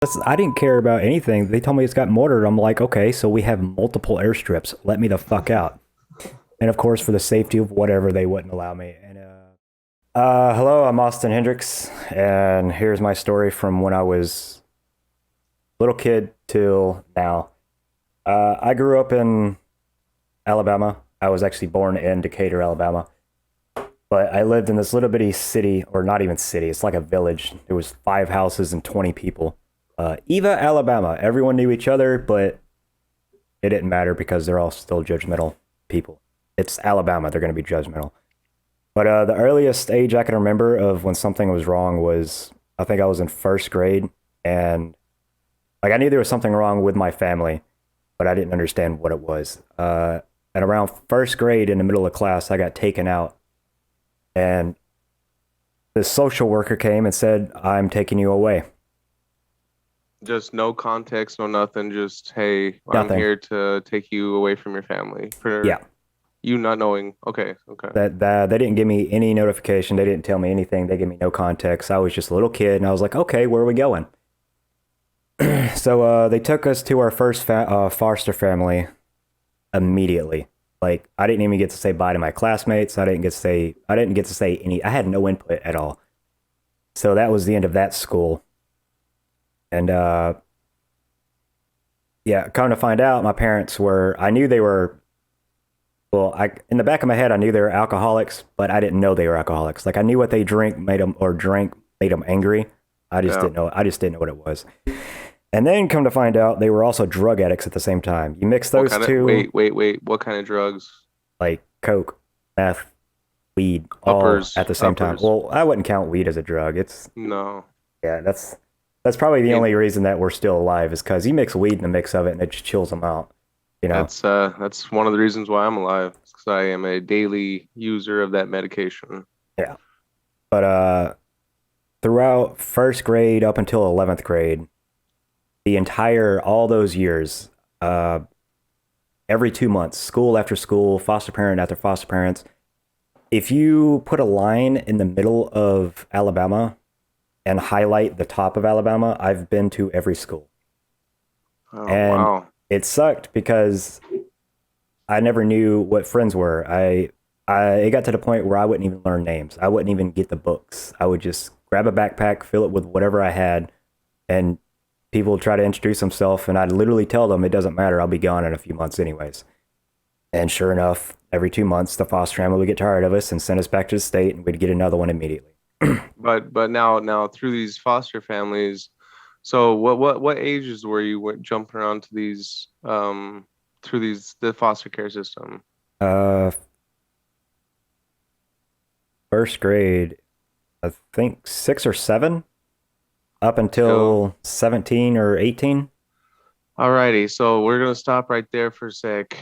I didn't care about anything. They told me it's got mortared. I'm like, okay, so we have multiple airstrips. Let me the fuck out. And of course, for the safety of whatever, they wouldn't allow me. Hello, I'm Austin Hendrix, and here's my story from when I was a little kid till now. I grew up in Alabama. I was actually born in Decatur, Alabama. But I lived in this little bitty city, or not even city, it's like a village. There was 5 houses and 20 people. Eva, Alabama. Everyone knew each other, but it didn't matter because they're all still judgmental people. It's Alabama, they're going to be judgmental. But the earliest age I can remember of when something was wrong was, I think I was in first grade, and like I knew there was something wrong with my family, but I didn't understand what it was. And around first grade, in the middle of class, I got taken out, and the social worker came and said, "I'm taking you away." Just no context, no nothing. Just, hey, I'm Nothing. here to take you away from your family for Yeah, you not knowing. Okay, okay. that they didn't give me any notification. They didn't tell me anything. They gave me no context. I was just a little kid, and I was like, "Okay, where are we going?" So they took us to our first foster family immediately. Like I didn't even get to say bye to my classmates. I didn't get to say any. I had no input at all. So that was the end of that school. And yeah, come to find out, my parents were. I knew they were. Well, I in the back of my head, I knew they were alcoholics, but I didn't know they were alcoholics. Like I knew what they drink made them or drank made them angry. I just Yeah. didn't know. I just didn't know what it was. And then come to find out, they were also drug addicts at the same time. You mix What those kind of, two, wait. What kind of drugs? like coke, meth, weed, all Uppers, at the same time. uppers. Well, I wouldn't count weed as a drug. It's No. yeah, that's probably the And only reason that we're still alive is because you mix weed in the mix of it and it just chills them out. You know? that's one of the reasons why I'm alive, because I am a daily user of that medication. Yeah. But throughout first grade up until 11th grade, the entire all those years, uh, every 2 months, school after school, foster parent after foster parents. If you put a line in the middle of Alabama and highlight the top of Alabama, I've been to every school. Oh, And wow. it sucked because I never knew what friends were. I it got to the point where I wouldn't even learn names. I wouldn't even get the books. I would just grab a backpack, fill it with whatever I had, and people would try to introduce themselves, and I'd literally tell them it doesn't matter. I'll be gone in a few months anyways. And sure enough, every 2 months, the foster family would get tired of us and send us back to the state, and we'd get another one immediately. But now through these foster families, so what ages were you jumping around to these through these the foster care system? Uh, first grade, I think 6 or 7, up Yo, until 17 or 18. alrighty, so we're gonna stop right there for a sec.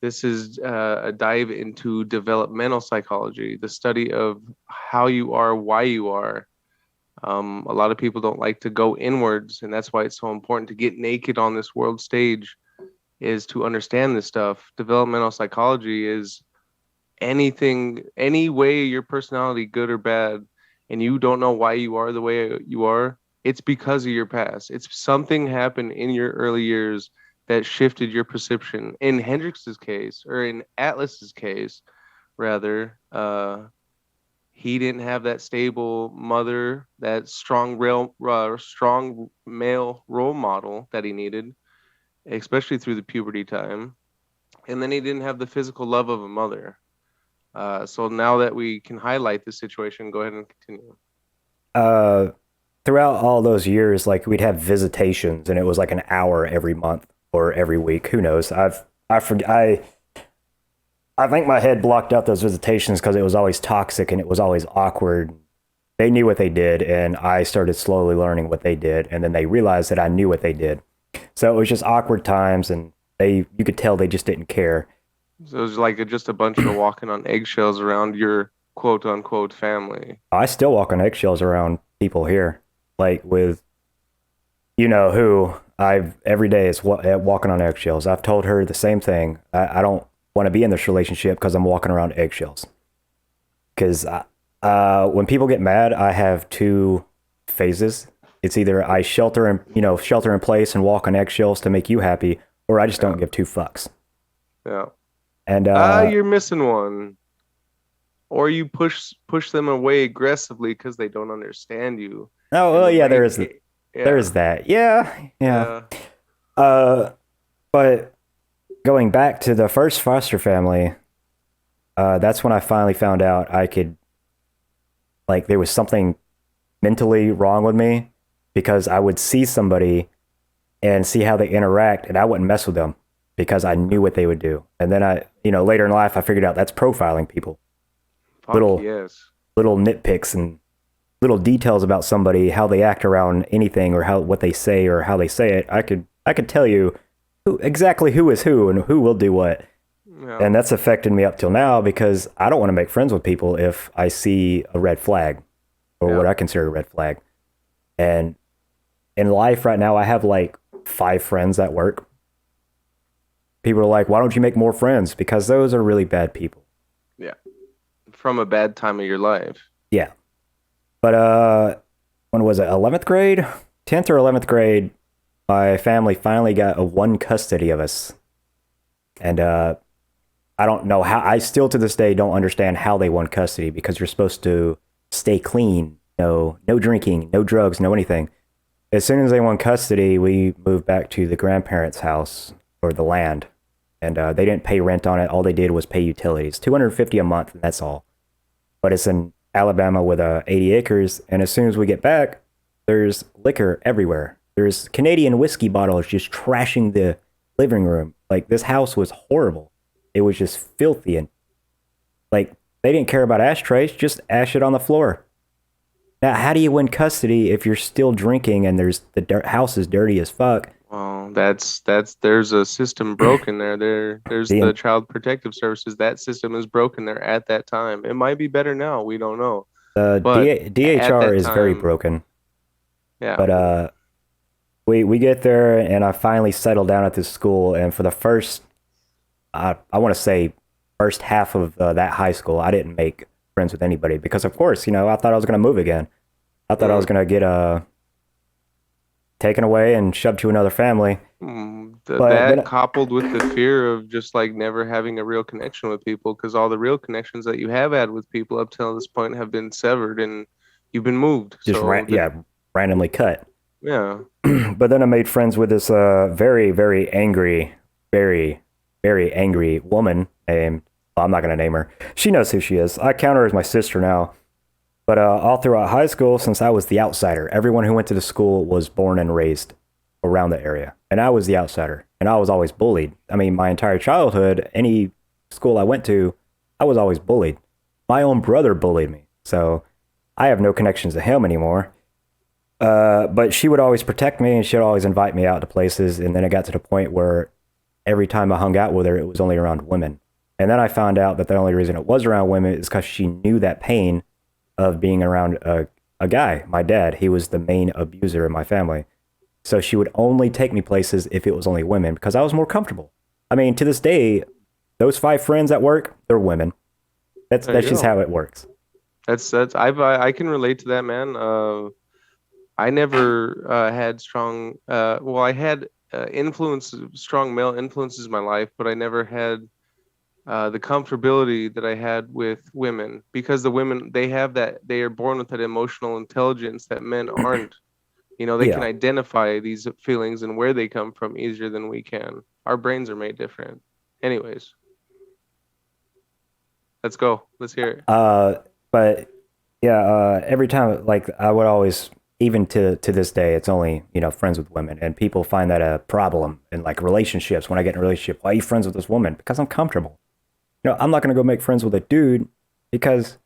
This is a dive into developmental psychology, the study of how you are, why you are. A lot of people don't like to go inwards, and that's why it's so important to get naked on this world stage, is to understand this stuff. Developmental psychology is anything, any way your personality, good or bad, and you don't know why you are the way you are, it's because of your past. It's something happened in your early years that shifted your perception. In Hendrix's case, or in Atlas's case, rather, he didn't have that stable mother, that strong male role model that he needed, especially through the puberty time. And then he didn't have the physical love of a mother. So now that we can highlight this situation, go ahead and continue. Uh, Throughout all those years, like we'd have visitations, and it was like an hour every month or every week. Who knows? I forget. I think my head blocked out those visitations because it was always toxic and it was always awkward. They knew what they did, and I started slowly learning what they did, and then they realized that I knew what they did. So it was just awkward times, and you could tell they just didn't care. So it was like just a bunch of walking on eggshells around your quote unquote family. I still walk on eggshells around people here, like with you know who. I've every day is walking on eggshells. I've told her the same thing. I don't want to be in this relationship because I'm walking around eggshells. Because when people get mad, I have two phases. It's either I shelter in place and walk on eggshells to make you happy, or I just don't give two fucks. Yeah. And You're missing one. Or you push them away aggressively because they don't understand you. oh And well, the yeah, way, there yeah, is that. Yeah, yeah. yeah, But going back to the first foster family, that's when I finally found out I could, like, there was something mentally wrong with me because I would see somebody and see how they interact, and I wouldn't mess with them because I knew what they would do. And then later in life, I figured out that's profiling people. fuck Little yes. little nitpicks and little details about somebody, how they act around anything, or what they say or how they say it. I could tell you exactly who is who and who will do what. Yeah, And that's affected me up till now because I don't want to make friends with people if I see a red flag or Yeah. what I consider a red flag. And in life right now, I have like 5 friends at work. People are like, why don't you make more friends? Because those are really bad people. yeah. From a bad time of your life. Yeah. But when was it? 11th grade? 10th or 11th grade, my family finally got a one custody of us. And I don't know how, I still to this day don't understand how they won custody because you're supposed to stay clean. No drinking, no drugs, no anything. As soon as they won custody, we moved back to the grandparents' house or the land. And they didn't pay rent on it. All they did was pay utilities, $250 a month, and that's all. But it's in Alabama with 80 acres. And as soon as we get back, there's liquor everywhere. There's Canadian whiskey bottles just trashing the living room. Like, this house was horrible. It was just filthy. And, like, they didn't care about ashtrays, just ash it on the floor. Now, how do you win custody if you're still drinking and the house is dirty as fuck? Well, there's a system broken there. There's the Child Protective Services. That system is broken there at that time. It might be better now. We don't know. The But at DHR that is very time, broken. yeah. But we get there and I finally settled down at this school. And for the first, I want to say, first half of that high school, I didn't make friends with anybody because, of course, I thought I was going to move again. I thought I was going to get taken away and shoved to another family. That coupled with the fear of just like never having a real connection with people, because all the real connections that you have had with people up till this point have been severed and you've been moved. Just randomly cut. Yeah. But then I made friends with this very, very angry, very, very angry woman named, well, I'm not going to name her. She knows who she is. I count her as my sister now. But all throughout high school, since I was the outsider, everyone who went to the school was born and raised around the area. And I was the outsider. And I was always bullied. I mean, my entire childhood, any school I went to, I was always bullied. My own brother bullied me. So I have no connections to him anymore. But she would always protect me and she would always invite me out to places. And then it got to the point where every time I hung out with her, it was only around women. And then I found out that the only reason it was around women is because she knew that pain of being around a guy, my dad. He was the main abuser in my family. So she would only take me places if it was only women because I was more comfortable. I mean, to this day, those 5 friends at work, they're women. That's just how it works. I can relate to that, man. I never had strong, I had strong male influences in my life, but I never had the comfortability that I had with women, because the women, they are born with that emotional intelligence that men aren't. They can identify these feelings and where they come from easier than we can. Our brains are made different. Anyways, let's go. Let's hear it. But yeah, every time, like, I would always, even to this day, it's only, friends with women, and people find that a problem in like relationships. When I get in a relationship, why are you friends with this woman? Because I'm comfortable. I'm not going to go make friends with a dude because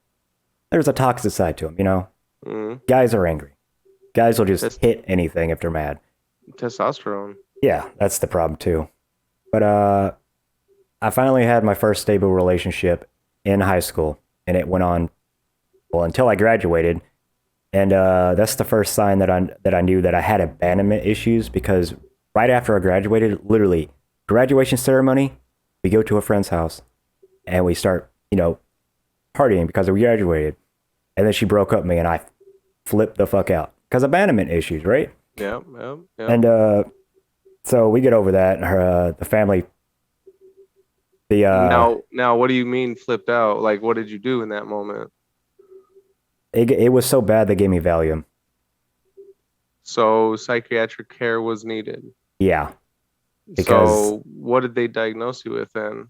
there's a toxic side to him, Guys are angry. Guys will just hit anything if they're mad. Testosterone. Yeah, that's the problem too. But I finally had my first stable relationship in high school, and it went on, well, until I graduated. And that's the first sign that I knew that I had abandonment issues, because right after I graduated, literally, graduation ceremony, we go to a friend's house, and we start, partying because we graduated. And then she broke up with me, and I flipped the fuck out. because abandonment issues, right? Yeah, yeah, yeah. And so we get over that. Her, the family, the Now, what do you mean flipped out? Like, what did you do in that moment? it was so bad they gave me Valium. So psychiatric care was needed. Yeah, because So what did they diagnose you with then?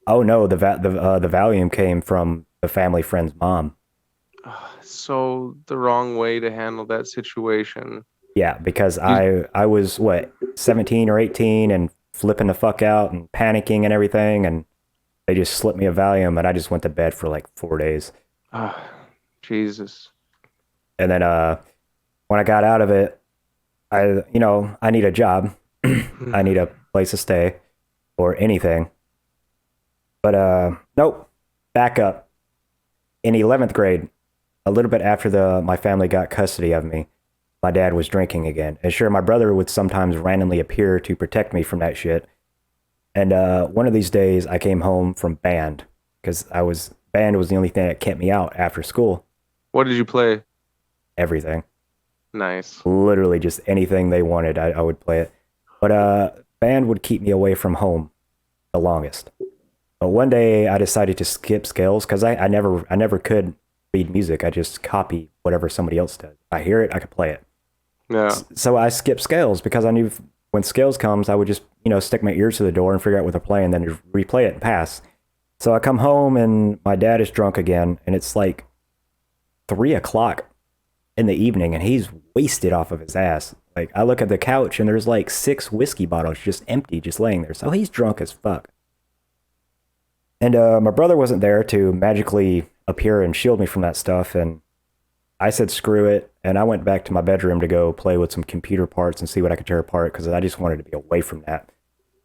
oh no, the Valium came from the family friend's mom. So the wrong way to handle that situation. Yeah, because You, I was what 17 or 18 and flipping the fuck out and panicking and everything, and they just slipped me a Valium and I just went to bed for like 4 days. ah, Jesus. And then when I got out of it, I need a job, I need a place to stay or anything. But nope, back up in 11th grade, a little bit after the my family got custody of me. My dad was drinking again. And sure, my brother would sometimes randomly appear to protect me from that shit. And one of these days, I came home from band because band was the only thing that kept me out after school. What did you play? Everything, Nice. literally just anything they wanted, I would play it. But band would keep me away from home the longest. But one day, I decided to skip scales because I never could read music. I just copy whatever somebody else does. I hear it, I could play it. Yeah. So I skipped scales because I knew when scales comes, I would just, stick my ears to the door and figure out what they're playing, then replay it and pass. So I come home and my dad is drunk again, and it's like 3 o'clock in the evening, and he's wasted off of his ass. Like I look at the couch and there's like 6 whiskey bottles just empty, just laying there. So he's drunk as fuck. And my brother wasn't there to magically appear and shield me from that stuff, and I said, screw it. And I went back to my bedroom to go play with some computer parts and see what I could tear apart because I just wanted to be away from that.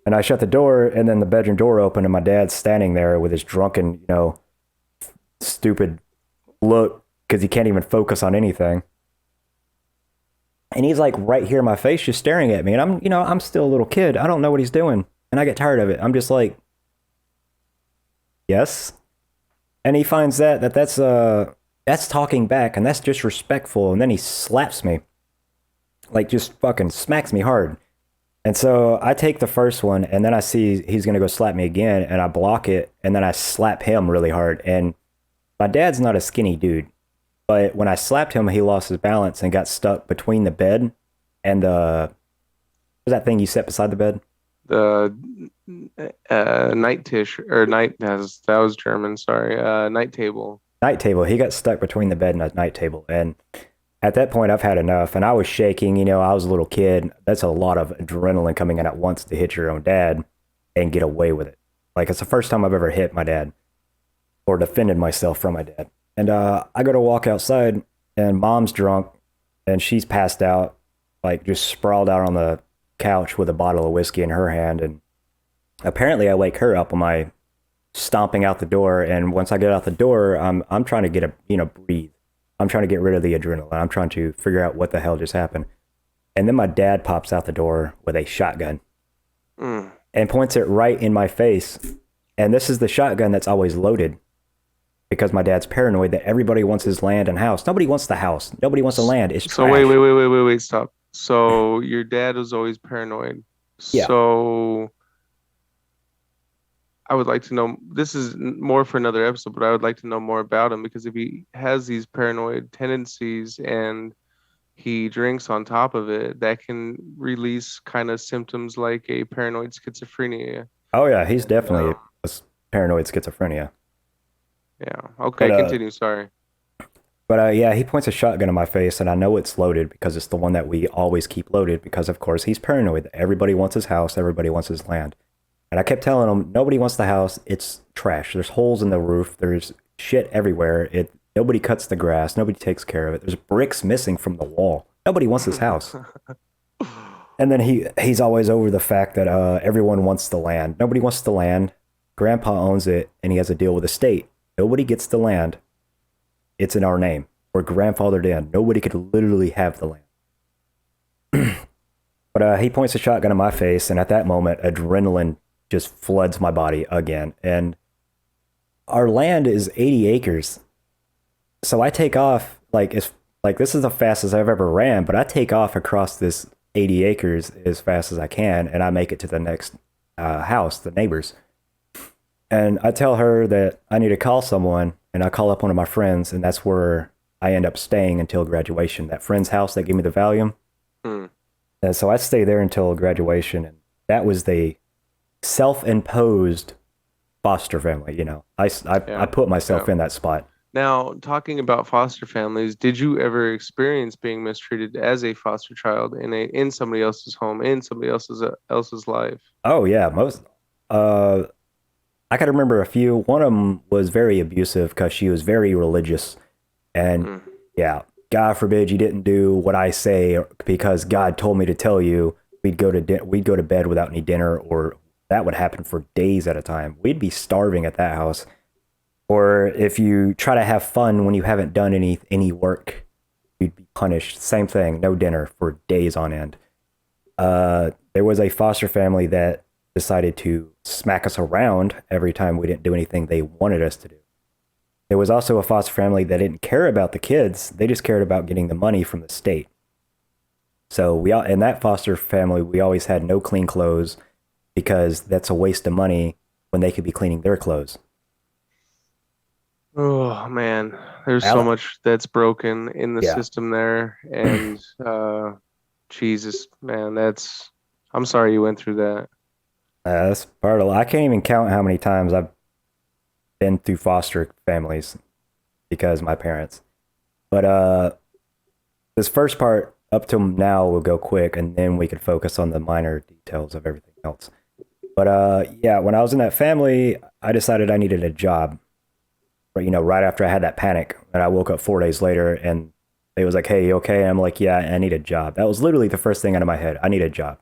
And I shut the door, and then the bedroom door opened, and my dad's standing there with his drunken, stupid look because he can't even focus on anything. And he's like right here in my face, just staring at me. And I'm still a little kid. I don't know what he's doing. And I get tired of it. I'm just like, yes. And he finds that's talking back, and that's disrespectful. And then he slaps me, like just fucking smacks me hard. And so I take the first one, and then I see he's gonna go slap me again, and I block it, and then I slap him really hard. And my dad's not a skinny dude, but when I slapped him, he lost his balance and got stuck between the bed and what was that thing you set beside the bed? The night tish or night that was German, sorry. Night table. Night table. He got stuck between the bed and a night table. And at that point, I've had enough. And I was shaking. I was a little kid. That's a lot of adrenaline coming in at once to hit your own dad and get away with it. Like, it's the first time I've ever hit my dad or defended myself from my dad. And I go to walk outside, and mom's drunk, and she's passed out, like just sprawled out on the couch with a bottle of whiskey in her hand. And apparently I wake her up on my stomping out the door, and once I get out the door, I'm trying to get breathe. I'm trying to get rid of the adrenaline. I'm trying to figure out what the hell just happened. And then my dad pops out the door with a shotgun and points it right in my face. And this is the shotgun that's always loaded because my dad's paranoid that everybody wants his land and house. Nobody wants the house. Nobody wants the land. It's so trash. wait, stop. So your dad was always paranoid. Yeah. So I would like to know, this is more for another episode, but I would like to know more about him, because if he has these paranoid tendencies and he drinks on top of it, that can release kind of symptoms like a paranoid schizophrenia. Oh yeah, he's definitely a paranoid schizophrenia. Yeah. Okay, continue. Sorry. But yeah, he points a shotgun in my face, and I know it's loaded because it's the one that we always keep loaded because, of course, he's paranoid. Everybody wants his house. Everybody wants his land. And I kept telling him, nobody wants the house. It's trash. There's holes in the roof. There's shit everywhere. Nobody cuts the grass. Nobody takes care of it. There's bricks missing from the wall. Nobody wants this house. And then he's always over the fact that everyone wants the land. Nobody wants the land. Grandpa owns it, and he has a deal with the state. Nobody gets the land. It's in our name. We're grandfathered in. Nobody could literally have the land. But he points a shotgun in my face, and at that moment, adrenaline just floods my body again. And our land is 80 acres. So I take off, like, Like, this is the fastest I've ever ran, but I take off across this 80 acres as fast as I can, and I make it to the next house, the neighbors. And I tell her that I need to call someone, and I call up one of my friends, and that's where I end up staying until graduation. That friend's house that gave me the Valium. Hmm. And so I stay there until graduation, and that was the self-imposed foster family. I Yeah. put myself Yeah. in that spot. Now, talking about foster families, did you ever experience being mistreated as a foster child in somebody else's home, in somebody else's life? Oh yeah, most. Uh, I can remember a few. One of them was very abusive because she was very religious, and Mm. yeah, God forbid you didn't do what I say because God told me to tell you. We'd go to bed without any dinner, or that would happen for days at a time. We'd be starving at that house. Or if you try to have fun when you haven't done any work, you'd be punished. Same thing, no dinner for days on end. There was a foster family that decided to smack us around every time we didn't do anything they wanted us to do. There was also a foster family that didn't care about the kids; they just cared about getting the money from the state. So we all in that foster family, we always had no clean clothes because that's a waste of money when they could be cleaning their clothes. Oh man, there's so Al- much that's broken in the yeah, system there, and Jesus, man, I'm sorry you went through that. that's part of. I can't even count how many times I've been through foster families because of my parents. But this first part up till now will go quick, and then we could focus on the minor details of everything else. But yeah, when I was in that family, I decided I needed a job. Right after I had that panic, and I woke up 4 days later, and they was like, "Hey, you okay?" And I'm like, "Yeah, I need a job." That was literally the first thing out of my head. I need a job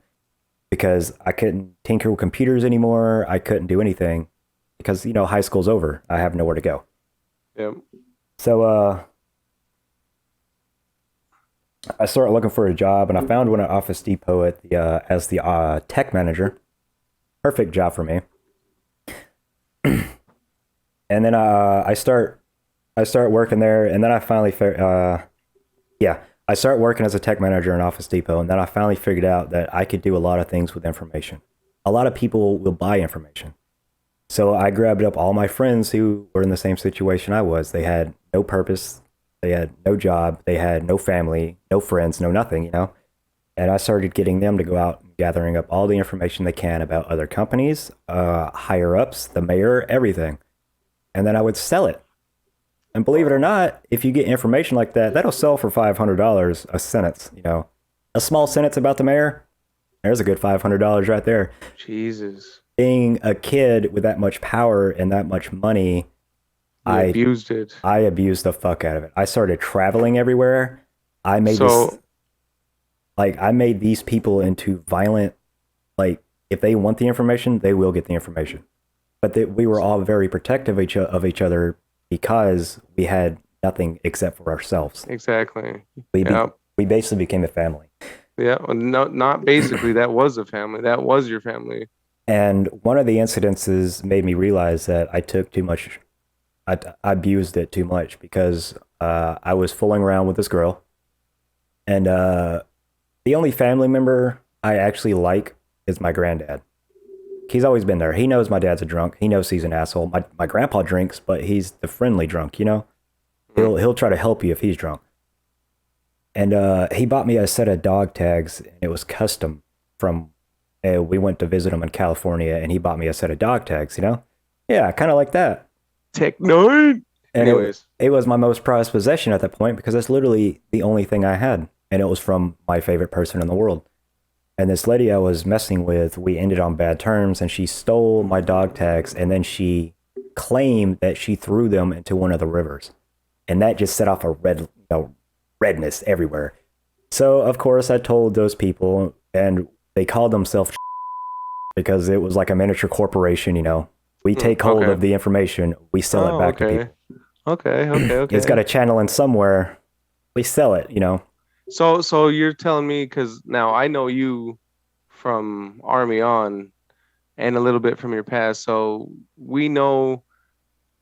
because I couldn't tinker with computers anymore. I couldn't do anything because high school's over. I have nowhere to go. Yeah. So I started looking for a job, and I found one at Office Depot as the tech manager. Perfect job for me. And then I start working there, and then I finally yeah, I start working as a tech manager in Office Depot, and then I finally figured out that I could do a lot of things with information. A lot of people will buy information. So I grabbed up all my friends who were in the same situation I was. They had no purpose, they had no job, they had no family, no friends, no nothing. And I started getting them to go out and gathering up all the information they can about other companies, higher ups, the mayor, everything. And then I would sell it. And believe it or not, if you get information like that, that'll sell for $500 a sentence. A small sentence about the mayor, there's a good $500 right there. Jesus, Being a kid with that much power and that much money, you I abused it. I abused the fuck out of it. I started traveling everywhere. I made this So, like I made these people into violent. Like, if they want the information, they will get the information. But we were all very protective of each other because we had nothing except for ourselves. exactly. We be, Yeah. we basically became a family. Yeah. Well, no, not basically. That was a family. That was your family. And one of the incidences made me realize that I took too much. I abused it too much because I was fooling around with this girl, and the only family member I actually like is my granddad. He's always been there. He knows my dad's a drunk. He knows he's an asshole. My grandpa drinks, but he's the friendly drunk. Mm. He'll try to help you if he's drunk. And he bought me a set of dog tags, and it was custom from. We went to visit him in California, and he bought me a set of dog tags. Yeah, kind of like that. Technoid. And Anyways, it was my most prized possession at that point because that's literally the only thing I had, and it was from my favorite person in the world. And this lady I was messing with, we ended on bad terms, and she stole my dog tags, and then she claimed that she threw them into one of the rivers, and that just set off a redness everywhere. So of course I told those people, and they called themselves because it was like a miniature corporation. We take hold okay. of the information, we sell it Oh, back to okay. people. Okay. Okay. It's got Okay. a channel in somewhere, we sell it. So you're telling me because now I know you from Army on and a little bit from your past. So we know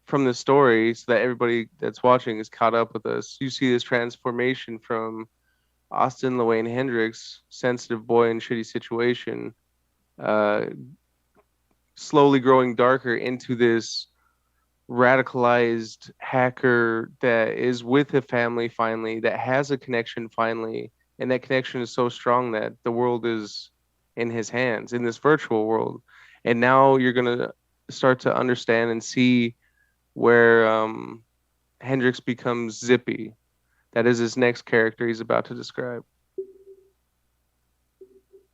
from the story, so that everybody that's watching is caught up with us, you see this transformation from Austin Llewellyn Hendrix, sensitive boy in shitty situation, uh, slowly growing darker into this radicalized hacker that is with a family finally, that has a connection finally, and that connection is so strong that the world is in his hands in this virtual world. And now you're gonna start to understand and see where Hendrix becomes Zippy. That is his next character he's about to describe.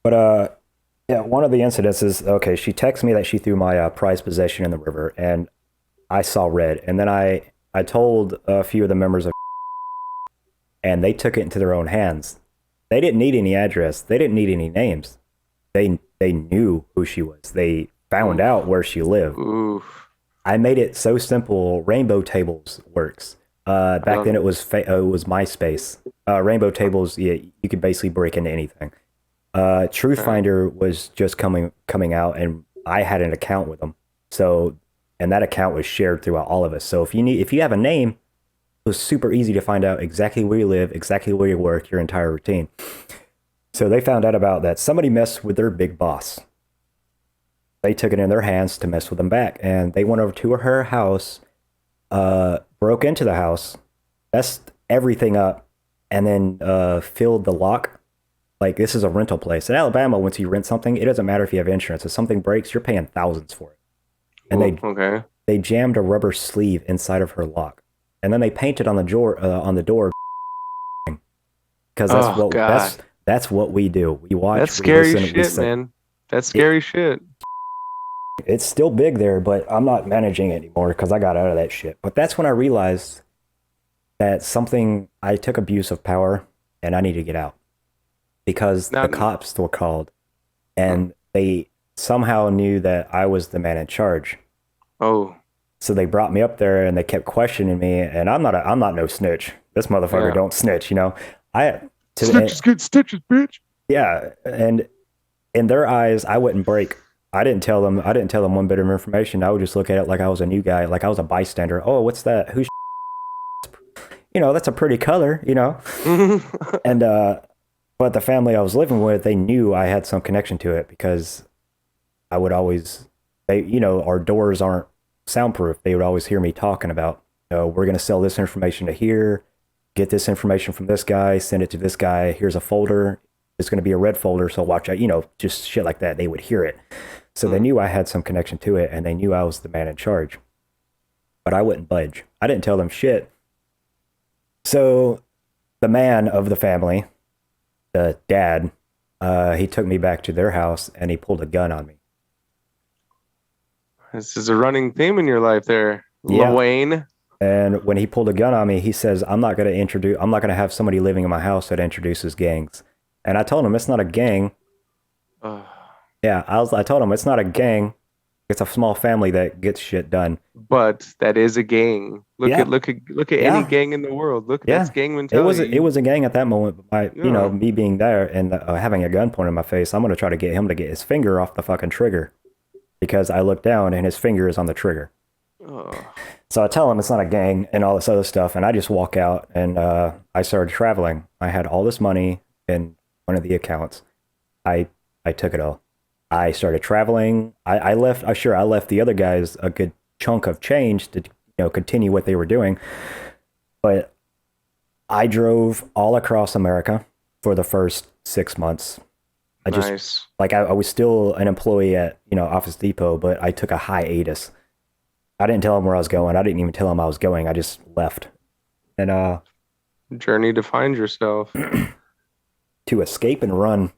But yeah, one of the incidents is okay. She texted me that she threw my prized possession in the river, and I saw red. And then I told a few of the members of, and they took it into their own hands. They didn't need any address. They didn't need any names. They knew who she was. They found out where she lived. Oof. I made it so simple. Rainbow Tables works. Back then it was MySpace. Rainbow Tables, yeah, you could basically break into anything. Truth Finder was just coming out, and I had an account with them. So, and that account was shared throughout all of us. So if you have a name, it was super easy to find out exactly where you live, exactly where you work, your entire routine. So they found out about that. Somebody messed with their big boss. They took it in their hands to mess with them back, and they went over to her house, broke into the house, messed everything up, and then filled the lock. Like, this is a rental place. In Alabama, once you rent something, it doesn't matter if you have insurance. If something breaks, you're paying thousands for it. And they jammed a rubber sleeve inside of her lock, and then they painted on the door because that's what we do. We watch. That's scary shit, man. That's scary shit. It's still big there, but I'm not managing it anymore because I got out of that shit. But that's when I realized that I took abuse of power and I need to get out. Because the cops were called, and they somehow knew that I was the man in charge. Oh. So they brought me up there, and they kept questioning me, and I'm not no snitch. This motherfucker don't snitch, you know. Snitches get stitches, bitch. Yeah, and in their eyes, I wouldn't break. I didn't tell them one bit of information. I would just look at it like I was a new guy, like I was a bystander. Oh, what's that? Who's that's a pretty color, And but the family I was living with, they knew I had some connection to it because I would always, our doors aren't soundproof. They would always hear me talking about, we're going to sell this information to here, get this information from this guy, send it to this guy. Here's a folder. It's going to be a red folder. So watch out, just shit like that. They would hear it. So they knew I had some connection to it, and they knew I was the man in charge. But I wouldn't budge. I didn't tell them shit. So the man of the family, the dad, he took me back to their house and he pulled a gun on me. This is a running theme in your life there, Wayne. And when he pulled a gun on me, he says, I'm not going to have somebody living in my house that introduces gangs. And I told him it's not a gang. I told him it's not a gang. It's a small family that gets shit done. But that is a gang. Look at any gang in the world. Look at that's gang mentality. It was a gang at that moment. Me being there and having a gun pointed in my face, I'm going to try to get him to get his finger off the fucking trigger because I look down and his finger is on the trigger. So I tell him it's not a gang and all this other stuff, and I just walk out and I started traveling. I had all this money in one of the accounts. I took it all. I started traveling. I left the other guys a good chunk of change to continue what they were doing. But I drove all across America for the first 6 months. I was still an employee at Office Depot, but I took a hiatus. I didn't tell them where I was going. I didn't even tell them I was going. I just left. And journey to find yourself. To escape and run.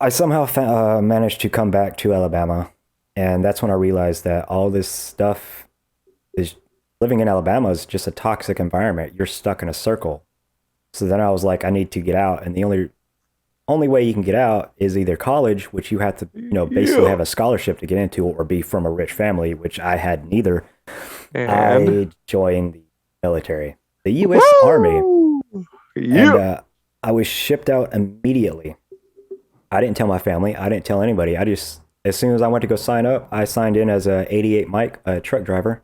I somehow managed to come back to Alabama, and that's when I realized that all this stuff is living in Alabama is just a toxic environment. You're stuck in a circle. So then I was like, I need to get out, and the only way you can get out is either college, which you have to basically have a scholarship to get into, or be from a rich family, which I had neither. And I joined the military, the U.S. Army, and I was shipped out immediately. I didn't tell my family. I didn't tell anybody. I just as soon as I went to go sign up, I signed in as a 88 Mike, a truck driver,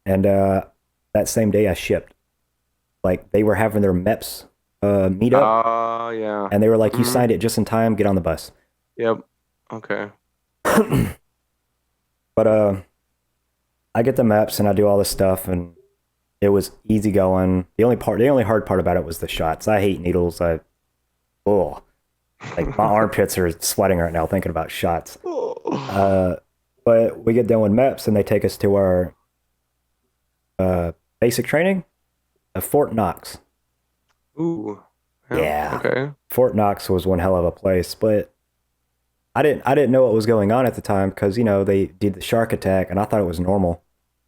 and that same day I shipped. Like they were having their MEPS meetup, Oh, yeah. and they were like, "You Hmm. signed it just in time. Get on the bus." Yep. Okay. But I get the MEPS and I do all this stuff, and it was easy going. The only hard part about it was the shots. I hate needles. Oh, like my armpits are sweating right now thinking about shots. Uh, but we get done with MEPS and they take us to our basic training at Fort Knox. Ooh. Yeah. Yeah, Okay. Fort Knox was one hell of a place, but I didn't know what was going on at the time because you know they did the shark attack and I thought it was normal.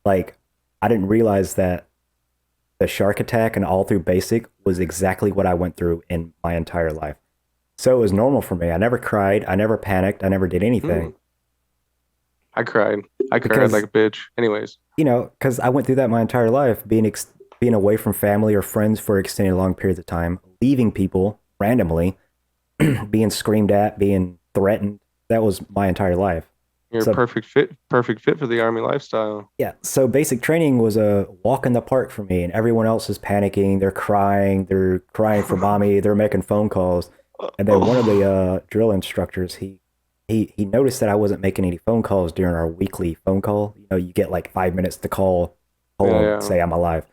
Like I didn't realize that the shark attack and all through basic was exactly what I went through in my entire life. So it was normal for me. I never cried. I never panicked. I never did anything Mm. I cried. I cried like because a bitch. Anyways. you know because I went through that my entire life, being away from family or friends for extended long periods of time, leaving people randomly, being screamed at, being threatened. That was my entire life. You're a So perfect fit for the army lifestyle. yeah, so basic training was a walk in the park for me, and everyone else is panicking. They're crying for mommy. They're making phone calls, and then one of the drill instructors he noticed that I wasn't making any phone calls during our weekly phone call. You know, you get like 5 minutes to call Yeah, home, yeah. say I'm alive,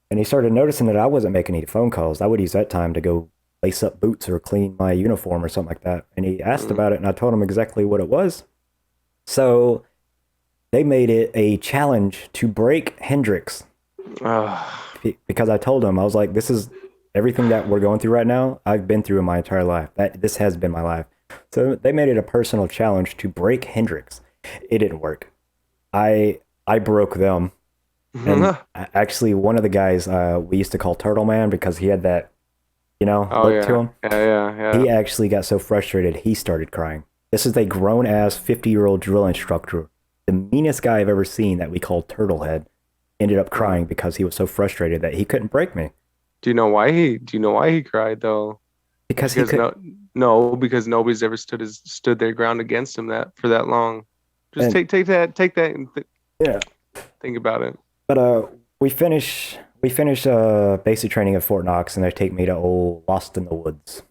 and he started noticing that I wasn't making any phone calls. I would use that time to go lace up boots or clean my uniform or something like that. And he asked Mm. about it, and I told him exactly what it was. So they made it a challenge to break Hendrix Ah, because I told him I was like, this is everything that we're going through right now. I've been through in my entire life. That this has been my life. So they made it a personal challenge to break Hendrix. It didn't work. I broke them, and actually one of the guys we used to call Turtle Man because he had that oh look to yeah, him. yeah, yeah, yeah. He actually got so frustrated he started crying. This is a grown ass 50-year-old drill instructor, the meanest guy I've ever seen that we called Turtlehead, ended up Uh, crying because he was so frustrated that he couldn't break me do you know why he cried though? because he Because could. no, because nobody's ever stood their ground against him that for that long. Just And take that and yeah, think about it. but we finish basic training at Fort Knox, and they take me to old Lost in the Woods.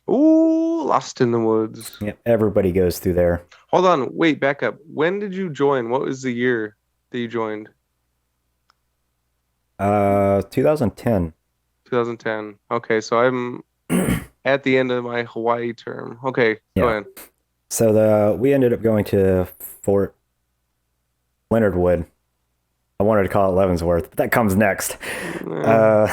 Ooh, Lost in the Woods. Yeah, everybody goes through there. Hold on, wait, back up. When did you join? What was the year that you joined? 2010. 2010. Okay, so I'm at the end of my Hawaii term. Okay, go Yeah. ahead. So we ended up going to Fort Leonard Wood. I wanted to call it Leavenworth, but that comes next. Uh,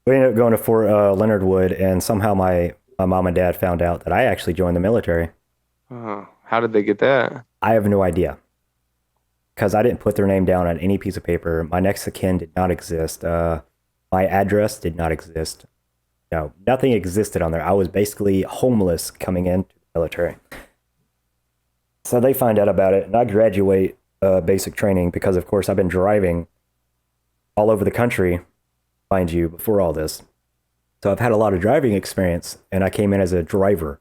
we ended up going to Fort Leonard Wood, and somehow my mom and dad found out that I actually joined the military. How did they get that? I have no idea because I didn't put their name down on any piece of paper. My next of kin did not exist. My address did not exist. No, nothing existed on there. I was basically homeless coming into the military. So they find out about it, and I graduate basic training because, of course, I've been driving all over the country, mind you, before all this. So I've had a lot of driving experience, and I came in as a driver.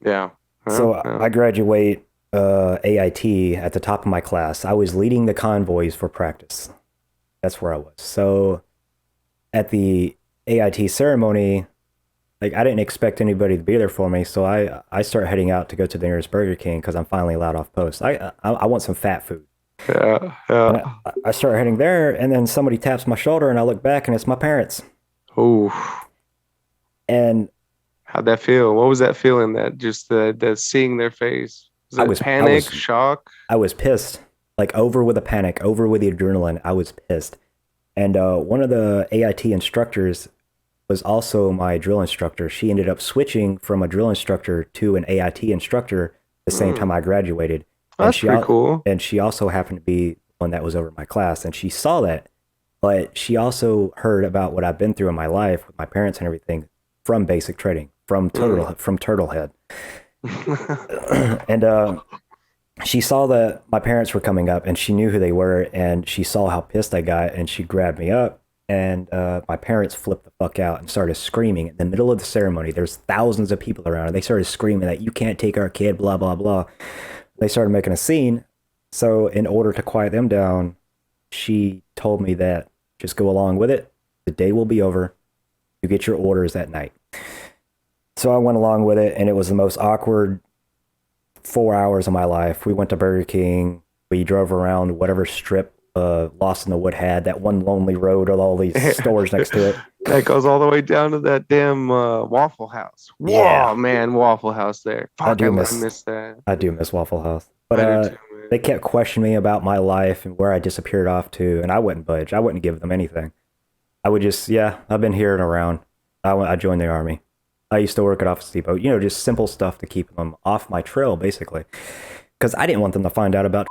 Yeah. So Yeah. I graduate AIT at the top of my class. I was leading the convoys for practice. That's where I was. So at the AIT ceremony, like I didn't expect anybody to be there for me. So I start heading out to go to the nearest Burger King because I'm finally allowed off post. I want some fat food. Yeah. And Yeah. I start heading there, and then somebody taps my shoulder, and I look back, and it's my parents. Ooh. And How'd that feel? What was that feeling? That just the seeing their face? Was I that was panic, shock? I was pissed, like over with the panic, over with the adrenaline. I was pissed. And one of the AIT instructors was also my drill instructor. She ended up switching from a drill instructor to an AIT instructor the same time Hmm. I graduated. That's pretty cool. And she also happened to be one that was over my class, and she saw that. But she also heard about what I've been through in my life with my parents and everything from basic training, from Turtlehead. And she saw that my parents were coming up, and she knew who they were, and she saw how pissed I got, and she grabbed me up, and my parents flipped the fuck out and started screaming in the middle of the ceremony. There's thousands of people around, and they started screaming that you can't take our kid, blah blah blah. They started making a scene. So in order to quiet them down, she told me that just go along with it. The day will be over. You get your orders that night. So I went along with it, and it was the most awkward 4 hours of my life. We went to Burger King. We drove around whatever strip Lost in the Wood had, that one lonely road with all these stores next to it. That goes all the way down to that damn Waffle House. Yeah. Whoa, man, Waffle House there. Fuck, I miss that. I do miss Waffle House. But they kept questioning me about my life and where I disappeared off to, and I wouldn't budge. I wouldn't give them anything. I would just, yeah, I've been here and around. I joined the Army. I used to work at Office Depot. You know, just simple stuff to keep them off my trail, basically. Because I didn't want them to find out about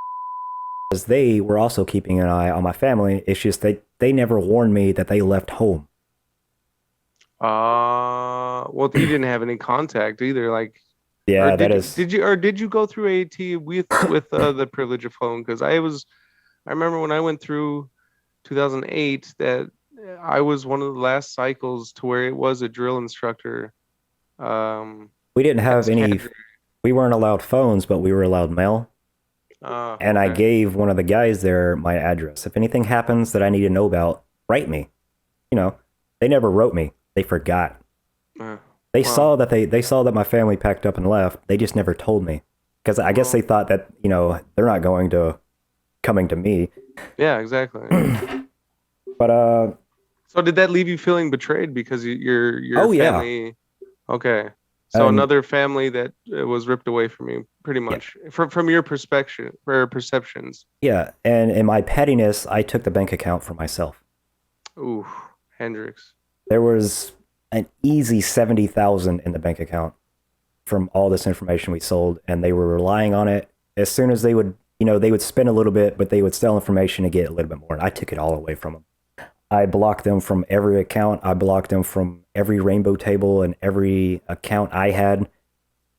because they were also keeping an eye on my family. It's just they never warned me that they left home. Well, you didn't have any contact either. Like, yeah, did you go through AT with the privilege of home? Because I remember when I went through 2008 that I was one of the last cycles to where it was a drill instructor. We didn't have any. We weren't allowed phones, but we were allowed mail. And okay. I gave one of the guys there my address. If anything happens that I need to know about, write me. You know, they never wrote me. They forgot. They saw that my family packed up and left. They just never told me because I guess they thought that, you know, they're not coming to me. Yeah, exactly. But so did that leave you feeling betrayed because your family? Yeah. Okay. So another family that was ripped away from you, pretty much, from your perspective or perceptions. Yeah, and in my pettiness, I took the bank account for myself. Ooh, Hendrix. There was an easy 70,000 in the bank account from all this information we sold, and they were relying on it. As soon as they would spend a little bit, but they would sell information to get a little bit more, and I took it all away from them. I blocked them from every account. I blocked them from every rainbow table and every account I had.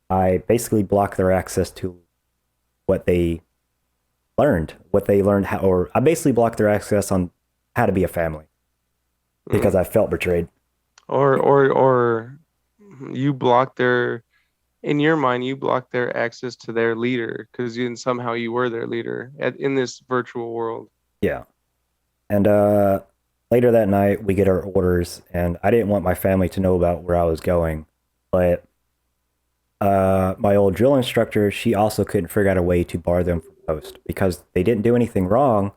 I basically blocked their access to what they learned how, or I basically blocked their access on how to be a family because I felt betrayed. Or you blocked in your mind, you blocked their access to their leader because somehow you were their leader in this virtual world. Yeah. And, later that night, we get our orders, and I didn't want my family to know about where I was going, but my old drill instructor, she also couldn't figure out a way to bar them from post because they didn't do anything wrong.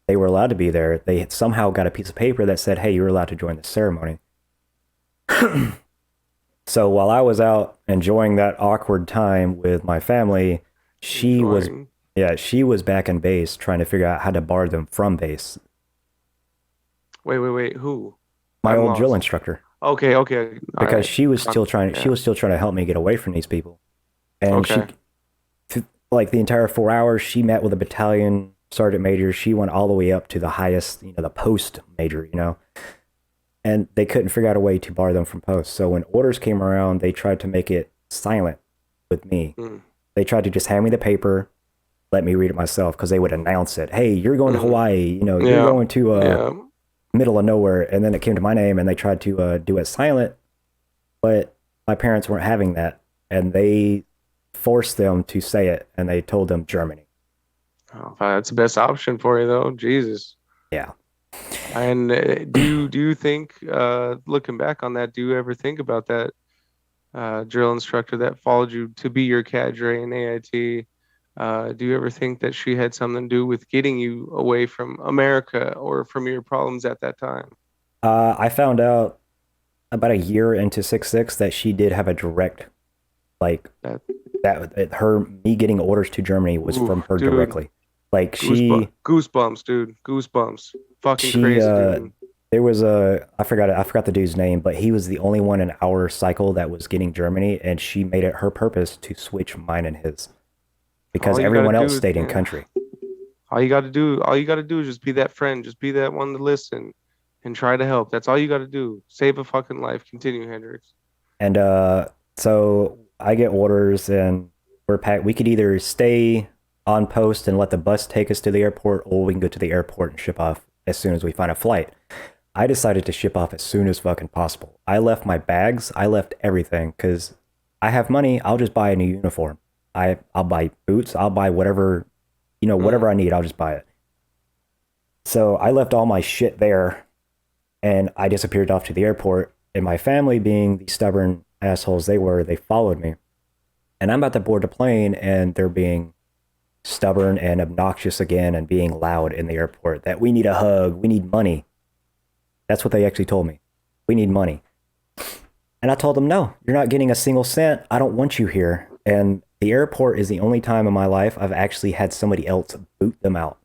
They were allowed to be there. They had somehow got a piece of paper that said, hey, you're allowed to join the ceremony. So while I was out enjoying that awkward time with my family, she was back in base trying to figure out how to bar them from base. Wait. Who? My old drill instructor. Okay. Because she was still trying to help me get away from these people. And she, like the entire 4 hours, she met with a battalion sergeant major. She went all the way up to the highest, the post major, and they couldn't figure out a way to bar them from post. So when orders came around, they tried to make it silent with me. They tried to just hand me the paper, let me read it myself, because they would announce it. Hey, you're going to Hawaii. You're going to middle of nowhere. And then it came to my name, and they tried to do it silent. But my parents weren't having that, and they forced them to say it, and they told them Germany. Oh, that's the best option for you, though. Jesus. Yeah. And do you think, looking back on that, do you ever think about that drill instructor that followed you to be your cadre in AIT? Do you ever think that she had something to do with getting you away from America or from your problems at that time? I found out about a year into 6.6 that she did have a direct, me getting orders to Germany was from her directly. Like goosebumps, dude. Goosebumps. Fucking crazy, dude. There was I forgot the dude's name, but he was the only one in our cycle that was getting Germany, and she made it her purpose to switch mine and his. Because everyone else stayed in country. All you got to do is just be that friend, just be that one to listen and try to help. That's all you got to do. Save a fucking life. Continue, Hendrix. And so I get orders, and we're packed. We could either stay on post and let the bus take us to the airport, or we can go to the airport and ship off as soon as we find a flight. I decided to ship off as soon as fucking possible. I left my bags. I left everything because I have money. I'll just buy a new uniform. I'll buy boots. I'll buy whatever, whatever I need. I'll just buy it. So I left all my shit there and I disappeared off to the airport. And my family, being the stubborn assholes they were, they followed me. And I'm about to board the plane and they're being stubborn and obnoxious again and being loud in the airport that we need a hug. We need money. That's what they actually told me. We need money. And I told them, no, you're not getting a single cent. I don't want you here. And the airport is the only time in my life I've actually had somebody else boot them out.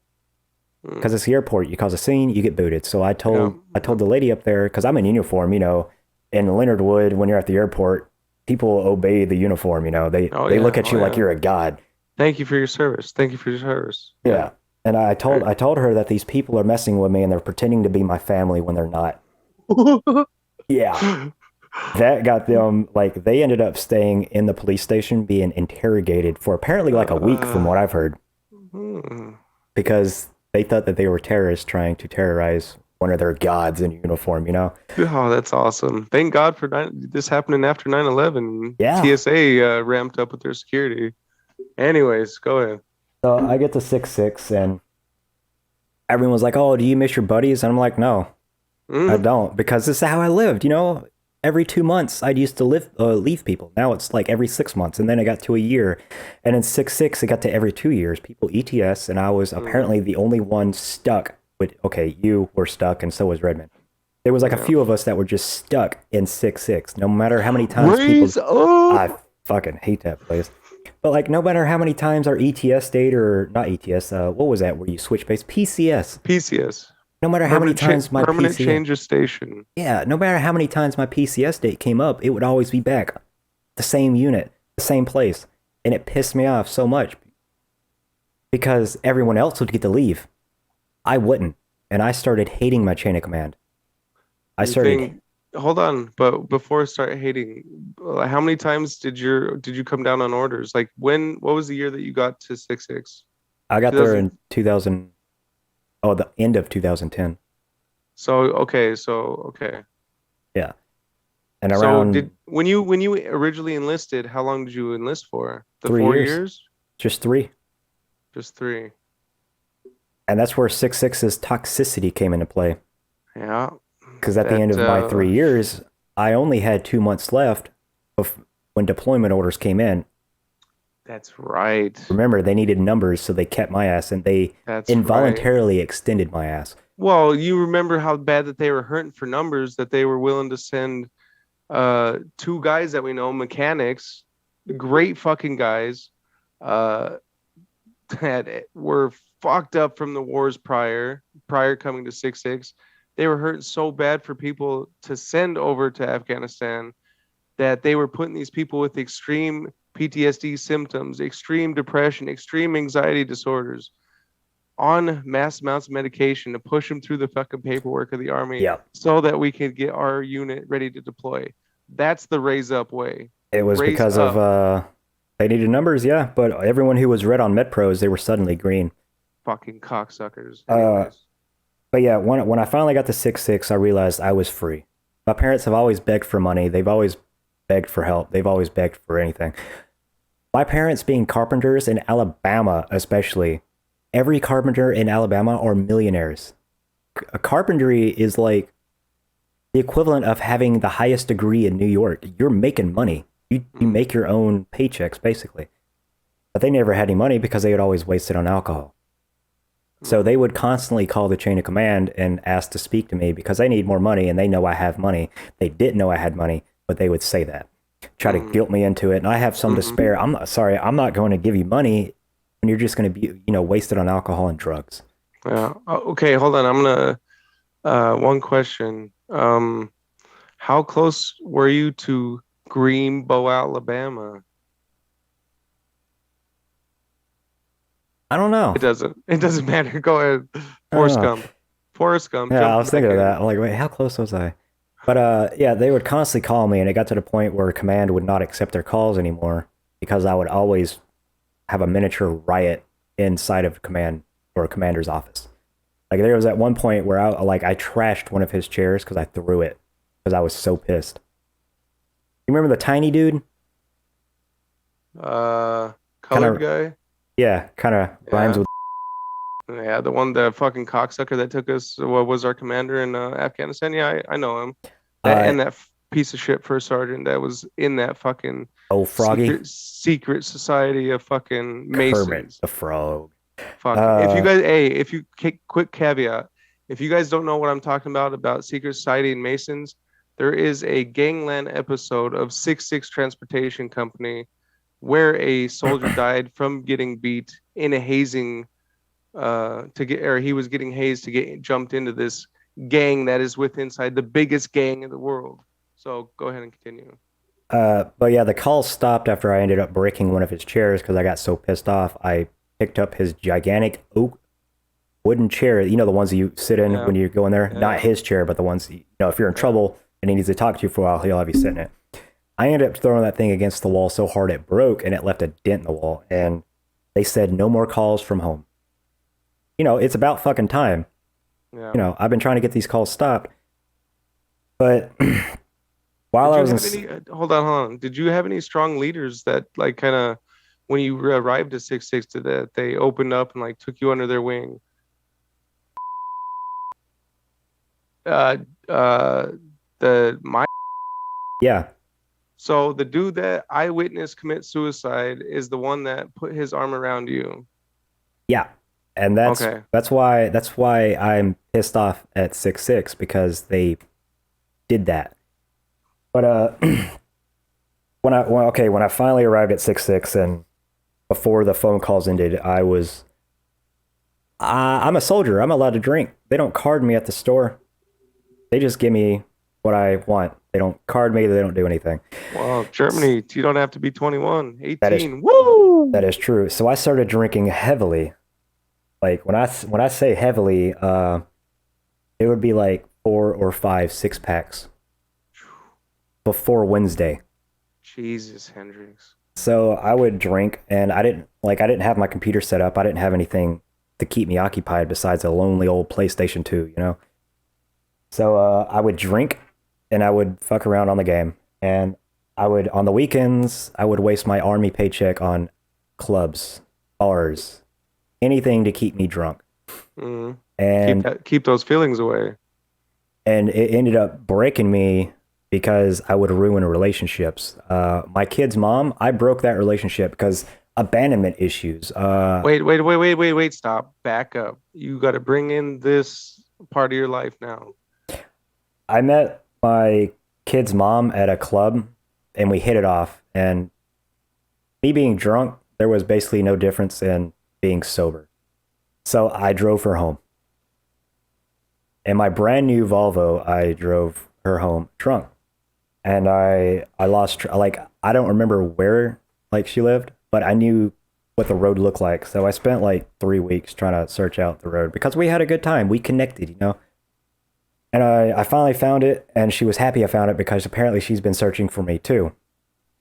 Because it's the airport. You cause a scene, you get booted. So I told the lady up there, because I'm in uniform, in Leonard Wood, when you're at the airport, people obey the uniform, they look at you like you're a god. Thank you for your service. Thank you for your service. Yeah. And I told her that these people are messing with me and they're pretending to be my family when they're not. Yeah. That got them, they ended up staying in the police station being interrogated for apparently a week from what I've heard. Because they thought that they were terrorists trying to terrorize one of their gods in uniform, Oh, that's awesome. Thank God for this happening after 9/11. Yeah. TSA ramped up with their security. Anyways, go ahead. So I get to 6'6", and everyone's like, oh, do you miss your buddies? And I'm like, no, I don't, because this is how I lived, Every 2 months, I used to leave people. Now it's every 6 months, and then it got to a year. And in 6'6", it got to every 2 years. People ETS, and I was apparently the only one stuck with, okay, you were stuck, and so was Redmond. There was a few of us that were just stuck in 6'6", no matter how many times I fucking hate that place. But no matter how many times our ETS stayed, or not ETS, what was that where you switch base? PCS. No matter how many times my permanent change of station. Yeah, no matter how many times my PCS date came up, it would always be back. The same unit, the same place. And it pissed me off so much. Because everyone else would get to leave. I wouldn't. And I started hating my chain of command. Hold on, but before I start hating, how many times did you come down on orders? What was the year that you got to 6'6"? I got there in 2000. Oh, the end of 2010. Okay. Yeah. And around when you originally enlisted, how long did you enlist for? 3 4 years. years? Just 3. Just 3. And that's where 6'6's toxicity came into play. Yeah. Because at the end of my 3 years, I only had 2 months left when deployment orders came in. That's right. Remember, they needed numbers, so they kept my ass, and they involuntarily extended my ass. Well, you remember how bad that they were hurting for numbers, that they were willing to send 2 guys that we know, mechanics, great fucking guys, that were fucked up from the wars prior coming to 6'6". They were hurting so bad for people to send over to Afghanistan that they were putting these people with extreme PTSD symptoms, extreme depression, extreme anxiety disorders on mass amounts of medication to push them through the fucking paperwork of the Army so that we could get our unit ready to deploy. That's the raise up way. It was because of they needed numbers, yeah, but everyone who was red on MedPros, they were suddenly green. Fucking cocksuckers. But yeah, when I finally got to 6'6", I realized I was free. My parents have always begged for money. They've always begged for help. They've always begged for anything. My parents being carpenters in Alabama especially, every carpenter in Alabama are millionaires. A carpentry is the equivalent of having the highest degree in New York. You're making money. You make your own paychecks, basically. But they never had any money because they would always waste it on alcohol. So they would constantly call the chain of command and ask to speak to me because they need more money and they know I have money. They didn't know I had money, but they would say that. Try to guilt me into it. And I have some to spare. I'm not going to give you money when you're just going to be, wasted on alcohol and drugs. Yeah. Okay, hold on. I'm going to, one question. How close were you to Greenbow, Alabama? I don't know. It doesn't matter. Go ahead. Forrest Gump. Yeah, I was thinking of that. I'm like, wait, how close was I? But yeah, they would constantly call me, and it got to the point where command would not accept their calls anymore because I would always have a miniature riot inside of command or a commander's office. Like there was at one point where I trashed one of his chairs because I threw it because I was so pissed. You remember the tiny dude? Kind Colored of, guy. yeah, kind of rhymes Yeah. with. Yeah, the fucking cocksucker that took us, what was our commander in Afghanistan? Yeah, I know him. That Uh, and that piece of shit first sergeant that was in that fucking oh, Froggy, secret society of fucking Kermit Masons. the Frog. Fuck. If you Uh, guys, hey, if you quick caveat, if you guys don't know what I'm talking about secret society and Masons, there is a gangland episode of 6 Transportation Company where a soldier died from getting beat in a hazing to get, or he was getting hazed to get jumped into this gang that is with inside the biggest gang in the world. So go ahead and continue. but yeah, the call stopped after I ended up breaking one of his chairs because I got so pissed off. I picked up his gigantic oak wooden chair. You know, the ones that you sit in Yeah, when you go in there. Not yeah, his chair, but the ones, you know, if you're in yeah. trouble and he needs to talk to you for a while, he'll have you sit in it. I ended up throwing that thing against the wall so hard it broke and it left a dent in the wall. And they said no more calls from home. You know, it's about fucking time. Yeah. You know, I've been trying to get these calls stopped. But while Did I you was have any? Hold on. Did you have any strong leaders that like kind of when you arrived at 6 to that they opened up and like took you under their wing? Uh, uh, the my yeah, So the dude that I witnessed commit suicide is the one that put his arm around you. yeah. And Okay. that's why I'm pissed off at 6 because they did that. But when I finally arrived at 6 and before the phone calls ended, I'm a soldier. I'm allowed to drink. They don't card me at the store. They just give me what I want. They don't card me. They don't do anything. Well, Germany, you don't have to be 21, That is 18. Woo! that is true. So I started drinking heavily. Like when I say heavily, it would be like 4 or 5 6 packs before Wednesday. Jesus, Hendrix. So I would drink, and I didn't have my computer set up. I didn't have anything to keep me occupied besides a lonely old PlayStation 2, you know. So I would drink, and I would fuck around on the game, and on the weekends I would waste my army paycheck on clubs, bars, anything to keep me drunk. Mm. And Keep those feelings away. it ended up breaking me because I would ruin relationships. My kid's mom, I broke that relationship because abandonment issues. Wait. Stop. Back up. You got to bring in this part of your life now. I met my kid's mom at a club and we hit it off. And me being drunk, there was basically no difference in being sober. So I drove her home. In my brand new Volvo, I drove her home drunk. And I lost, like, I don't remember where, like, she lived, but I knew what the road looked like. So I spent like 3 weeks trying to search out the road because we had a good time. We connected, you know? And I finally found it, and she was happy I found it because apparently she's been searching for me too.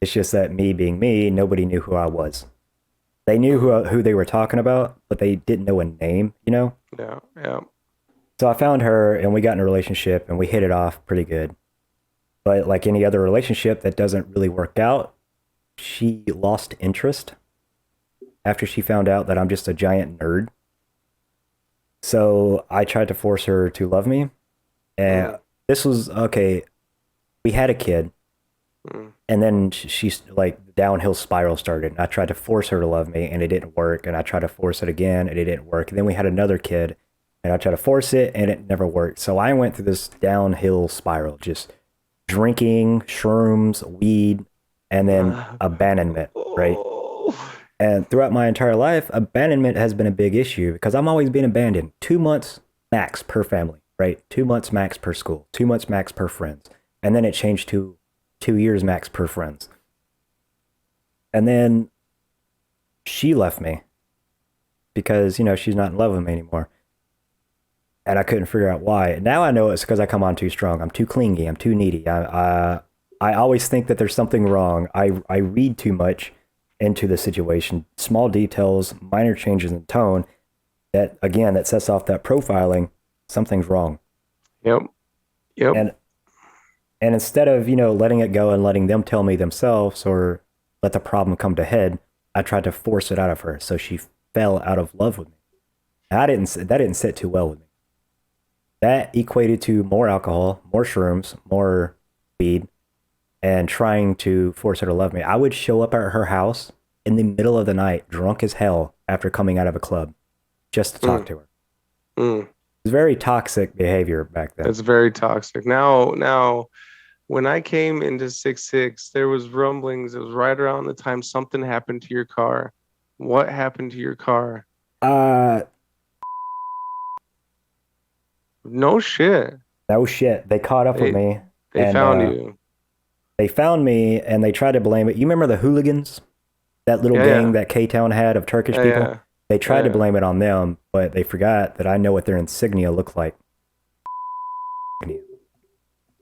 It's just that me being me, nobody knew who I was. They knew who they were talking about, but they didn't know a name, you know? Yeah, yeah. So I found her, and we got in a relationship, and we hit it off pretty good. But like any other relationship that doesn't really work out, she lost interest after she found out that I'm just a giant nerd. So I tried to force her to love me. And this was okay. We had a kid. And then she's like downhill spiral started. I tried to force her to love me and it didn't work. And I tried to force it again and it didn't work. And then we had another kid and I tried to force it and it never worked. So I went through this downhill spiral, just drinking, shrooms, weed, and then abandonment, right? And throughout my entire life, abandonment has been a big issue because I'm always being abandoned. 2 months max per family, right? 2 months max per school, 2 months max per friends. And then it changed to 2 years max per friends. And then she left me because, you know, she's not in love with me anymore. And I couldn't figure out why. Now I know it's because I come on too strong. I'm too clingy. I'm too needy. I always think that there's something wrong. I read too much into the situation. Small details, minor changes in tone that sets off that profiling. Something's wrong. Yep. Yep. And instead of, letting it go and letting them tell me themselves or let the problem come to head, I tried to force it out of her. So she fell out of love with me. That didn't sit too well with me. That equated to more alcohol, more shrooms, more weed, and trying to force her to love me. I would show up at her house in the middle of the night, drunk as hell after coming out of a club, just to talk to her. It was very toxic behavior back then. It's very toxic. Now, when I came into 6-6, there was rumblings. It was right around the time something happened to your car. What happened to your car? No shit. No shit. They caught up with me. They found you. They found me and they tried to blame it. You remember the hooligans? That little gang that K-Town had of Turkish people? Yeah. They tried to blame it on them, but they forgot that I know what their insignia look like.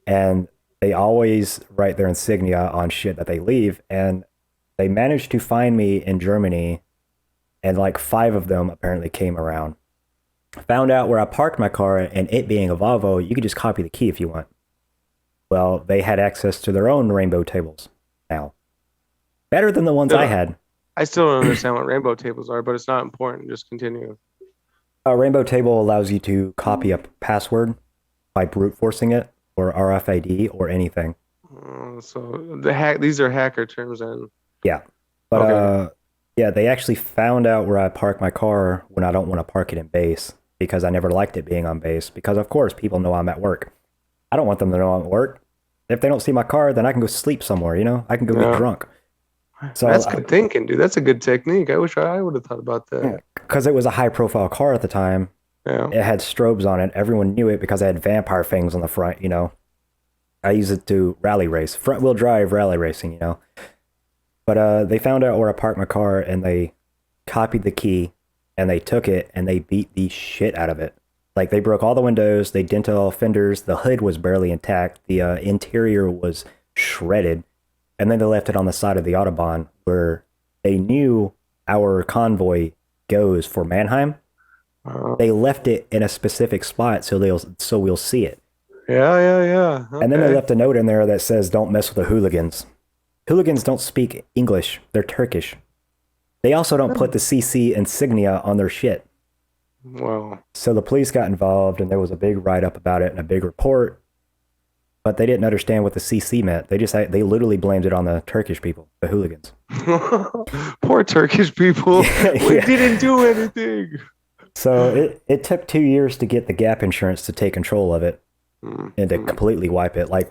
And they always write their insignia on shit that they leave. And they managed to find me in Germany, and like 5 of them apparently came around. Found out where I parked my car, and it being a Volvo, you could just copy the key if you want. Well, they had access to their own rainbow tables now. Better than the ones I had. I still don't understand what rainbow tables are, but it's not important. Just continue. A rainbow table allows you to copy a password by brute forcing it, or RFID, or anything. So these are hacker terms, then. Yeah, but okay. They actually found out where I park my car when I don't want to park it in base, because I never liked it being on base. Because of course, people know I'm at work. I don't want them to know I'm at work. If they don't see my car, then I can go sleep somewhere. I can go get drunk. So that's good thinking, dude. That's a good technique. I wish I would have thought about that. Because it was a high-profile car at the time. Yeah. It had strobes on it. Everyone knew it because I had vampire fangs on the front. I use it to rally race, front-wheel drive rally racing. But they found out where I parked my car, and they copied the key, and they took it, and they beat the shit out of it. Like, they broke all the windows, they dented all fenders, the hood was barely intact, the interior was shredded, and then they left it on the side of the Autobahn where they knew our convoy goes for Mannheim. They left it in a specific spot so we'll see it. Yeah. Okay. And then they left a note in there that says, "Don't mess with the hooligans." Hooligans don't speak English, they're Turkish. They also don't put the CC insignia on their shit. Wow. So the police got involved, and there was a big write-up about it and a big report, but they didn't understand what the CC meant. They literally blamed it on the Turkish people, the hooligans. Poor Turkish people. We didn't do anything. So it took 2 years to get the gap insurance to take control of it and to completely wipe it. Like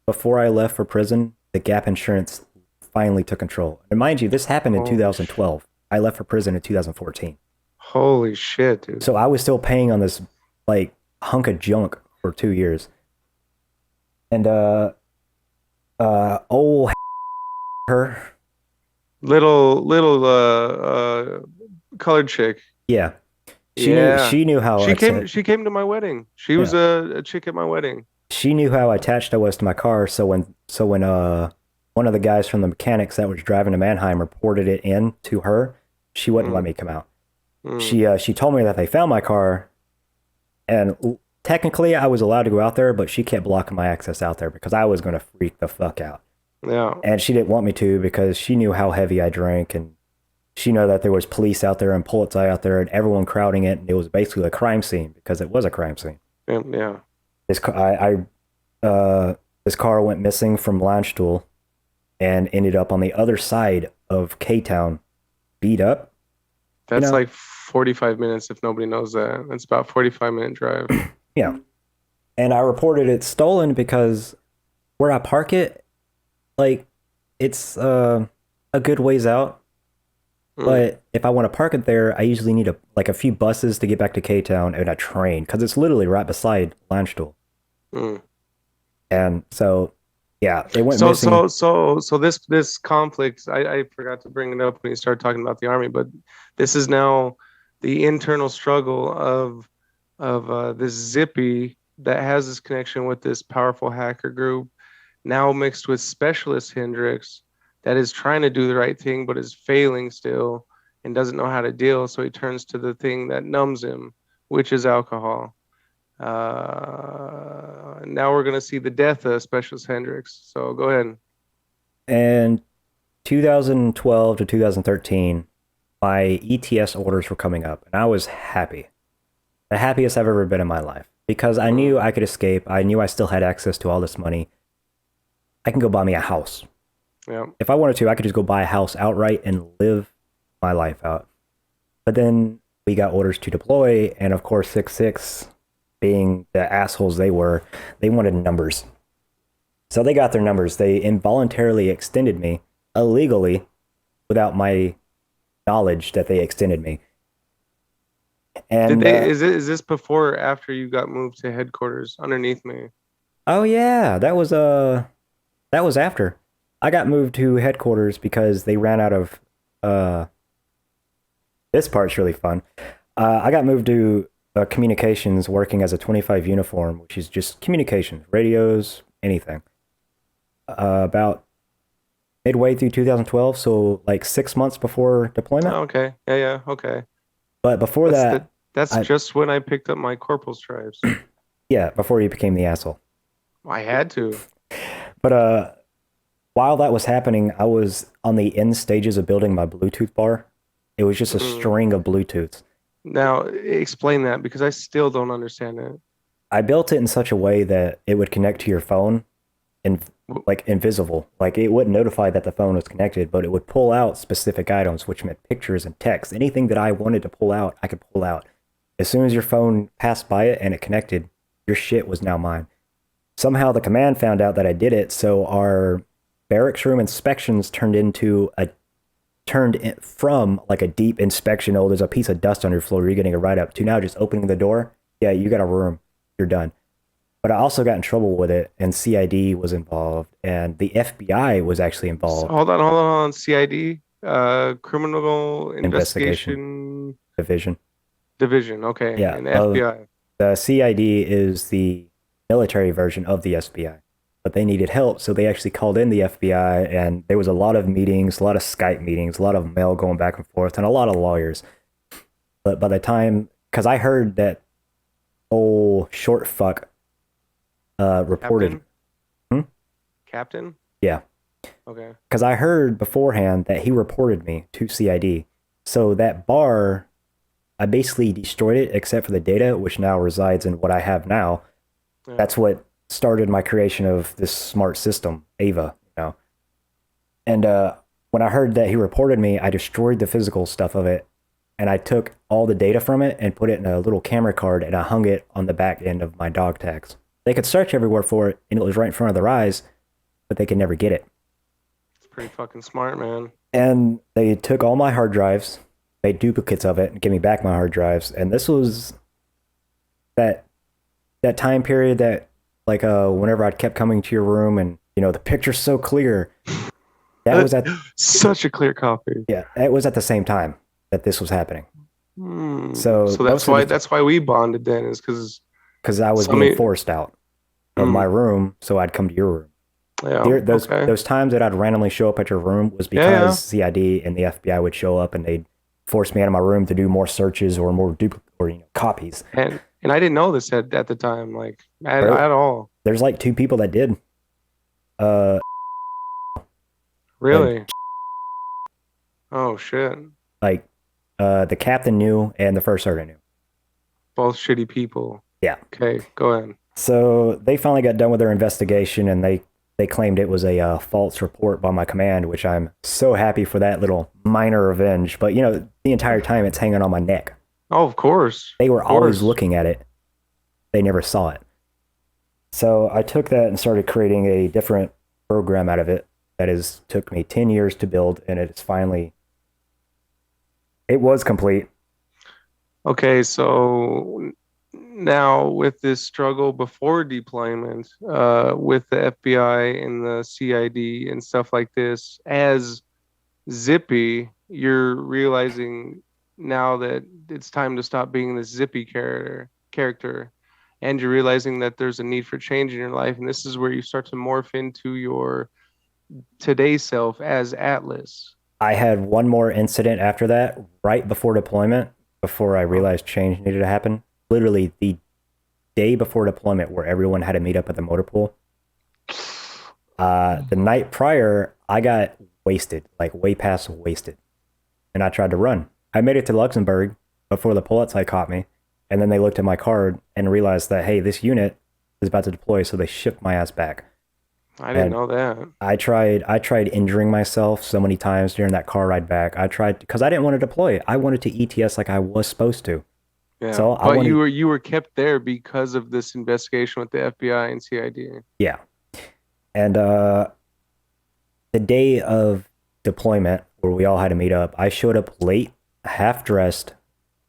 before I left for prison, the gap insurance finally took control. And mind you, this happened in 2012. I left for prison in 2014. Holy shit, dude. So I was still paying on this like hunk of junk for 2 years. And old her little colored chick. Yeah. She knew how she came to my wedding. She was a chick at my wedding. She knew how attached I was to my car, so when one of the guys from the mechanics that was driving to Mannheim reported it in to her, she wouldn't let me come out. She told me that they found my car, and technically I was allowed to go out there, but she kept blocking my access out there because I was going to freak the fuck out. Yeah. And she didn't want me to because she knew how heavy I drank, and she knew that there was police out there and polizei out there and everyone crowding it, and it was basically a crime scene because it was a crime scene. Yeah. This car went missing from Landstuhl and ended up on the other side of K-Town, beat up. That's like 45 minutes if nobody knows that. That's about 45-minute drive. Yeah. And I reported it stolen because where I park it, like, it's a good ways out. But if I want to park it there, I usually need a few buses to get back to K-Town and a train because it's literally right beside Landstuhl. And so, yeah, they went missing. So this conflict, I forgot to bring it up when you started talking about the army, but this is now the internal struggle of this Zippy that has this connection with this powerful hacker group, now mixed with specialist Hendrix that is trying to do the right thing but is failing still, and doesn't know how to deal, so he turns to the thing that numbs him, which is alcohol. Now we're gonna see the death of Specialist Hendrix. So go ahead. And 2012 to 2013, my ETS orders were coming up, and I was happy. The happiest I've ever been in my life. Because I knew I could escape. I knew I still had access to all this money. I can go buy me a house. Yeah. If I wanted to, I could just go buy a house outright and live my life out. But then we got orders to deploy, and of course, 6-6, being the assholes they were, they wanted numbers. So they got their numbers. They involuntarily extended me illegally without my knowledge that they extended me. And Did they? Is this before or after you got moved to headquarters underneath me? oh yeah, that was after. I got moved to headquarters because they ran out of this part's really fun. I got moved to communications working as a 25 uniform, which is just communications, radios, anything. About midway through 2012, so like 6 months before deployment. Oh, okay. Yeah. Okay. But before that, That's I, just when I picked up my corporal stripes. yeah, before you became the asshole. I had to. But while that was happening, I was on the end stages of building my Bluetooth bar. It was just a string of Bluetooths. Now explain that because I still don't understand it. I built it in such a way that it would connect to your phone and like invisible. Like it wouldn't notify that the phone was connected, but it would pull out specific items, which meant pictures and text. Anything that I wanted to pull out, I could pull out. As soon as your phone passed by it and it connected, your shit was now mine. Somehow the command found out that I did it, so our barracks room inspections from like a deep inspection. Oh, there's a piece of dust on your floor, you're getting a write up, to now just opening the door. Yeah, you got a room. You're done. But I also got in trouble with it, and CID was involved, and the FBI was actually involved. Hold on. CID, Criminal Investigation Division. Division. Okay. Yeah. And the FBI. The CID is the military version of the FBI, but they needed help, so they actually called in the FBI, and there was a lot of meetings, a lot of Skype meetings, a lot of mail going back and forth, and a lot of lawyers. But by the time, because I heard that old short fuck reported. Captain? Yeah. Okay. Because I heard beforehand that he reported me to CID. So that bar, I basically destroyed it except for the data, which now resides in what I have now. Yeah. That's what started my creation of this smart system, Ava, you know. And when I heard that he reported me, I destroyed the physical stuff of it, and I took all the data from it and put it in a little camera card, and I hung it on the back end of my dog tags. They could search everywhere for it, and it was right in front of their eyes, but they could never get it. It's pretty fucking smart, man. And they took all my hard drives, made duplicates of it, and gave me back my hard drives. And this was that time period that, like, whenever I kept coming to your room, and you know the picture's so clear. That was at such a clear copy. Yeah, it was at the same time that this was happening. So that's why we bonded then, is because I was being forced out of my room, so I'd come to your room. Yeah, those times that I'd randomly show up at your room was because CID and the FBI would show up and they'd force me out of my room to do more searches or more copies. And I didn't know this at the time, like at all. There's like 2 people that did. Really? Oh shit! Like, the captain knew and the first sergeant knew. Both shitty people. Yeah. Okay, go ahead. So they finally got done with their investigation, and they claimed it was a false report by my command, which I'm so happy for that little minor revenge. But, you know, the entire time it's hanging on my neck. Oh, of course. They were always looking at it. They never saw it. So I took that and started creating a different program out of it that took me 10 years to build, and it was complete. Okay, so now with this struggle before deployment, with the FBI and the CID and stuff like this, as Zippy, you're realizing now that it's time to stop being this Zippy character, and you're realizing that there's a need for change in your life, and this is where you start to morph into your today's self as Atlas. I had one more incident after that, right before deployment, before I Oh, realized change needed to happen. Literally the day before deployment, where everyone had to meet up at the motor pool. The night prior, I got wasted, like way past wasted, and I tried to run. I made it to Luxembourg before the police caught me, and then they looked at my card and realized that hey, this unit is about to deploy, so they shipped my ass back. I didn't And know that. I tried injuring myself so many times during that car ride back. I tried because I didn't want to deploy. I wanted to ETS like I was supposed to. Yeah, So I but you wanted, were kept there because of this investigation with the FBI and CID. yeah. And the day of deployment, where we all had to meet up, I showed up late, half dressed,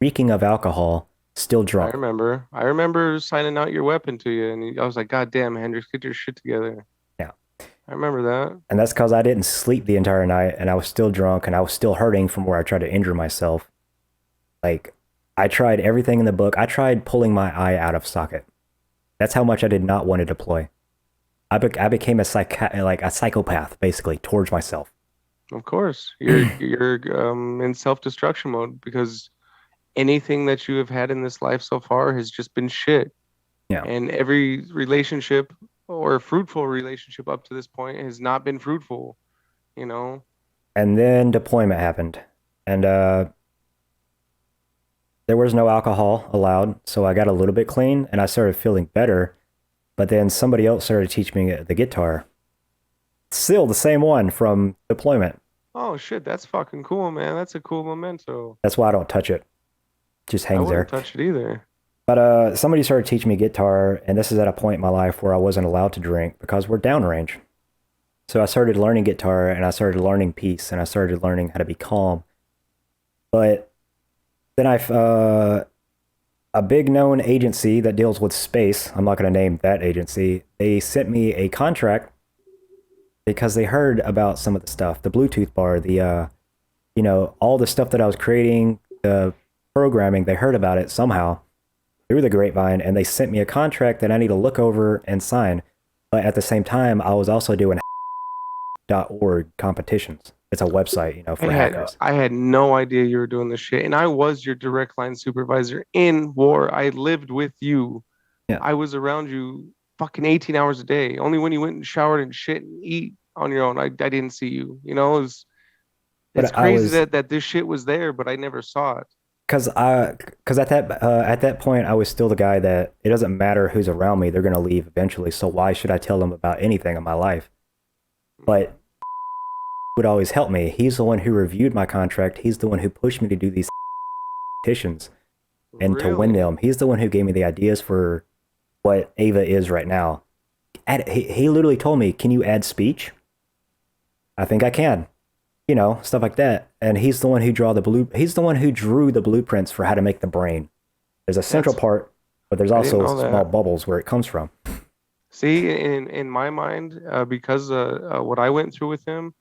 reeking of alcohol, still I drunk. remember. I remember signing out your weapon to you, and I was like, "God damn, Hendrix, get your shit together." Yeah. I remember that. And that's because I didn't sleep the entire night and I was still drunk and I was still hurting from where I tried to injure myself. Like, I tried everything in the book. I tried pulling my eye out of socket. That's how much I did not want to deploy. I became like a psychopath, basically, towards myself. Of course, you're in self-destruction mode because anything that you have had in this life so far has just been shit. Yeah. And every relationship or fruitful relationship up to this point has not been fruitful, you know? And then deployment happened. And there was no alcohol allowed. So I got a little bit clean and I started feeling better. But then somebody else started teaching me the guitar. Still the same one from deployment. Oh shit, that's fucking cool, man. That's a cool memento. That's why I don't touch it. It just I hangs wouldn't there. touch it either. But somebody started teaching me guitar, and this is at a point in my life where I wasn't allowed to drink because we're downrange. So I started learning guitar, and I started learning peace, and I started learning how to be calm. But then a big known agency that deals with space, I'm not going to name that agency, they sent me a contract because they heard about some of the stuff, the Bluetooth bar, all the stuff that I was creating, the programming, they heard about it somehow through the grapevine, and they sent me a contract that I need to look over and sign. But at the same time, I was also doing .org competitions. It's a website, for hackers. I had no idea you were doing this shit. And I was your direct line supervisor in war. I lived with you. Yeah, I was around you fucking 18 hours a day. Only when you went and showered and shit and eat on your own, I didn't see you. It's but I crazy was that this shit was there, but I never saw it. because at that point I was still the guy that it doesn't matter who's around me, they're gonna leave eventually. So why should I tell them about anything in my life? But would always help me. He's the one who reviewed my contract. He's the one who pushed me to do these competitions and to win Really? them. He's the one who gave me the ideas for what Ava is right now. He literally told me, "Can you add speech?" I think I can. Stuff like that. And he's the one who drew the blueprints for how to make the brain. There's a central That's part, but there's I didn't also know small that. bubbles where it comes from. See, in my mind, because what I went through with him,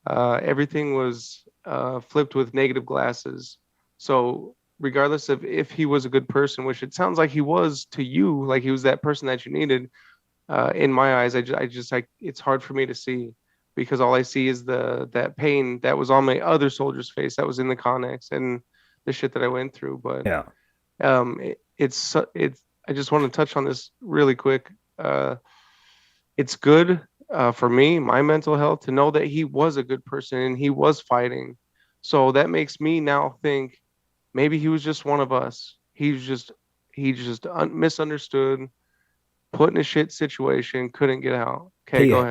everything was flipped with negative glasses. So regardless of if he was a good person, which it sounds like he was to you, like he was that person that you needed, in my eyes, it's hard for me to see because all I see is the that pain that was on my other soldier's face that was in the Connex and the shit that I went through. But Yeah. it's I just want to touch on this really quick. Uh, it's good for me, my mental health, to know that he was a good person and he was fighting. So that makes me now think maybe he was just one of us. Misunderstood, put in a shit situation, couldn't get out. Okay, go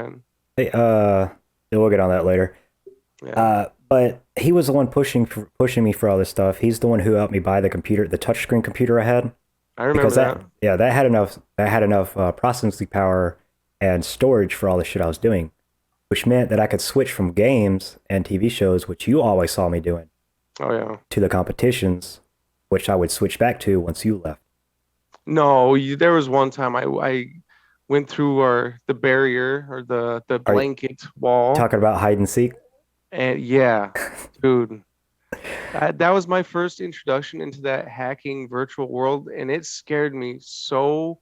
Hey, ahead. hey, we'll get on that later. Yeah, But he was the one pushing me for all this stuff. He's the one who helped me buy the computer, the touchscreen computer I had, I because remember that. that had enough processing power and storage for all the shit I was doing, which meant that I could switch from games and TV shows, which you always saw me doing, Oh yeah. to the competitions, which I would switch back to once you left. No, there was one time I went through the barrier or the Are you blanket wall, talking about hide and seek? and yeah, dude, that was my first introduction into that hacking virtual world, and it scared me so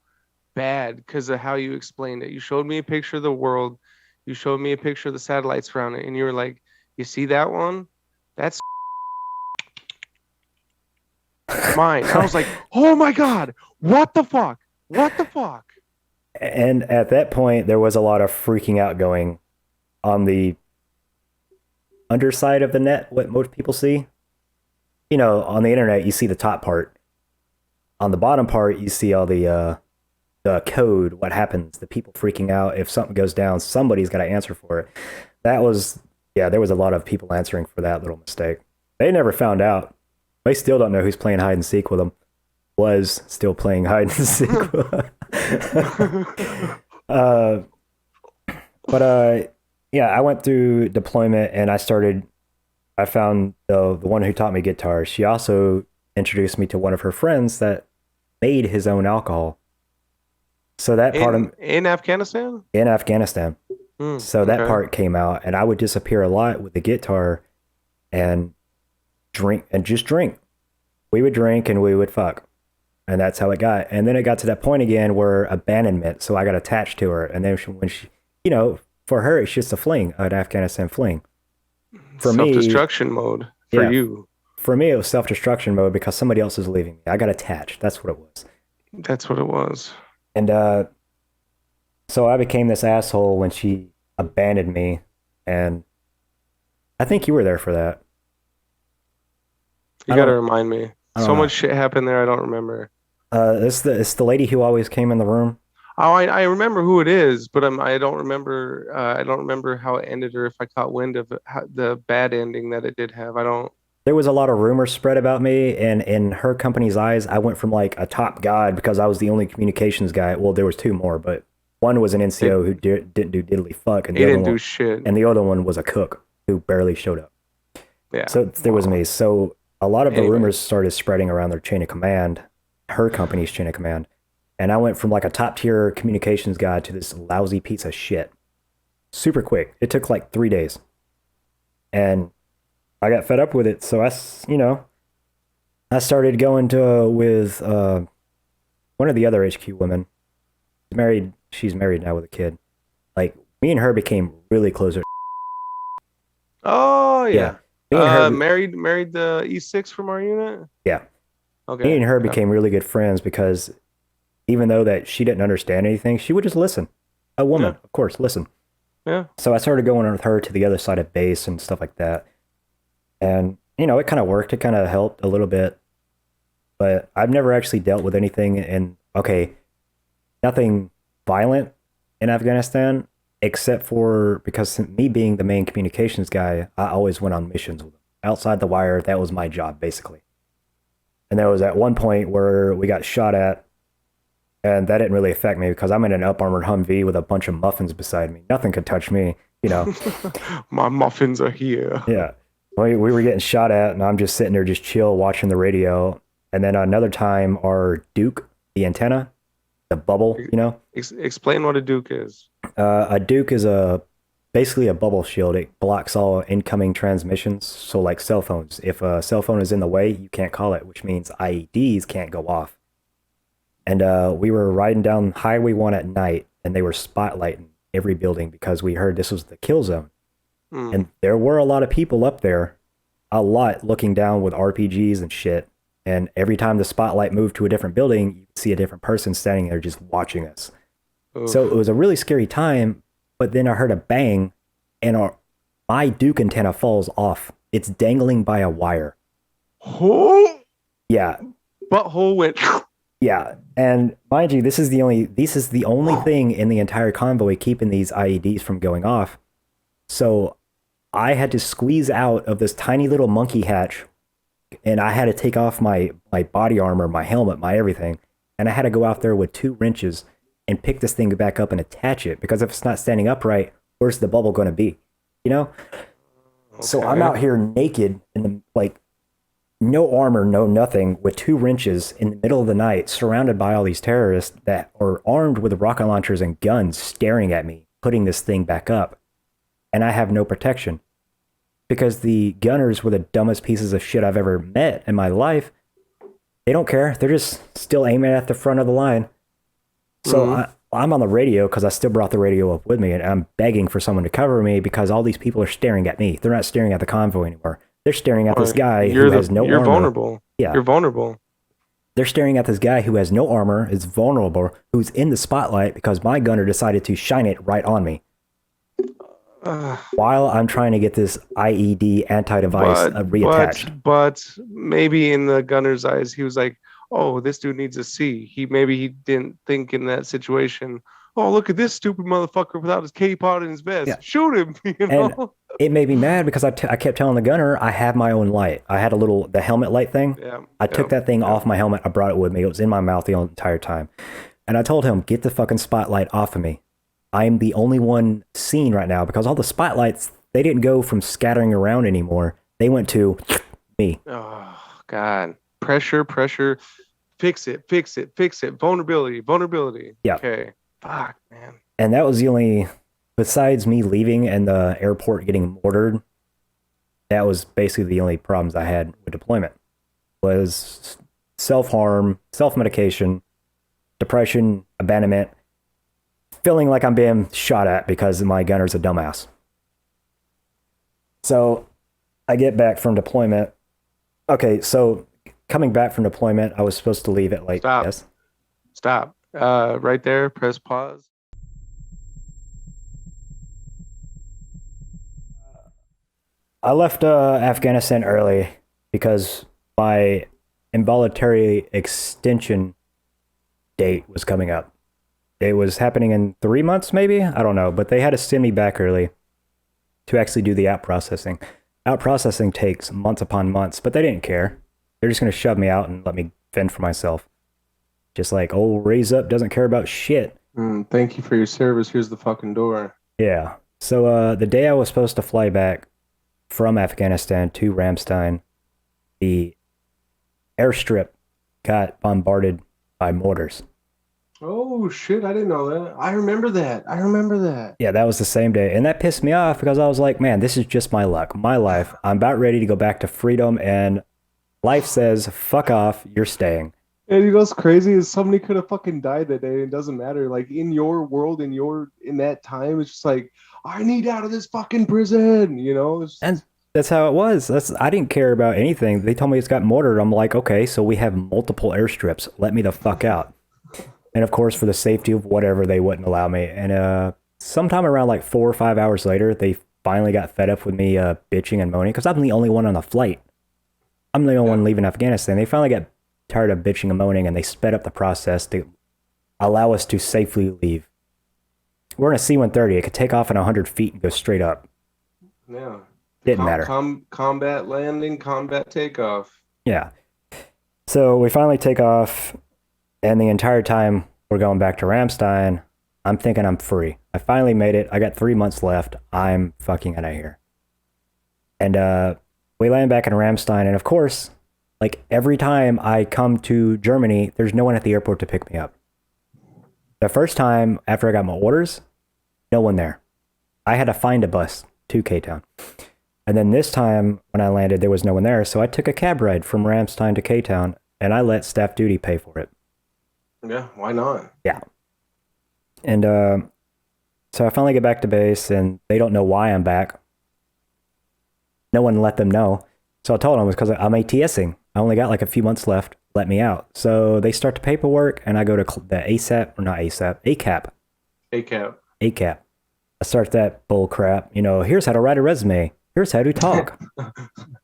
bad because of how you explained it. You showed me a picture of the world, you showed me a picture of the satellites around it, and you were like, You see that one? That's mine. I was like, oh my God, what the fuck? What the fuck? And at that point, there was a lot of freaking out going on the underside of the net, what most people see. You know, on the internet, you see the top part. On the bottom part, you see all the code, what happens, the people freaking out. If something goes down, somebody's got to answer for it. That was, yeah, there was a lot of people answering for that little mistake. They never found out. They still don't know who's playing hide and seek with them. Was still playing hide and seek with them. Yeah, I went through deployment and I found the one who taught me guitar. She also introduced me to one of her friends that made his own alcohol. So that part in Afghanistan? In Afghanistan. So that okay. part came out, and I would disappear a lot with the guitar and just drink. We would drink and we would fuck. And that's how it got. And then it got to that point again where abandonment. So I got attached to her. And then when she, you know, for her, it's just a fling, an Afghanistan fling. For me, self-destruction mode for you. For me, it was self-destruction mode because somebody else is leaving me. I got attached. That's what it was. That's what it was. And so I became this asshole when she abandoned me. And I think you were there for that. You got to remind me. So much shit happened there. I don't remember. It's the lady who always came in the room. Oh, I remember who it is, but I don't remember. I don't remember how it ended, or if I caught wind of the bad ending that it did have. I don't. There was a lot of rumors spread about me, and in her company's eyes, I went from like a top god because I was the only communications guy. Well, there was two more, but one was an NCO who didn't do diddly fuck, and he didn't do shit. And the other one was a cook who barely showed up. Yeah. So there was me. So a lot of the rumors started spreading around their chain of command, her company's chain of command. And I went from like a top tier communications guy to this lousy piece of shit. Super quick. It took like 3 days. And I got fed up with it. So I started going with one of the other HQ women. She's married now with a kid. Like me and her became really close. Oh yeah. Married the E6 from our unit? Yeah. Okay. Me and her became really good friends because even though that she didn't understand anything, she would just listen. A woman, of course, listen. Yeah. So I started going with her to the other side of base and stuff like that. And, you know, it kind of worked. It kind of helped a little bit. But I've never actually dealt with anything nothing violent in Afghanistan. Except for, because me being the main communications guy, I always went on missions with them. Outside the wire, that was my job, basically. And there was at one point where we got shot at, and that didn't really affect me because I'm in an up-armored Humvee with a bunch of muffins beside me. Nothing could touch me, you know. My muffins are here. Yeah. We were getting shot at, and I'm just sitting there just chill, watching the radio. And then another time, our Duke, the antenna, the bubble, you know. Explain what a Duke is. A Duke is basically a bubble shield. It blocks all incoming transmissions. So like cell phones, if a cell phone is in the way, you can't call it, which means IEDs can't go off. And we were riding down Highway 1 at night, and they were spotlighting every building because we heard this was the kill zone. And there were a lot of people up there, a lot looking down with RPGs and shit. And every time the spotlight moved to a different building, you could see a different person standing there just watching us. Oof. So it was a really scary time, but then I heard a bang, and my Duke antenna falls off. It's dangling by a wire. Oh? Yeah. Butthole went... Yeah, and mind you, this is the only thing in the entire convoy keeping these IEDs from going off. So I had to squeeze out of this tiny little monkey hatch, and I had to take off my body armor, my helmet, my everything, and I had to go out there with 2 wrenches and pick this thing back up and attach it, because if it's not standing upright, where's the bubble going to be? You know? Okay. So I'm out here naked in the, like, no armor, no nothing, with 2 wrenches in the middle of the night, surrounded by all these terrorists that are armed with rocket launchers and guns staring at me, putting this thing back up. And I have no protection. Because the gunners were the dumbest pieces of shit I've ever met in my life. They don't care. They're just still aiming at the front of the line. So I'm on the radio because I still brought the radio up with me, and I'm begging for someone to cover me because all these people are staring at me. They're not staring at the convoy anymore. They're staring at this guy who has no You're armor. vulnerable. Yeah. You're vulnerable. They're staring at this guy who has no armor, is vulnerable, who's in the spotlight because my gunner decided to shine it right on me. While I'm trying to get this IED anti-device reattached. But maybe in the gunner's eyes, he was like, oh, this dude needs a C. Maybe he didn't think in that situation, oh, look at this stupid motherfucker without his K-pod in his vest. Yeah. Shoot him, you know? And it made me mad because I kept telling the gunner I have my own light. I had the helmet light thing. Yeah, I took that thing off my helmet. I brought it with me. It was in my mouth the entire time. And I told him, get the fucking spotlight off of me. I'm the only one seen right now because all the spotlights, they didn't go from scattering around anymore. They went to me. Oh, God. Pressure. Fix it. Vulnerability. Yeah. Okay. Fuck, man. And that was the only, besides me leaving and the airport getting mortared, that was basically the only problems I had with deployment. Was self-harm, self-medication, depression, abandonment, feeling like I'm being shot at because my gunner's a dumbass. So I get back from deployment. Okay, so coming back from deployment, I was supposed to leave at like... Stop. Right there, press pause. I left Afghanistan early because my involuntary extension date was coming up. It was happening in 3 months, maybe? I don't know, but they had to send me back early to actually do the out processing. Out processing takes months upon months, but they didn't care. They're just going to shove me out and let me fend for myself. Just like, oh, Raise Up doesn't care about shit. Thank you for your service. Here's the fucking door. Yeah. So the day I was supposed to fly back from Afghanistan to Ramstein, the airstrip got bombarded by mortars. Oh, shit. I didn't know that. I remember that. Yeah, that was the same day. And that pissed me off because I was like, man, this is just my luck, my life. I'm about ready to go back to freedom, and life says, fuck off, you're staying. And you know what's crazy is somebody could have fucking died that day. It doesn't matter. Like in your world, in that time, it's just like, I need out of this fucking prison, you know? And that's how it was. I didn't care about anything. They told me it's got mortared. I'm like, okay, so we have multiple airstrips. Let me the fuck out. And of course, for the safety of whatever, they wouldn't allow me. And sometime around like 4 or 5 hours later, they finally got fed up with me bitching and moaning because I'm the only one on the flight. I'm the only one leaving Afghanistan. They finally got tired of bitching and moaning, and they sped up the process to allow us to safely leave. We're in a C-130. It could take off at 100 feet and go straight up. Yeah. Didn't matter. Combat landing, combat takeoff. Yeah. So we finally take off, and the entire time we're going back to Ramstein, I'm thinking I'm free. I finally made it. I got 3 months left. I'm fucking out of here. And we land back in Ramstein, and of course, like every time I come to Germany, there's no one at the airport to pick me up. The first time after I got my orders, no one there. I had to find a bus to K-Town. And then this time when I landed, there was no one there. So I took a cab ride from Ramstein to K-Town, and I let staff duty pay for it. Yeah, why not? Yeah. And so I finally get back to base, and they don't know why I'm back. No one let them know. So I told them it was because I'm ATSing. I only got like a few months left. Let me out. So they start the paperwork, and I go to the ACAP. ACAP. I start that bull crap. You know, here's how to write a resume. Here's how to talk.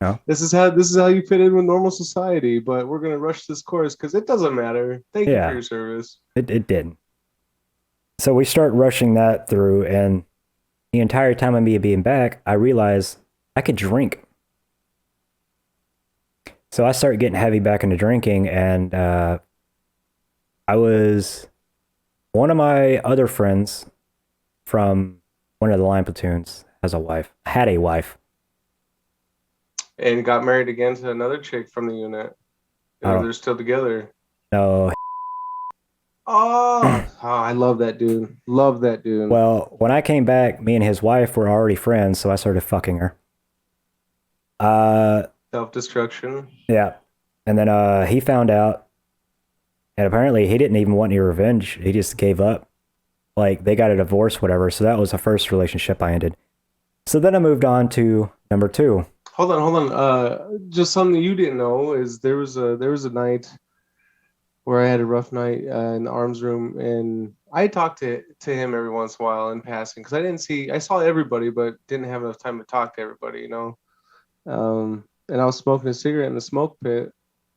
No? This is how you fit in with normal society. But we're gonna rush this course because it doesn't matter. Thank you for your service. It didn't. So we start rushing that through, and the entire time of me being back, I realize I could drink. So I started getting heavy back into drinking, and one of my other friends from one of the line platoons had a wife. And got married again to another chick from the unit. They're still together. No. Oh, I love that dude. Well, when I came back, me and his wife were already friends, so I started fucking her. Self-destruction. Yeah. And then he found out, and apparently he didn't even want any revenge. He just gave up. like they got a divorce, whatever. So that was the first relationship I ended. So then I moved on to number 2. Hold on. Just something you didn't know is there was a night where I had a rough night in the arms room, and I talked to him every once in a while in passing because I saw everybody, but didn't have enough time to talk to everybody, you know. And I was smoking a cigarette in the smoke pit,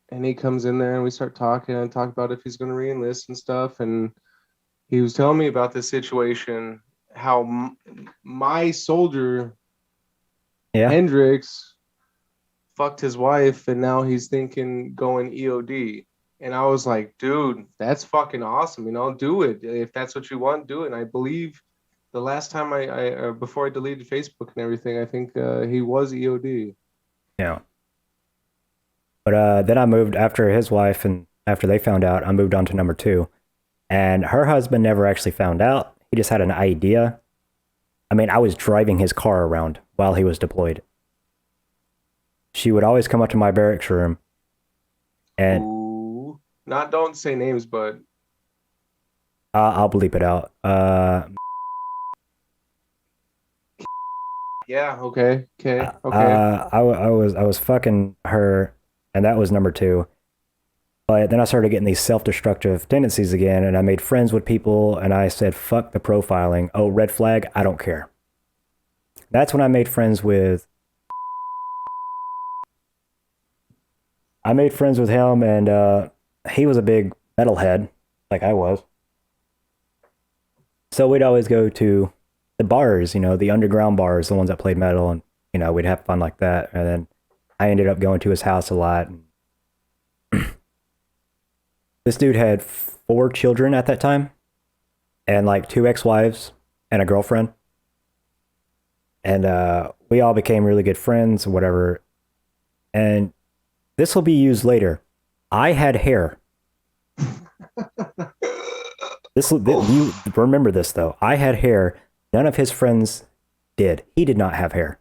and he comes in there and we start talking and talk about if he's going to re-enlist and stuff, and he was telling me about this situation, how my soldier Yeah. Hendrix fucked his wife, and now he's thinking going EOD. And I was like, dude, that's fucking awesome. You know, do it. If that's what you want, do it. And I believe the last time I before I deleted Facebook and everything, I think he was EOD. Yeah. But then I moved after his wife, and after they found out, I moved on to number 2. And her husband never actually found out. He just had an idea. I mean, I was driving his car around while he was deployed. She would always come up to my barracks room and Ooh. Don't say names, but I'll bleep it out. yeah, okay. I was fucking her, and that was number 2. But then I started getting these self-destructive tendencies again, and I made friends with people, and I said, fuck the profiling. Oh, red flag, I don't care. That's when I made friends with... I made friends with him, and he was a big metalhead, like I was. So we'd always go to the bars, you know, the underground bars, the ones that played metal, and, you know, we'd have fun like that. And then I ended up going to his house a lot. And this dude had 4 children at that time, and like 2 ex-wives and a girlfriend. And we all became really good friends or whatever. And this will be used later. I had hair. You remember this though. I had hair. None of his friends did. He did not have hair.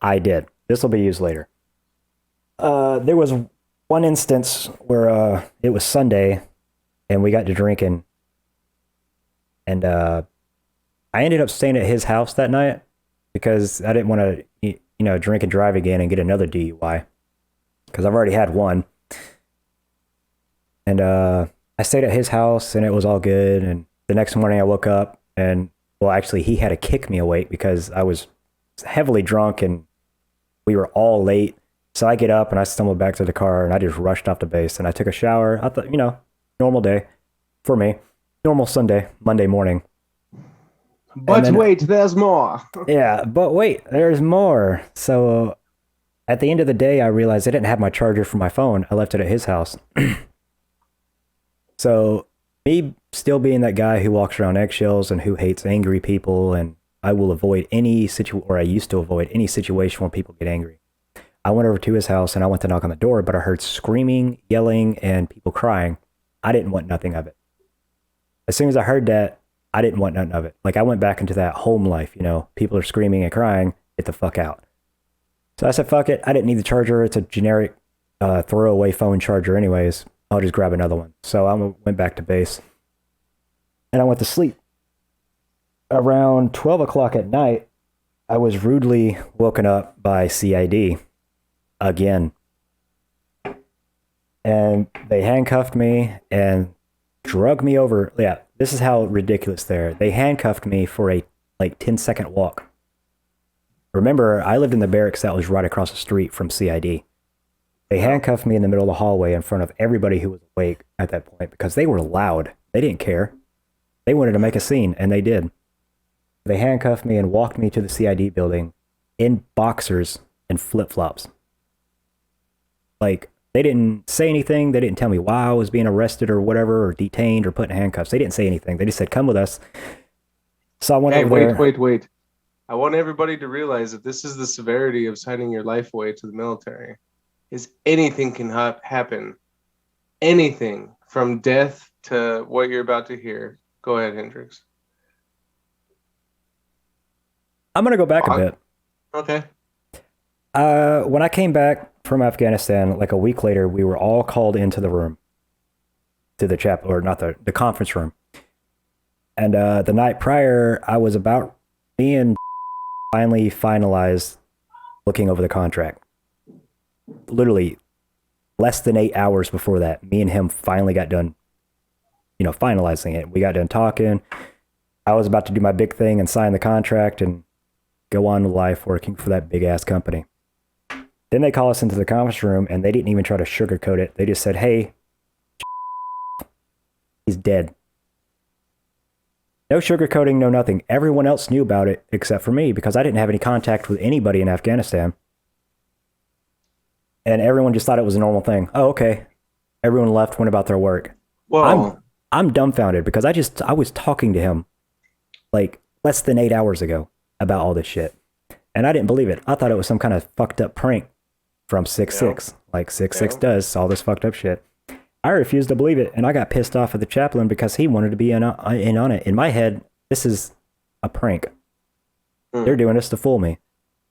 I did. This will be used later. There was one instance where it was Sunday, and we got to drinking, and I ended up staying at his house that night because I didn't want to, drink and drive again and get another DUI because I've already had one. And I stayed at his house, and it was all good. And the next morning, I woke up, and well, actually, he had to kick me awake because I was heavily drunk, and we were all late. So I get up and I stumbled back to the car, and I just rushed off the base, and I took a shower. I thought, normal day for me, normal Monday morning. But then, wait, there's more. Yeah, but wait, there's more. So at the end of the day, I realized I didn't have my charger for my phone. I left it at his house. So me still being that guy who walks around eggshells and who hates angry people, and I will avoid any I used to avoid any situation where people get angry. I went over to his house and I went to knock on the door, but I heard screaming, yelling, and people crying. I didn't want nothing of it. As soon as I heard that, I didn't want nothing of it. Like I went back into that home life, people are screaming and crying, get the fuck out. So I said, fuck it. I didn't need the charger. It's a generic throwaway phone charger anyways. I'll just grab another one. So I went back to base and I went to sleep. Around 12 o'clock at night, I was rudely woken up by CID again. And they handcuffed me and drug me over. Yeah, this is how ridiculous they're. They handcuffed me for a 10-second walk. Remember, I lived in the barracks that was right across the street from CID. They handcuffed me in the middle of the hallway in front of everybody who was awake at that point because they were loud. They didn't care. They wanted to make a scene, and they did. They handcuffed me and walked me to the CID building in boxers and flip-flops. Like, they didn't say anything. They didn't tell me why I was being arrested or whatever, or detained or put in handcuffs. They didn't say anything. They just said, come with us. So I went over there. Wait. I want everybody to realize that this is the severity of signing your life away to the military. Is anything can happen. Anything from death to what you're about to hear. Go ahead, Hendrix. I'm going to go back a bit. Okay. When I came back from Afghanistan, like a week later, we were all called into the room, to the chapel, or not the conference room. And the night prior, me and finally finalized looking over the contract. Literally less than 8 hours before that, me and him finally got done, finalizing it. We got done talking. I was about to do my big thing and sign the contract and go on with life working for that big ass company. Then they call us into the conference room and they didn't even try to sugarcoat it. They just said, hey, he's dead. No sugarcoating, no nothing. Everyone else knew about it except for me because I didn't have any contact with anybody in Afghanistan. And everyone just thought it was a normal thing. Oh, okay. Everyone left, went about their work. Well, I'm dumbfounded because I was talking to him like less than 8 hours ago about all this shit. And I didn't believe it. I thought it was some kind of fucked up prank from 6-6, like 6-6 does, all this fucked up shit. I refused to believe it, and I got pissed off at the chaplain because he wanted to be in on it. In my head, this is a prank. They're doing this to fool me.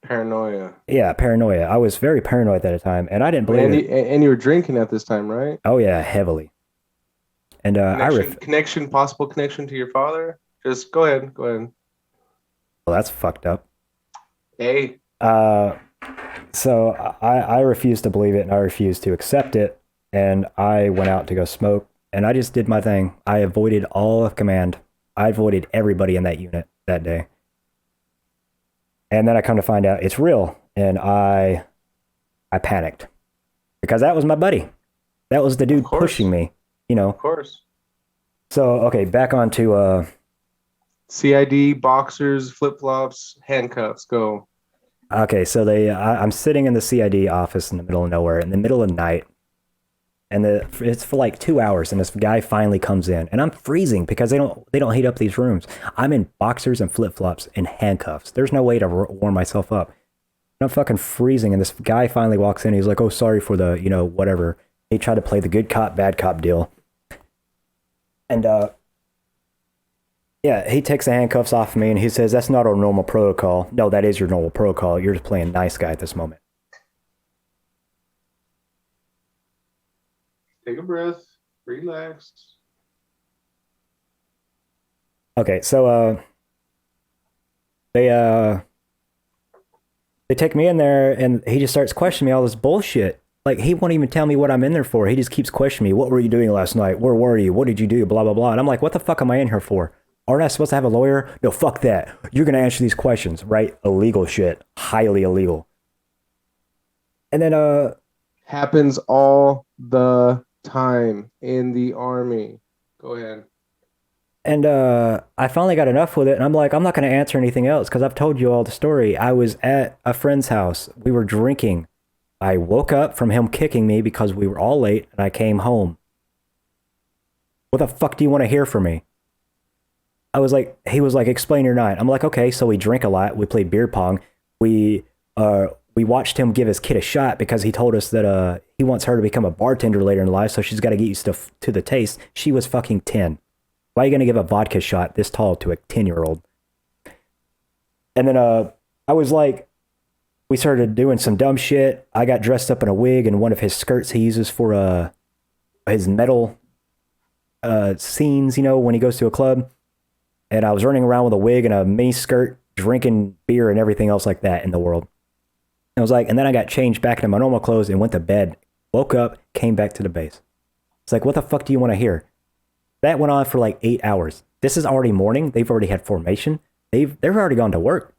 Paranoia. Yeah, paranoia. I was very paranoid at the time, and I didn't believe it. And you were drinking at this time, right? Oh yeah, heavily. And possible connection to your father. Just go ahead. Well, that's fucked up. Hey. So I refused to believe it, and I refused to accept it, and I went out to go smoke, and I just did my thing. I avoided all of command. I avoided everybody in that unit that day. And then I come to find out it's real, and I panicked because that was my buddy. That was the dude pushing me, Of course. So, okay, back on to CID, boxers, flip-flops, handcuffs, go. Okay, so I'm sitting in the CID office in the middle of nowhere, in the middle of the night, and it's for like 2 hours, and this guy finally comes in, and I'm freezing because they don't heat up these rooms. I'm in boxers and flip-flops and handcuffs. There's no way to warm myself up. And I'm fucking freezing, and this guy finally walks in. He's like, "Oh, sorry for the whatever." He tried to play the good cop bad cop deal, and yeah, he takes the handcuffs off of me, and he says, "That's not our normal protocol." No, that is your normal protocol. You're just playing nice guy at this moment. Take a breath. Relax. Okay, so they take me in there, and he just starts questioning me all this bullshit. Like, he won't even tell me what I'm in there for. He just keeps questioning me. What were you doing last night? Where were you? What did you do? Blah, blah, blah. And I'm like, what the fuck am I in here for? Aren't I supposed to have a lawyer? No, fuck that. You're going to answer these questions, right? Illegal shit. Highly illegal. And then, happens all the time in the Army. Go ahead. And I finally got enough with it, and I'm like, I'm not going to answer anything else because I've told you all the story. I was at a friend's house. We were drinking. I woke up from him kicking me because we were all late, and I came home. What the fuck do you want to hear from me? He was like, explain your night. I'm like, okay, so we drink a lot. We play beer pong. We watched him give his kid a shot because he told us that he wants her to become a bartender later in life, so she's got to get used to the taste. She was fucking 10. Why are you going to give a vodka shot this tall to a 10-year-old? And then I was like, we started doing some dumb shit. I got dressed up in a wig and one of his skirts he uses for his metal scenes, when he goes to a club. And I was running around with a wig and a mini skirt, drinking beer and everything else like that in the world. I was like, and then I got changed back into my normal clothes and went to bed. Woke up, came back to the base. It's like, what the fuck do you want to hear? That went on for like 8 hours. This is already morning. They've already had formation. They've already gone to work.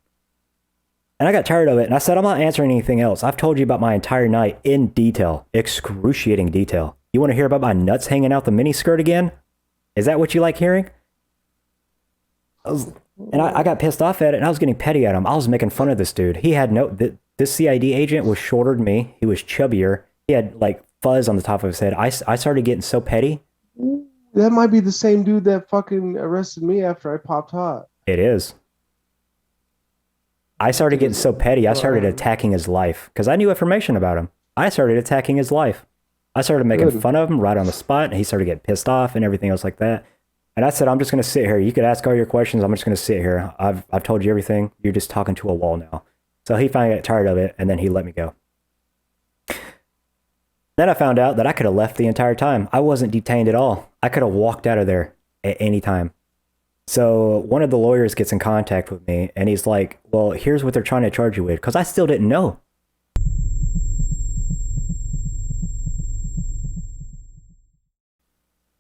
And I got tired of it. And I said, I'm not answering anything else. I've told you about my entire night in detail, excruciating detail. You want to hear about my nuts hanging out the mini skirt again? Is that what you like hearing? I got pissed off at it, and I was getting petty at him. I was making fun of this dude. He had this CID agent was shorter than me. He was chubbier. He had like fuzz on the top of his head. I started getting so petty. That might be the same dude that fucking arrested me after I popped hot. It is. I started getting so petty. I started attacking his life because I knew information about him. I started attacking his life. I started making fun of him right on the spot, and he started getting pissed off and everything else like that. And I said, I'm just going to sit here. You could ask all your questions. I'm just going to sit here. I've told you everything. You're just talking to a wall now. So he finally got tired of it, and then he let me go. Then I found out that I could have left the entire time. I wasn't detained at all. I could have walked out of there at any time. So one of the lawyers gets in contact with me and he's like, well, here's what they're trying to charge you with. Because I still didn't know.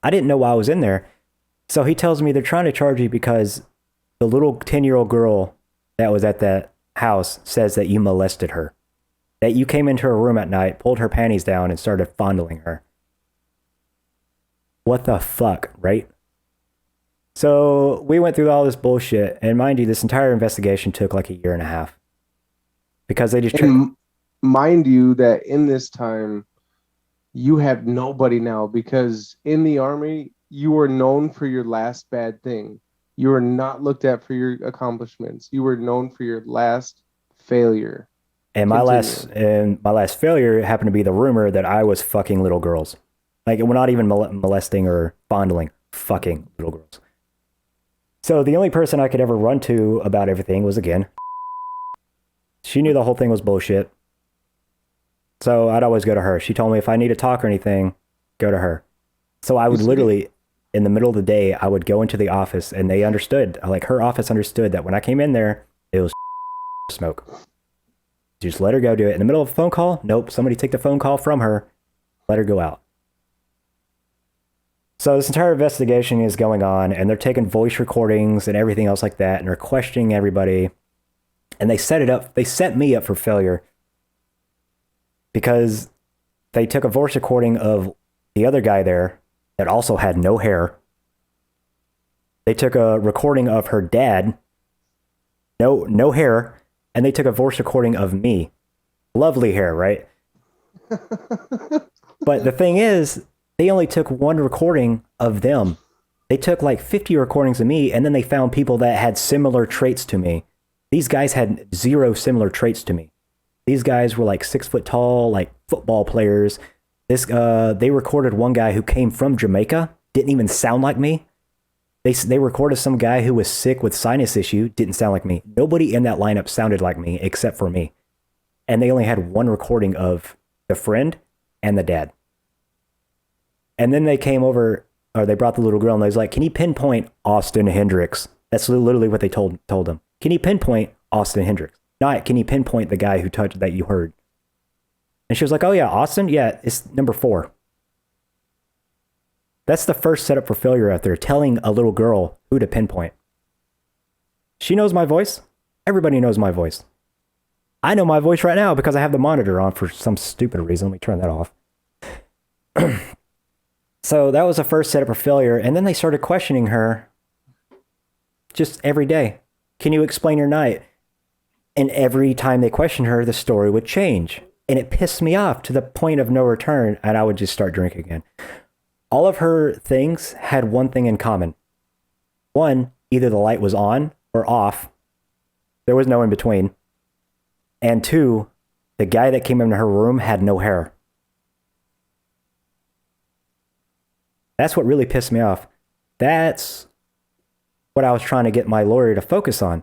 I didn't know why I was in there. So he tells me they're trying to charge you because the little 10-year-old girl that was at that house says that you molested her. That you came into her room at night, pulled her panties down, and started fondling her. What the fuck, right? So we went through all this bullshit, and mind you, this entire investigation took like a year and a half because they just And mind you, that in this time, you have nobody now because in the army, you were known for your last bad thing. You were not looked at for your accomplishments. You were known for your last failure. and Continue. my last failure happened to be the rumor that I was fucking little girls. Like we're not even molesting or fondling, fucking little girls. So the only person I could ever run to about everything was again. She knew the whole thing was bullshit. So I'd always go to her. She told me if I need to talk or anything, go to her. So I You would said it. literally, in the middle of the day, I would go into the office and they understood, like her office understood that when I came in there, it was smoke. Just let her go do it. In the middle of a phone call, nope, somebody take the phone call from her, let her go out. So this entire investigation is going on and they're taking voice recordings and everything else like that and they're questioning everybody. And they set me up for failure because they took a voice recording of the other guy there that also had no hair. They took a recording of her dad, no hair, and they took a voice recording of me. Lovely hair, right? But the thing is, they only took one recording of them. They took like 50 recordings of me, and then they found people that had similar traits to me. These guys had zero similar traits to me. These guys were like 6 foot tall, like football players. They recorded one guy who came from Jamaica, didn't even sound like me. They recorded some guy who was sick with sinus issue, didn't sound like me. Nobody in that lineup sounded like me except for me. And they only had one recording of the friend and the dad. And then they came over, or they brought the little girl, and they was like, "Can you pinpoint Austin Hendrix?" That's literally what they told them. Can you pinpoint Austin Hendrix? Not, can you pinpoint the guy who touched that you heard? And she was like, "Oh yeah, Austin, yeah, it's number 4." That's the first setup for failure out there, telling a little girl who to pinpoint. She knows my voice. Everybody knows my voice. I know my voice right now because I have the monitor on for some stupid reason. Let me turn that off. So that was the first setup for failure. And then they started questioning her just every day. Can you explain your night? And every time they questioned her, the story would change. And it pissed me off to the point of no return. And I would just start drinking again. All of her things had one thing in common. One, either the light was on or off. There was no in between. And two, the guy that came into her room had no hair. That's what really pissed me off. That's what I was trying to get my lawyer to focus on.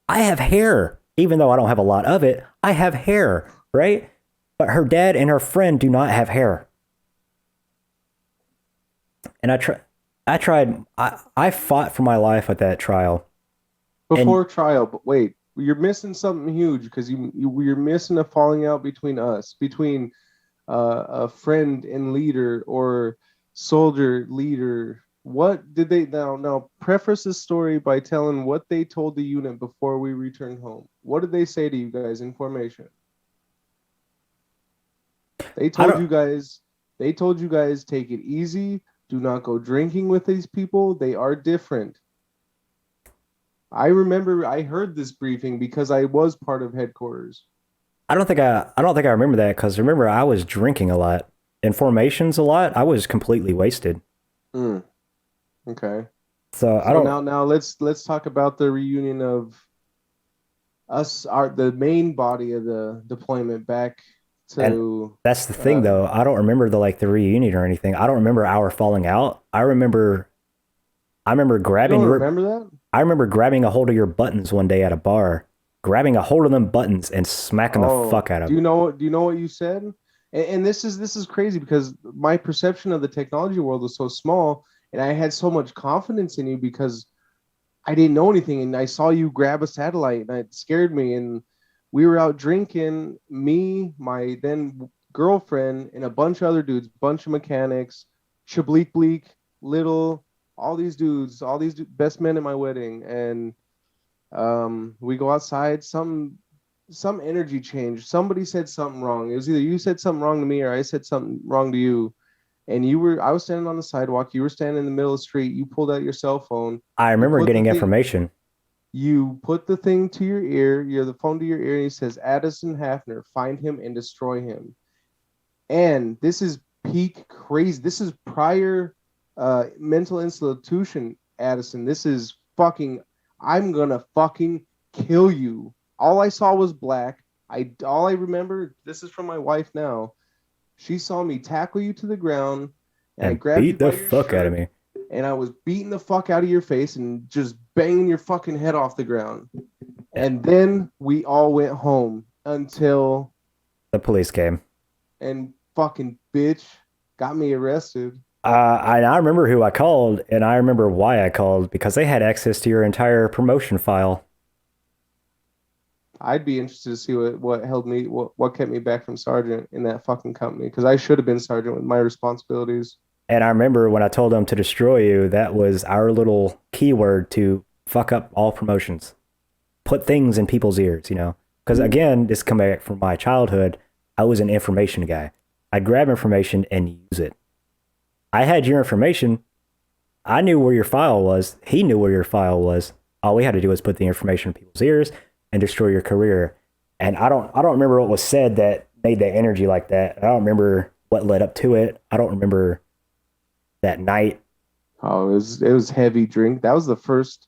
I have hair. Even though I don't have a lot of it, I have hair, right? But her dad and her friend do not have hair. And I fought for my life at that trial. Before trial, but wait, you're missing something huge because you're missing a falling out between us, between a friend and leader or soldier leader. What did they now preface this story by telling what they told the unit before we returned home? What did they say to you guys in formation? They told you guys take it easy, do not go drinking with these people. They are different. I remember I heard this briefing because I was part of headquarters. I don't think I remember that because remember I was drinking a lot. In formations a lot, I was completely wasted. Mm, okay. So I So don't. now let's talk about the reunion of the main body of the deployment back And to that's the thing though. I don't remember the reunion or anything. I don't remember our falling out. I remember you grabbing don't your remember that? I remember grabbing a hold of your buttons one day at a bar, grabbing a hold of them buttons and smacking the fuck out of Do you them. know what you said? And this is crazy because my perception of the technology world was so small and I had so much confidence in you because I didn't know anything, and I saw you grab a satellite, and it scared me. And we were out drinking, me, my then girlfriend, and a bunch of other dudes, bunch of mechanics, Chableek Bleak, Little, all these dudes, best men at my wedding, and we go outside. Some energy change. Somebody said something wrong. It was either you said something wrong to me or I said something wrong to you. And I was standing on the sidewalk. You were standing in the middle of the street. You pulled out your cell phone. I You remember put the getting thing, information. you put the thing to your ear, the phone to your ear, and he says, Addison Hafner, find him and destroy him. And this is peak crazy. This is prior mental institution, Addison. This is fucking, I'm gonna fucking kill you. All I saw was black. All I remember, this is from my wife now. She saw me tackle you to the ground, and I And grabbed you beat the by your fuck out of shirt, me. and I was beating the fuck out of your face and just banging your fucking head off the ground. Yeah, And then we all went home until the police came. and fucking bitch got me arrested. I remember who I called, and I remember why I called, because they had access to your entire promotion file. I'd be interested to see what held me, what kept me back from sergeant in that fucking company, because I should have been sergeant with my responsibilities. And I remember when I told them to destroy you, that was our little keyword to fuck up all promotions. Put things in people's ears, you know? Because again, this come back from my childhood. I was an information guy. I'd grab information and use it. I had your information. I knew where your file was. He knew where your file was. All we had to do was put the information in people's ears and destroy your career. And I don't remember what was said that made that energy like that. I don't remember what led up to it. I don't remember that night. Oh, it was heavy drink. That was the first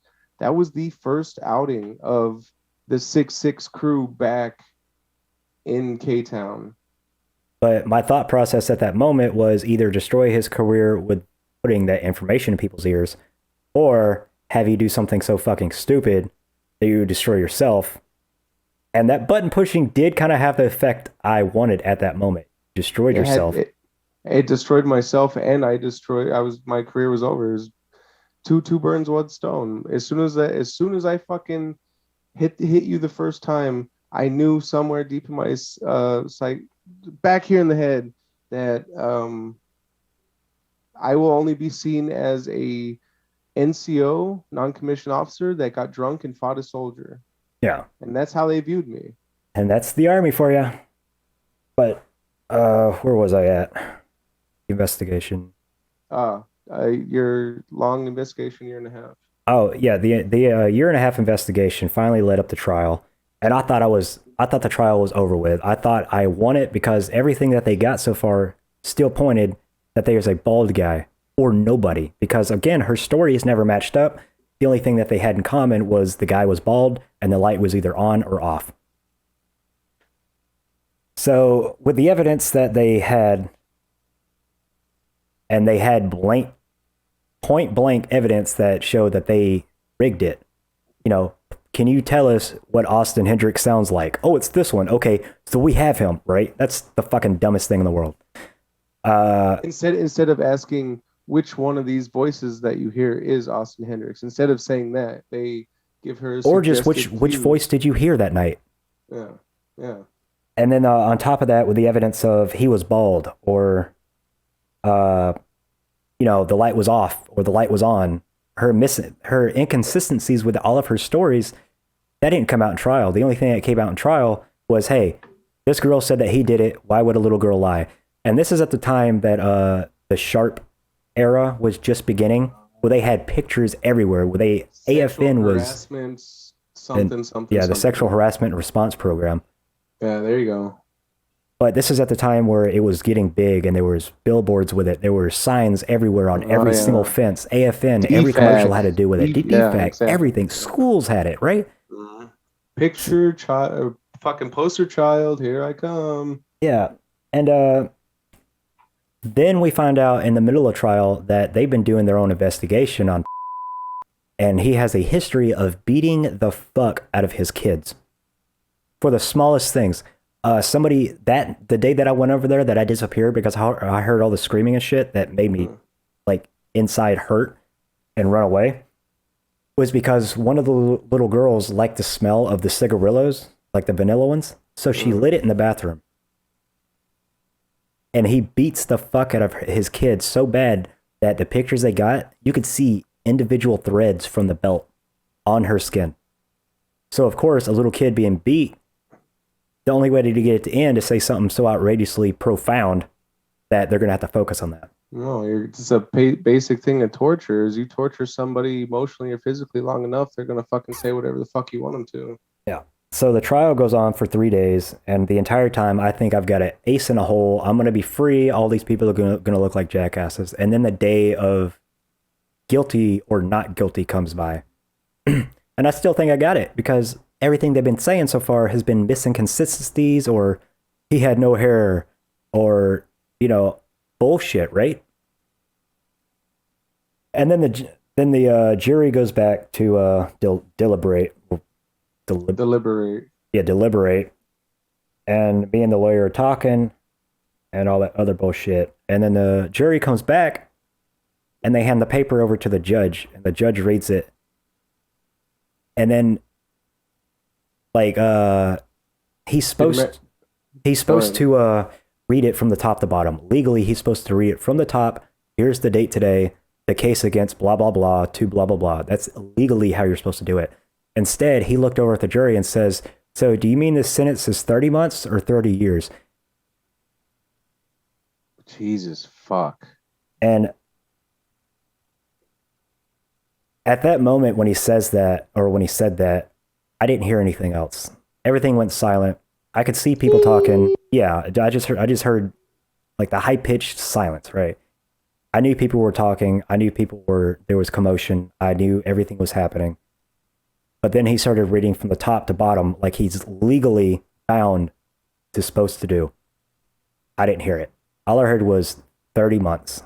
outing of the 6-6 crew back in K Town. But my thought process at that moment was either destroy his career with putting that information in people's ears, or have you do something so fucking stupid that you destroy yourself. And that button pushing did kind of have the effect I wanted at that moment. Destroyed It had yourself. it destroyed myself, and my career was over. It was two birds, one stone. As soon as I fucking hit you the first time, I knew somewhere deep in my psych, back here in the head, that I will only be seen as a NCO, non-commissioned officer, that got drunk and fought a soldier, Yeah. and that's how they viewed me. And that's the army for you. But where was I at? Investigation. Your long investigation, year and a half. Oh yeah, the year and a half investigation finally led up to trial, and I thought the trial was over with. I thought I won it because everything that they got so far still pointed that there's a bald guy or nobody. Because again, her story is never matched up. The only thing that they had in common was the guy was bald and the light was either on or off. So with the evidence that they had, and they had point blank evidence that showed that they rigged it. You know, can you tell us what Austin Hendrix sounds like? Oh, it's this one. Okay, so we have him, right? That's the fucking dumbest thing in the world. Instead of asking which one of these voices that you hear is Austin Hendrix, instead of saying that, they give her a Or just suggested which clue. voice did you hear that night? Yeah, yeah. And then on top of that, with the evidence of he was bald, or uh, the light was off or the light was on, her inconsistencies with all of her stories, that didn't come out in trial. The only thing that came out in trial was, hey, this girl said that he did it. Why would a little girl lie? And this is at the time that the Sharp era was just beginning, where they had pictures everywhere, where AFN was harassment, something. the something. sexual harassment response program. Yeah, there you go. But this is at the time where it was getting big, and there was billboards with it. There were signs everywhere on every single fence. AFN, every commercial had to do with it. DFAC, exactly. everything. Schools had it, right? Picture child, fucking poster child. Here I come. Yeah. And then we find out in the middle of trial that they've been doing their own investigation on, and he has a history of beating the fuck out of his kids for the smallest things. Somebody the day that I went over there, that I disappeared because I heard all the screaming and shit that made me like inside hurt and run away. was because one of the little girls liked the smell of the cigarillos, like the vanilla ones. So she lit it in the bathroom. And he beats the fuck out of his kid so bad that the pictures they got, you could see individual threads from the belt on her skin. So, of course, a little kid being beat, the only way to get it to end is say something so outrageously profound that they're going to have to focus on that. No, it's a basic thing of torture. Is you torture somebody emotionally or physically long enough, they're gonna fucking say whatever the fuck you want them to. Yeah. So the trial goes on for 3 days, and the entire time I think I've got an ace in a hole. I'm gonna be free. All these people are gonna look like jackasses, and then the day of guilty or not guilty comes by, and I still think I got it because everything they've been saying so far has been missing consistencies, or he had no hair, or bullshit, right? And then the jury goes back to deliberate. Deliberate. Yeah, deliberate. And me and the lawyer are talking and all that other bullshit. And then the jury comes back and they hand the paper over to the judge, and the judge reads it. And then he's supposed to read it from the top to bottom. Legally, he's supposed to read it from the top. Here's the date today, the case against blah, blah, blah, to blah, blah, blah. That's legally how you're supposed to do it. Instead, he looked over at the jury and says, so do you mean this sentence is 30 months or 30 years? Jesus fuck. And at that moment when he says that, or when he said that, I didn't hear anything else. Everything went silent. I could see people talking. Yeah, I just heard like the high-pitched silence, right? I knew people were talking. I knew there was commotion. I knew everything was happening. But then he started reading from the top to bottom like he's legally bound to supposed to do. I didn't hear it. All I heard was 30 months.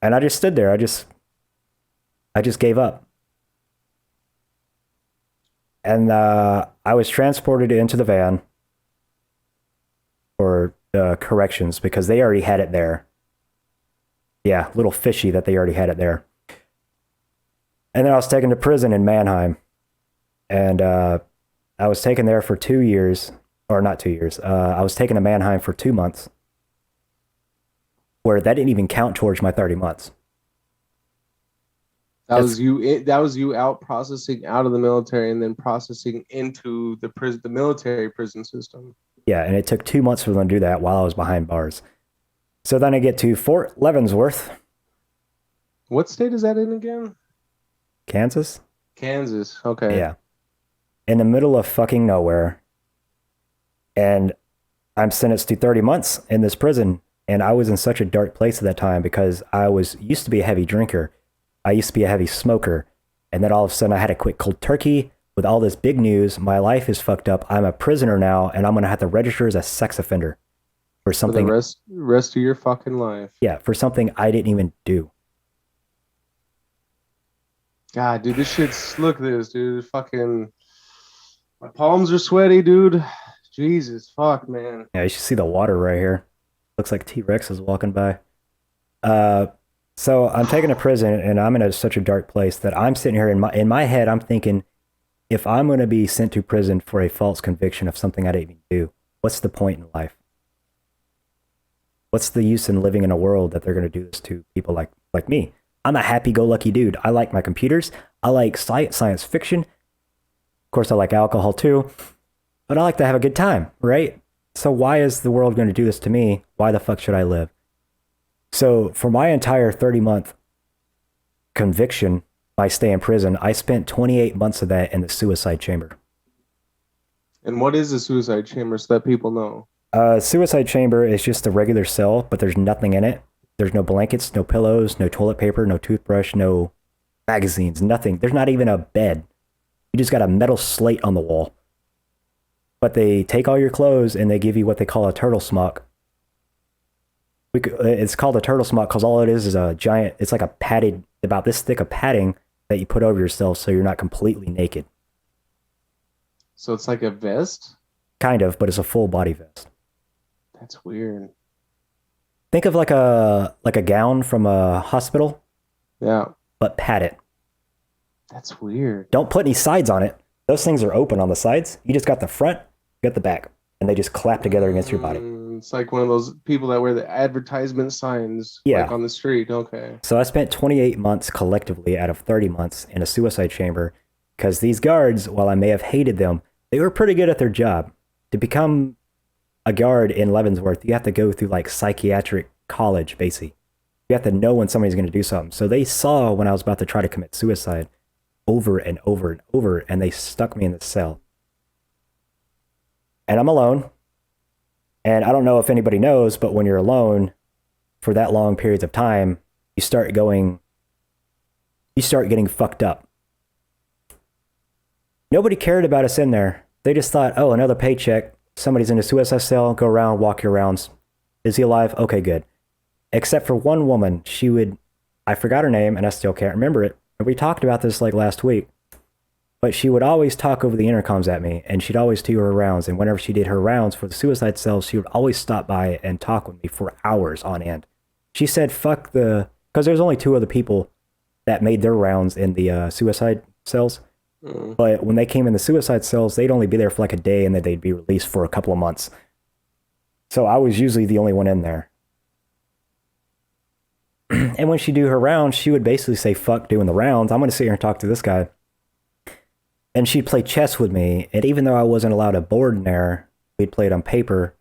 And I just stood there. I just gave up. And I was transported into the van for corrections because they already had it there. Yeah, a little fishy that they already had it there. And then I was taken to prison in Mannheim. And I was taken there for 2 years, or not 2 years. I was taken to Mannheim for 2 months, where that didn't even count towards my 30 months. That was you out processing out of the military and then processing into the military prison system. Yeah, and it took 2 months for them to do that while I was behind bars. So then I get to Fort Leavenworth. What state is that in again? Kansas? Kansas, okay. Yeah. In the middle of fucking nowhere. And I'm sentenced to 30 months in this prison. And I was in such a dark place at that time because I used to be a heavy drinker. I used to be a heavy smoker. And then all of a sudden I had to quit cold turkey with all this big news. My life is fucked up. I'm a prisoner now, and I'm going to have to register as a sex offender for something. For the rest of your fucking life. Yeah, for something I didn't even do. God, dude, this shit's, look at this, dude. Fucking, my palms are sweaty, dude. Jesus, fuck, man. Yeah, you should see the water right here. Looks like T-Rex is walking by. So I'm taken to prison, and I'm in such a dark place that I'm sitting here in my head. I'm thinking, if I'm going to be sent to prison for a false conviction of something I didn't even do, what's the point in life? What's the use in living in a world that they're going to do this to people like me? I'm a happy-go-lucky dude. I like my computers. I like science fiction. Of course, I like alcohol too. But I like to have a good time, right? So why is the world going to do this to me? Why the fuck should I live? So for my entire 30-month conviction, my stay in prison, I spent 28 months of that in the suicide chamber. And what is a suicide chamber so that people know? Suicide chamber is just a regular cell, but there's nothing in it. There's no blankets, no pillows, no toilet paper, no toothbrush, no magazines, nothing. There's not even a bed. You just got a metal slate on the wall. But they take all your clothes and they give you what they call a turtle smock. It's called a turtle smock because all it is a giant, it's like a padded, about this thick of padding that you put over yourself so you're not completely naked. So it's like a vest? Kind of, but it's a full body vest. That's weird. Think of like a gown from a hospital. Yeah. But padded. That's weird. Don't put any sides on it. Those things are open on the sides. You just got the front, you got the back, and they just clap together against your body. It's like one of those people that wear the advertisement signs, Yeah. like on the street. Okay. So I spent 28 months collectively out of 30 months in a suicide chamber because these guards, while I may have hated them, they were pretty good at their job. To become a guard in Leavenworth, you have to go through like psychiatric college, basically. You have to know when somebody's going to do something. So they saw when I was about to try to commit suicide over and over and over, and they stuck me in the cell. And I'm alone. And I don't know if anybody knows, but when you're alone for that long periods of time, you start getting fucked up. Nobody cared about us in there. They just thought, oh, another paycheck. Somebody's in a suicide cell. Go around, walk your rounds. Is he alive? Okay, good. Except for one woman. I forgot her name and I still can't remember it. And we talked about this like last week. But she would always talk over the intercoms at me, and she'd always do her rounds. And whenever she did her rounds for the suicide cells, she would always stop by and talk with me for hours on end. She said, because there's only 2 other people that made their rounds in the suicide cells. But when they came in the suicide cells, they'd only be there for like a day, and then they'd be released for a couple of months. So I was usually the only one in there. And when she'd do her rounds, she would basically say, fuck doing the rounds. I'm going to sit here and talk to this guy. And she'd play chess with me. And even though I wasn't allowed a board in there, we'd play it on paper.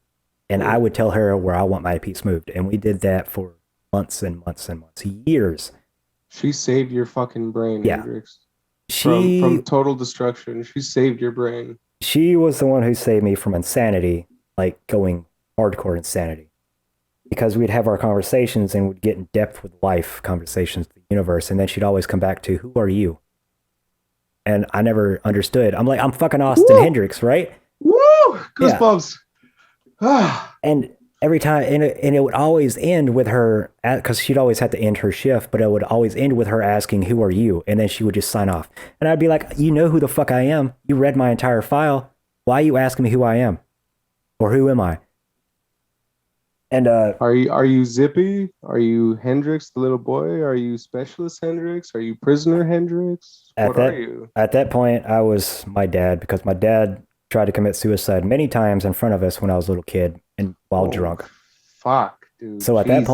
And I would tell her where I want my piece moved. And we did that for months and months and months, years. She saved your fucking brain, Yeah. Hendrix. She From total destruction. She saved your brain. She was the one who saved me from insanity, like going hardcore insanity. Because we'd have our conversations and we'd get in depth with life conversations, the universe. And then she'd always come back to, who are you? And I never understood. I'm like, I'm fucking Austin Hendrix, right? Woo! Goosebumps. Yeah. And every time, and it would always end with her, because she'd always have to end her shift, but it would always end with her asking, who are you? And then she would just sign off. And I'd be like, you know who the fuck I am. You read my entire file. Why are you asking me who I am? Or who am I? And are you Zippy? Are you Hendrix, the little boy? Are you Specialist Hendrix? Are you Prisoner Hendrix? What are you? At that point, I was my dad, because my dad tried to commit suicide many times in front of us when I was a little kid and while drunk. Fuck, dude. So at that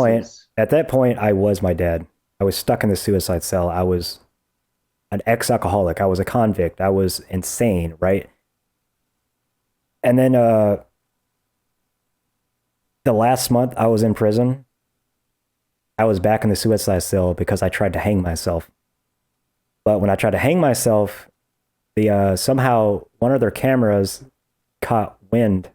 point, I was my dad. I was stuck in the suicide cell. I was an ex-alcoholic. I was a convict. I was insane, right? And then the last month I was in prison, I was back in the suicide cell because I tried to hang myself. But when I tried to hang myself, somehow one of their cameras caught wind.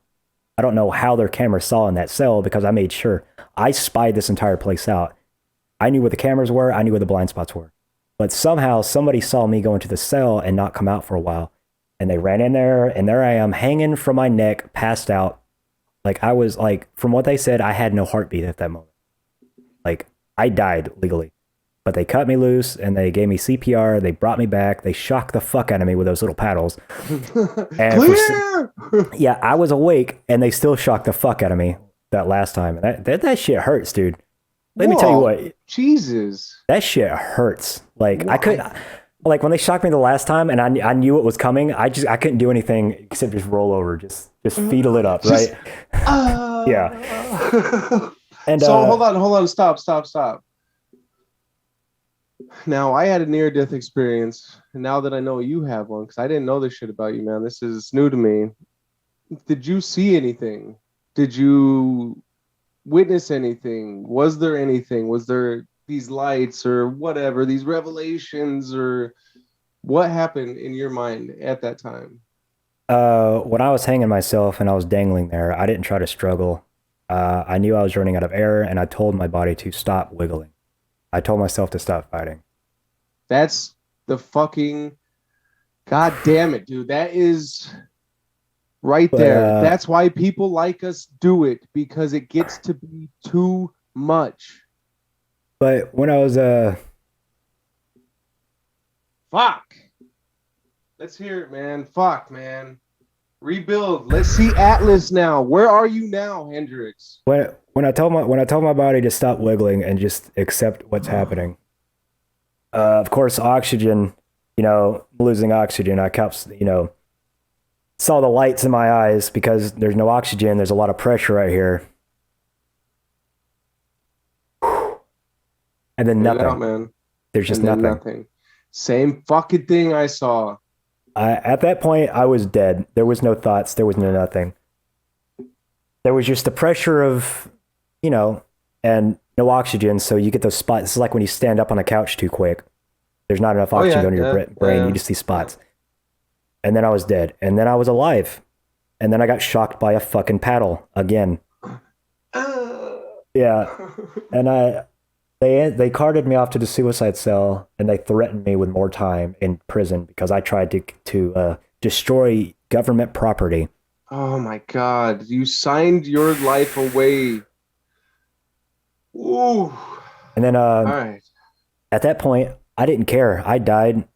I don't know how their camera saw in that cell, because I made sure. I spied this entire place out. I knew where the cameras were. I knew where the blind spots were. But somehow somebody saw me go into the cell and not come out for a while. And they ran in there, and there I am hanging from my neck, passed out. Like, I was like, from what they said, I had no heartbeat at that moment. Like, I died legally. But they cut me loose and they gave me CPR. They brought me back. They shocked the fuck out of me with those little paddles. Clear! Yeah, I was awake and they still shocked the fuck out of me that last time. That shit hurts, dude. Let me tell you what. Jesus. That shit hurts. Like, I couldn't, like when they shocked me the last time and I knew it was coming, I couldn't do anything except just roll over, just feedle it up, right? Yeah. And so hold on, stop. Now, I had a near-death experience, and now that I know you have one, because I didn't know this shit about you, man. This is new to me. Did you see anything? Did you witness anything? Was there anything? Was there these lights or whatever, these revelations, or what happened in your mind at that time? When I was hanging myself and I was dangling there, I didn't try to struggle. I knew I was running out of air, and I told my body to stop wiggling. I told myself to stop fighting. That's the fucking... God damn it, dude. That is right there. That's why people like us do it, because it gets to be too much. But when I was... Fuck. Let's hear it, man. Fuck, man. Rebuild. Let's see Atlas now. Where are you now, Hendrix? When I told my body to stop wiggling and just accept what's happening, of course, oxygen losing oxygen. I kept, saw the lights in my eyes because there's no oxygen. There's a lot of pressure right here. And then Get it nothing. out, man. There's just And then nothing. Same fucking thing I saw. At that point, I was dead. There was no thoughts. There was no nothing. There was just the pressure of, and no oxygen. So you get those spots. It's like when you stand up on a couch too quick. There's not enough oxygen going to your brain. You just see spots. And then I was dead. And then I was alive. And then I got shocked by a fucking paddle again. Yeah. And they carted me off to the suicide cell, and they threatened me with more time in prison because I tried to destroy government property. Oh my God. You signed your life away. Ooh. And then all right. At that point, I didn't care. I died.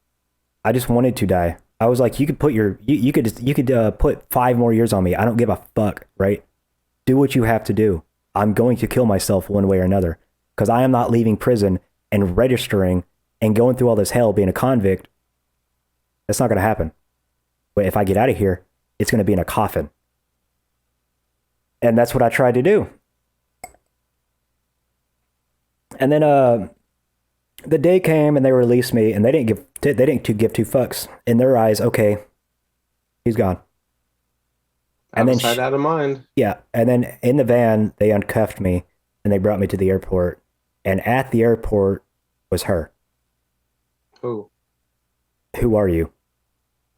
I just wanted to die. I was like, you could put 5 more years on me. I don't give a fuck, right? Do what you have to do. I'm going to kill myself one way or another because I am not leaving prison and registering and going through all this hell being a convict. That's not going to happen. But if I get out of here, it's going to be in a coffin. And that's what I tried to do. And then the day came and they released me, and they didn't give 2 fucks. In their eyes, okay, he's gone. And then out of mind. Yeah, and then in the van they uncuffed me and they brought me to the airport. And at the airport was her. Who? Who are you?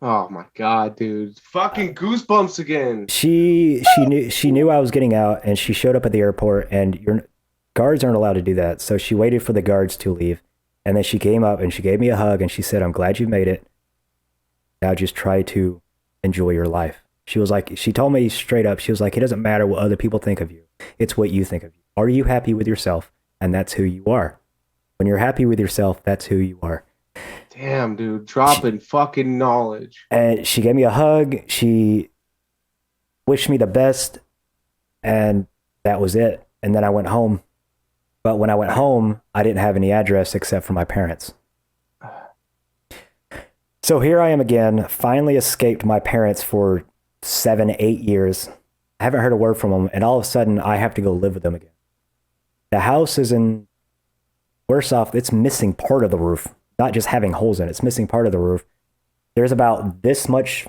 Oh my God, dude! Fucking goosebumps again. She knew I was getting out, and she showed up at the airport. And your guards aren't allowed to do that, so she waited for the guards to leave. And then she came up and she gave me a hug and she said, "I'm glad you made it. Now just try to enjoy your life." She was like, she told me straight up, she was like, "It doesn't matter what other people think of you. It's what you think of you. Are you happy with yourself? And that's who you are. When you're happy with yourself, that's who you are." Damn, dude. Dropping fucking knowledge. And she gave me a hug. She wished me the best. And that was it. And then I went home. But when I went home, I didn't have any address except for my parents. So here I am again, finally escaped my parents for 7, 8 years. I haven't heard a word from them, and all of a sudden I have to go live with them again. The house is worse off, it's missing part of the roof. Not just having holes in it, it's missing part of the roof. There's about this much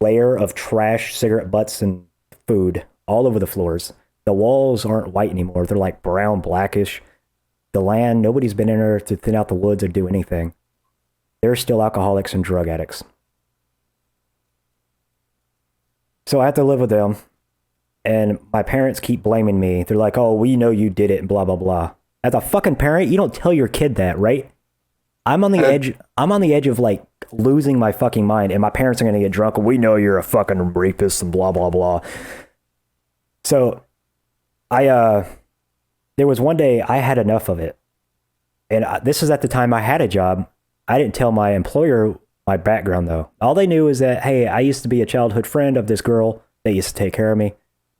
layer of trash, cigarette butts, and food all over the floors. The walls aren't white anymore. They're like brown, blackish. The land, nobody's been in there to thin out the woods or do anything. They're still alcoholics and drug addicts. So I have to live with them. And my parents keep blaming me. They're like, "Oh, we know you did it," and blah, blah, blah. As a fucking parent, you don't tell your kid that, right? I'm on the edge of like losing my fucking mind, and my parents are going to get drunk. "We know you're a fucking rapist," and blah, blah, blah. So there was one day I had enough of it. And this is at the time I had a job. I didn't tell my employer my background though. All they knew is that, hey, I used to be a childhood friend of this girl that used to take care of me.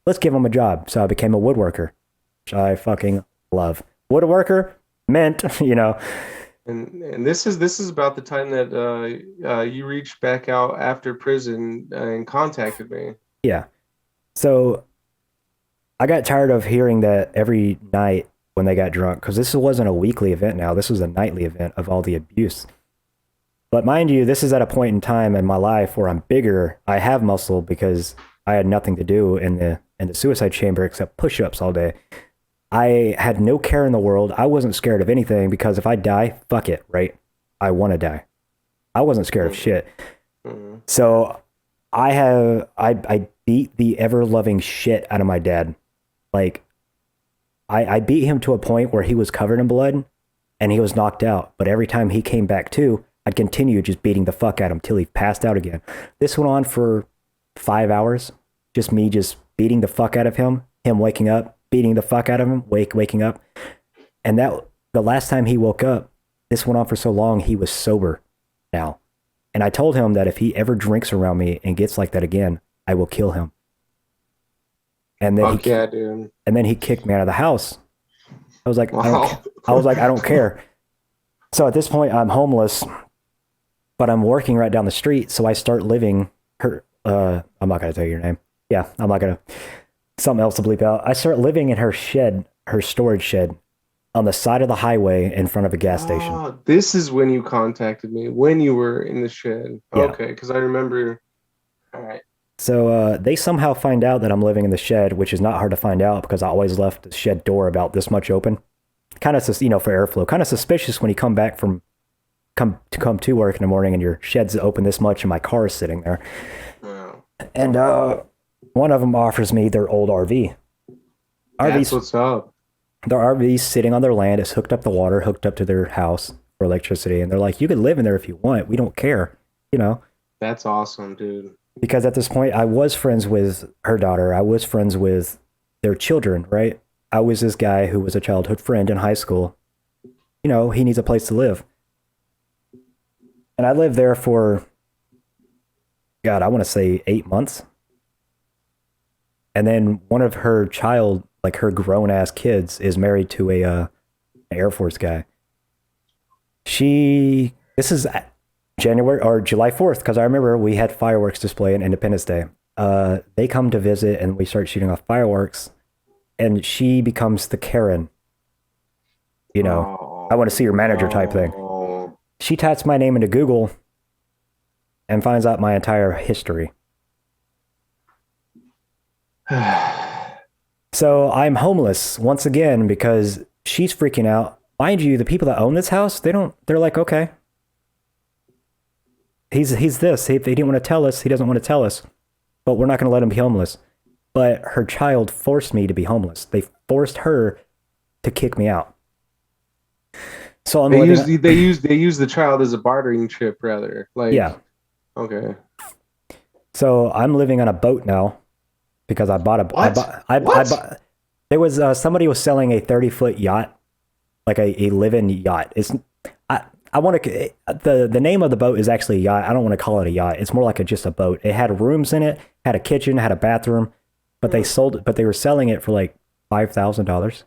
Let's give them a job. So I became a woodworker, which I fucking love. Woodworker meant, And this is about the time that you reached back out after prison and contacted me. Yeah. So I got tired of hearing that every night when they got drunk, because this wasn't a weekly event now. This was a nightly event of all the abuse. But mind you, this is at a point in time in my life where I'm bigger. I have muscle because I had nothing to do in the suicide chamber except push-ups all day. I had no care in the world. I wasn't scared of anything because if I die, fuck it, right? I want to die. I wasn't scared of shit. Mm-hmm. So I beat the ever-loving shit out of my dad. Like, I beat him to a point where he was covered in blood and he was knocked out. But every time he came back to, I'd continue just beating the fuck out of him till he passed out again. This went on for 5 hours. Just me just beating the fuck out of him waking up, beating the fuck out of him, waking up. And that the last time he woke up, this went on for so long, he was sober now. And I told him that if he ever drinks around me and gets like that again, I will kill him. And then dude. And then he kicked me out of the house. I was like, wow. I don't care. So at this point, I'm homeless. but I'm working right down the street, so I start living her. I'm not gonna tell you your name. Yeah, I'm not gonna. Something else to bleep out. I start living in her shed, her storage shed, on the side of the highway in front of a gas station. Oh, this is when you contacted me, when you were in the shed. Yeah. Okay, because I remember. All right. So they somehow find out that I'm living in the shed, which is not hard to find out because I always left the shed door about this much open. Kind of, for airflow. Kind of suspicious when you come back from come to work in the morning and your shed's open this much and my car is sitting there. Wow. And one of them offers me their old RV. That's what's up. Their RV's sitting on their land. It's hooked up to water, hooked up to their house for electricity. And they're like, you can live in there if you want. We don't care. That's awesome, dude. Because at this point, I was friends with her daughter. I was friends with their children, right? I was this guy who was a childhood friend in high school. He needs a place to live. And I lived there for, God, I want to say 8 months. And then one of her child, like her grown-ass kids, is married to an Air Force guy. This is January or July 4th, because I remember we had fireworks display on Independence Day. They come to visit and we start shooting off fireworks, and she becomes the Karen. I want to see your manager type thing. She types my name into Google and finds out my entire history. So I'm homeless once again because she's freaking out. Mind you, the people that own this house, they're like, okay. He's this. They didn't want to tell us. He doesn't want to tell us. But we're not going to let him be homeless. But her child forced me to be homeless. They forced her to kick me out. So they use the child as a bartering chip, rather. Like, yeah. Okay. So I'm living on a boat now because I bought a. There was somebody was selling a 30-foot yacht, like a live-in yacht. I want to. The name of the boat is actually a yacht. I don't want to call it a yacht. It's more like just a boat. It had rooms in it, had a kitchen, had a bathroom, but they sold it. But they were selling it for like $5,000.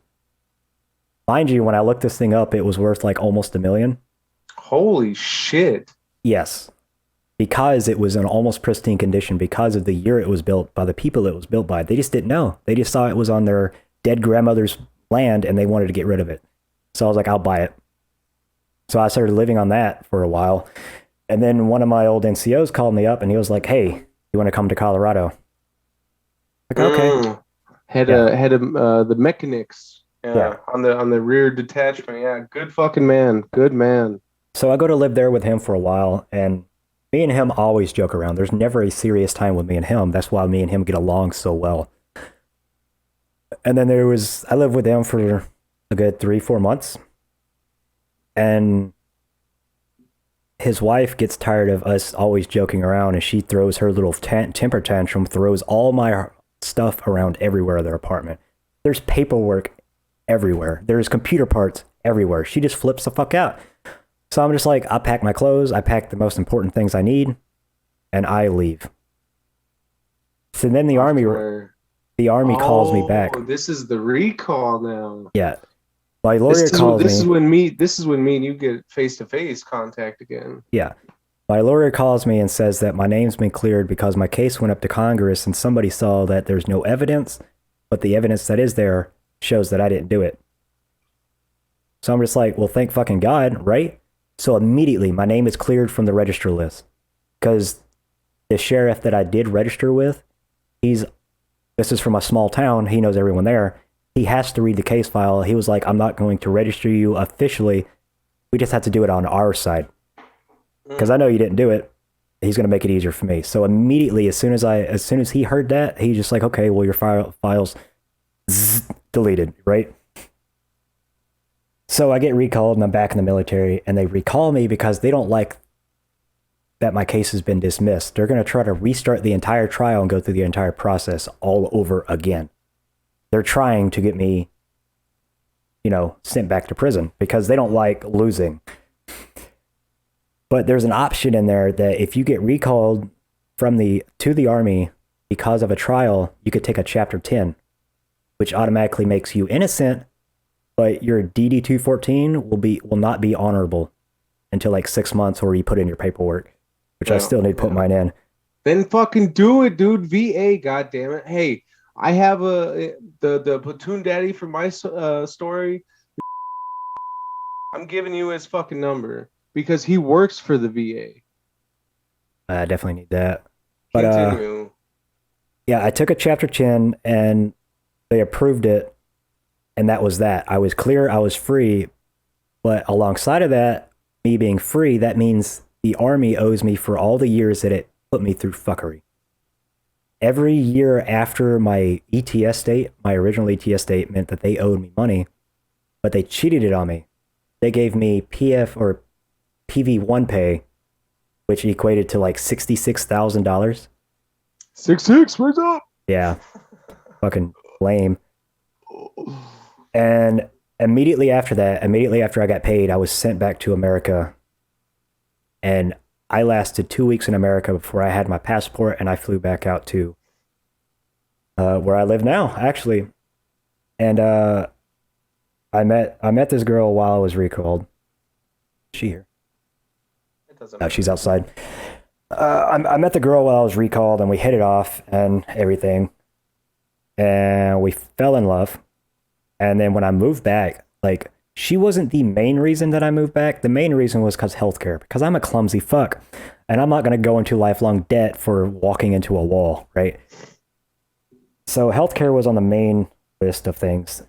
Mind you, when I looked this thing up, it was worth like almost $1 million. Holy shit! Yes, because it was in almost pristine condition because of the year it was built by the people it was built by. They just didn't know. They just saw it was on their dead grandmother's land and they wanted to get rid of it. So I was like, I'll buy it. So I started living on that for a while. And then one of my old NCOs called me up and he was like, hey, you want to come to Colorado? Like, okay. Had the mechanics on the rear detachment. Yeah, good fucking man. Good man. So I go to live there with him for a while, and me and him always joke around. There's never a serious time with me and him. That's why me and him get along so well. And then I lived with him for a good 3-4 months. And his wife gets tired of us always joking around, and she throws her little temper tantrum, throws all my stuff around everywhere in their apartment. There's paperwork everywhere. There's computer parts everywhere. She just flips the fuck out. So I'm just like, I pack my clothes, I pack the most important things I need, and I leave. So then the army calls me back. This is the recall now. Yeah. My lawyer calls me. This is when me and you get face-to-face contact again. Yeah. My lawyer calls me and says that my name's been cleared because my case went up to Congress and somebody saw that there's no evidence, but the evidence that is there shows that I didn't do it. So I'm just like, well, thank fucking God, right? So immediately my name is cleared from the register list because the sheriff that I did register with, this is from a small town. He knows everyone there. He has to read the case file. He was like, I'm not going to register you officially. We just have to do it on our side. Because I know you didn't do it. He's going to make it easier for me. So immediately, as soon as he heard that, he's just like, okay, well, your file's deleted, right? So I get recalled and I'm back in the military, and they recall me because they don't like that my case has been dismissed. They're going to try to restart the entire trial and go through the entire process all over again. They're trying to get me, sent back to prison because they don't like losing. But there's an option in there that if you get recalled to the Army because of a trial, you could take a Chapter 10, which automatically makes you innocent, but your DD-214 will not be honorable. until like 6 months where you put in your paperwork, which I still need to put mine in. Then fucking do it, dude. VA, goddammit. Hey, I have the platoon daddy for my story. I'm giving you his fucking number because he works for the VA. I definitely need that. But Continue. yeah, I took a Chapter 10 and they approved it, and that was that. I was clear, I was free, but alongside of that, me being free, that means the Army owes me for all the years that it put me through fuckery. Every year after my ETS date, my original ETS date meant that they owed me money, but they cheated it on me. They gave me PF or PV1 pay, which equated to like $66,000. 6'6", what's up? Yeah, fucking lame. And immediately after I got paid, I was sent back to America. And I lasted 2 weeks in America before I had my passport, and I flew back out to where I live now, actually. And I met this girl while I was recalled. Is she here? It doesn't No, matter. she's outside. I met the girl while I was recalled, and we hit it off and everything. And we fell in love. And then when I moved back, like, she wasn't the main reason that I moved back. The main reason was because healthcare, because I'm a clumsy fuck. And I'm not going to go into lifelong debt for walking into a wall, right? So healthcare was on the main list of things.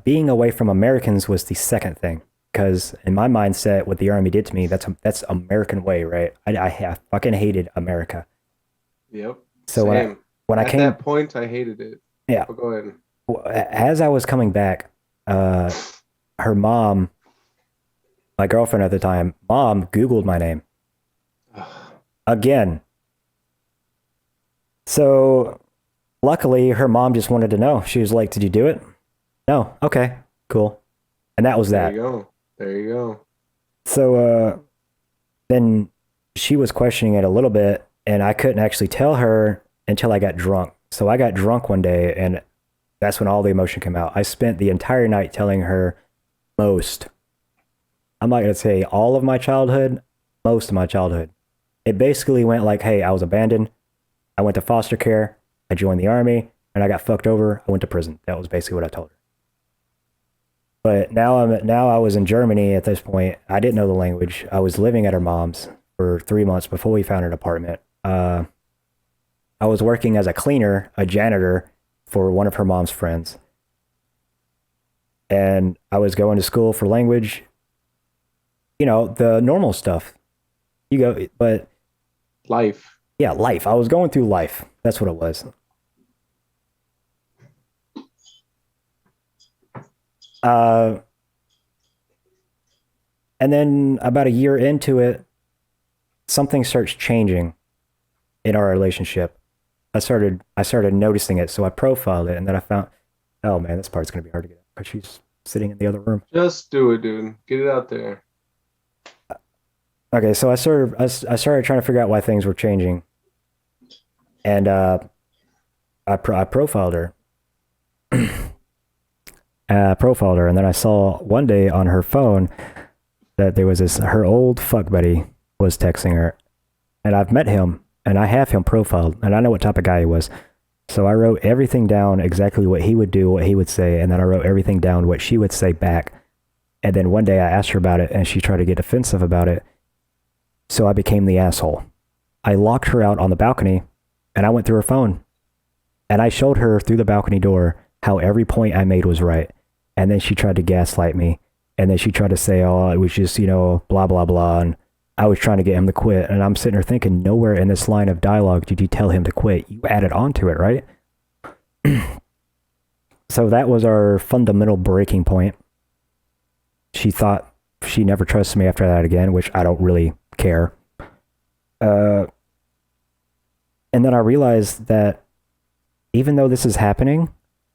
Being away from Americans was the second thing. Because in my mindset, what the Army did to me, that's American way, right? I fucking hated America. Yep. So Same. when I At came, that point, I hated it. yeah. But go ahead. As I was coming back, her mom, my girlfriend at the time, mom Googled my name again. So luckily, her mom just wanted to know. She was like, "Did you do it?" No. Okay. Cool. And that was that. There you go. There you go. So then she was questioning it a little bit, and I couldn't actually tell her until I got drunk. So I got drunk one day, and that's when all the emotion came out. I spent the entire night telling her most. I'm not going to say all of my childhood, most of my childhood. It basically went like, hey, I was abandoned. I went to foster care. I joined the Army, and I got fucked over. I went to prison. That was basically what I told her. But now I was in Germany at this point. I didn't know the language. I was living at her mom's for 3 months before we found an apartment. I was working as a cleaner, a janitor for one of her mom's friends. And I was going to school for language, you know, the normal stuff. You go, but Life. yeah, life. I was going through life. That's what it was. And then about a year into it, something starts changing in our relationship. I started noticing it, so I profiled it, and then I found, oh man, this part's gonna be hard to get out because she's sitting in the other room. Just do it, dude. Get it out there. Okay, so I started trying to figure out why things were changing, and I profiled her. Profiled her, and then I saw one day on her phone that there was her old fuck buddy was texting her, and I've met him, and I have him profiled, and I know what type of guy he was. So I wrote everything down, exactly what he would do, what he would say, and then I wrote everything down, what she would say back. And then one day I asked her about it, and she tried to get defensive about it. So I became the asshole. I locked her out on the balcony, and I went through her phone, and I showed her through the balcony door how every point I made was right. And then she tried to gaslight me. And then she tried to say, oh, it was just, you know, blah, blah, blah. And I was trying to get him to quit. And I'm sitting there thinking, nowhere in this line of dialogue did you tell him to quit. You added on to it, right? So that was our fundamental breaking point. She thought she never trusted me after that again, which I don't really care. And then I realized that even though this is happening,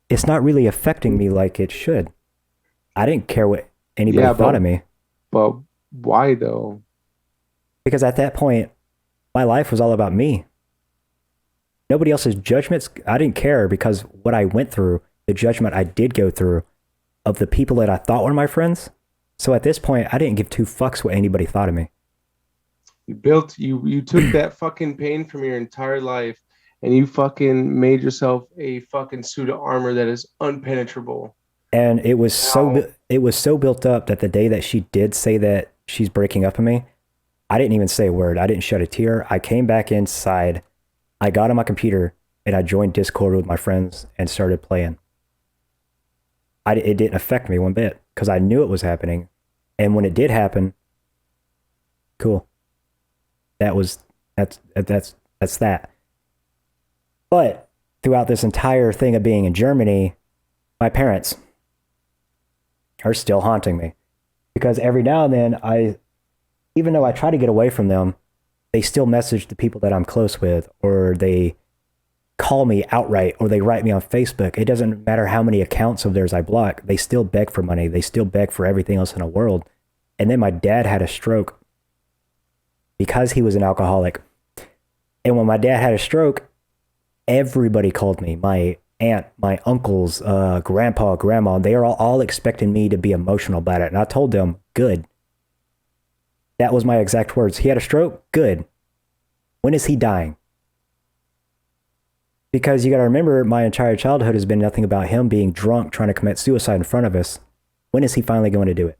it's not really affecting me like it should. I didn't care what anybody thought of me. But why though? Because at that point, my life was all about me. Nobody else's judgments. I didn't care because what I went through, the judgment I did go through of the people that I thought were my friends, So at this point, I didn't give two fucks what anybody thought of me. You took that fucking pain from your entire life and you fucking made yourself a fucking suit of armor that is unpenetrable. And Now, it was so built up that the day that she did say that she's breaking up with me, I didn't even say a word. I didn't shed a tear. I came back inside. I got on my computer and I joined Discord with my friends and started playing. It didn't affect me one bit because I knew it was happening. And when it did happen, cool. That's that. But throughout this entire thing of being in Germany, my parents are still haunting me because every now and then even though I try to get away from them, they still message the people that I'm close with, or they call me outright, or they write me on Facebook. It doesn't matter how many accounts of theirs I block. They still beg for money. They still beg for everything else in the world. And then my dad had a stroke because he was an alcoholic. And when my dad had a stroke, everybody called me. My aunt, my uncles, grandpa, grandma, they are all expecting me to be emotional about it. And I told them, good. That was my exact words. He had a stroke? Good. When is he dying? Because you got to remember, my entire childhood has been nothing about him being drunk, trying to commit suicide in front of us. When is he finally going to do it?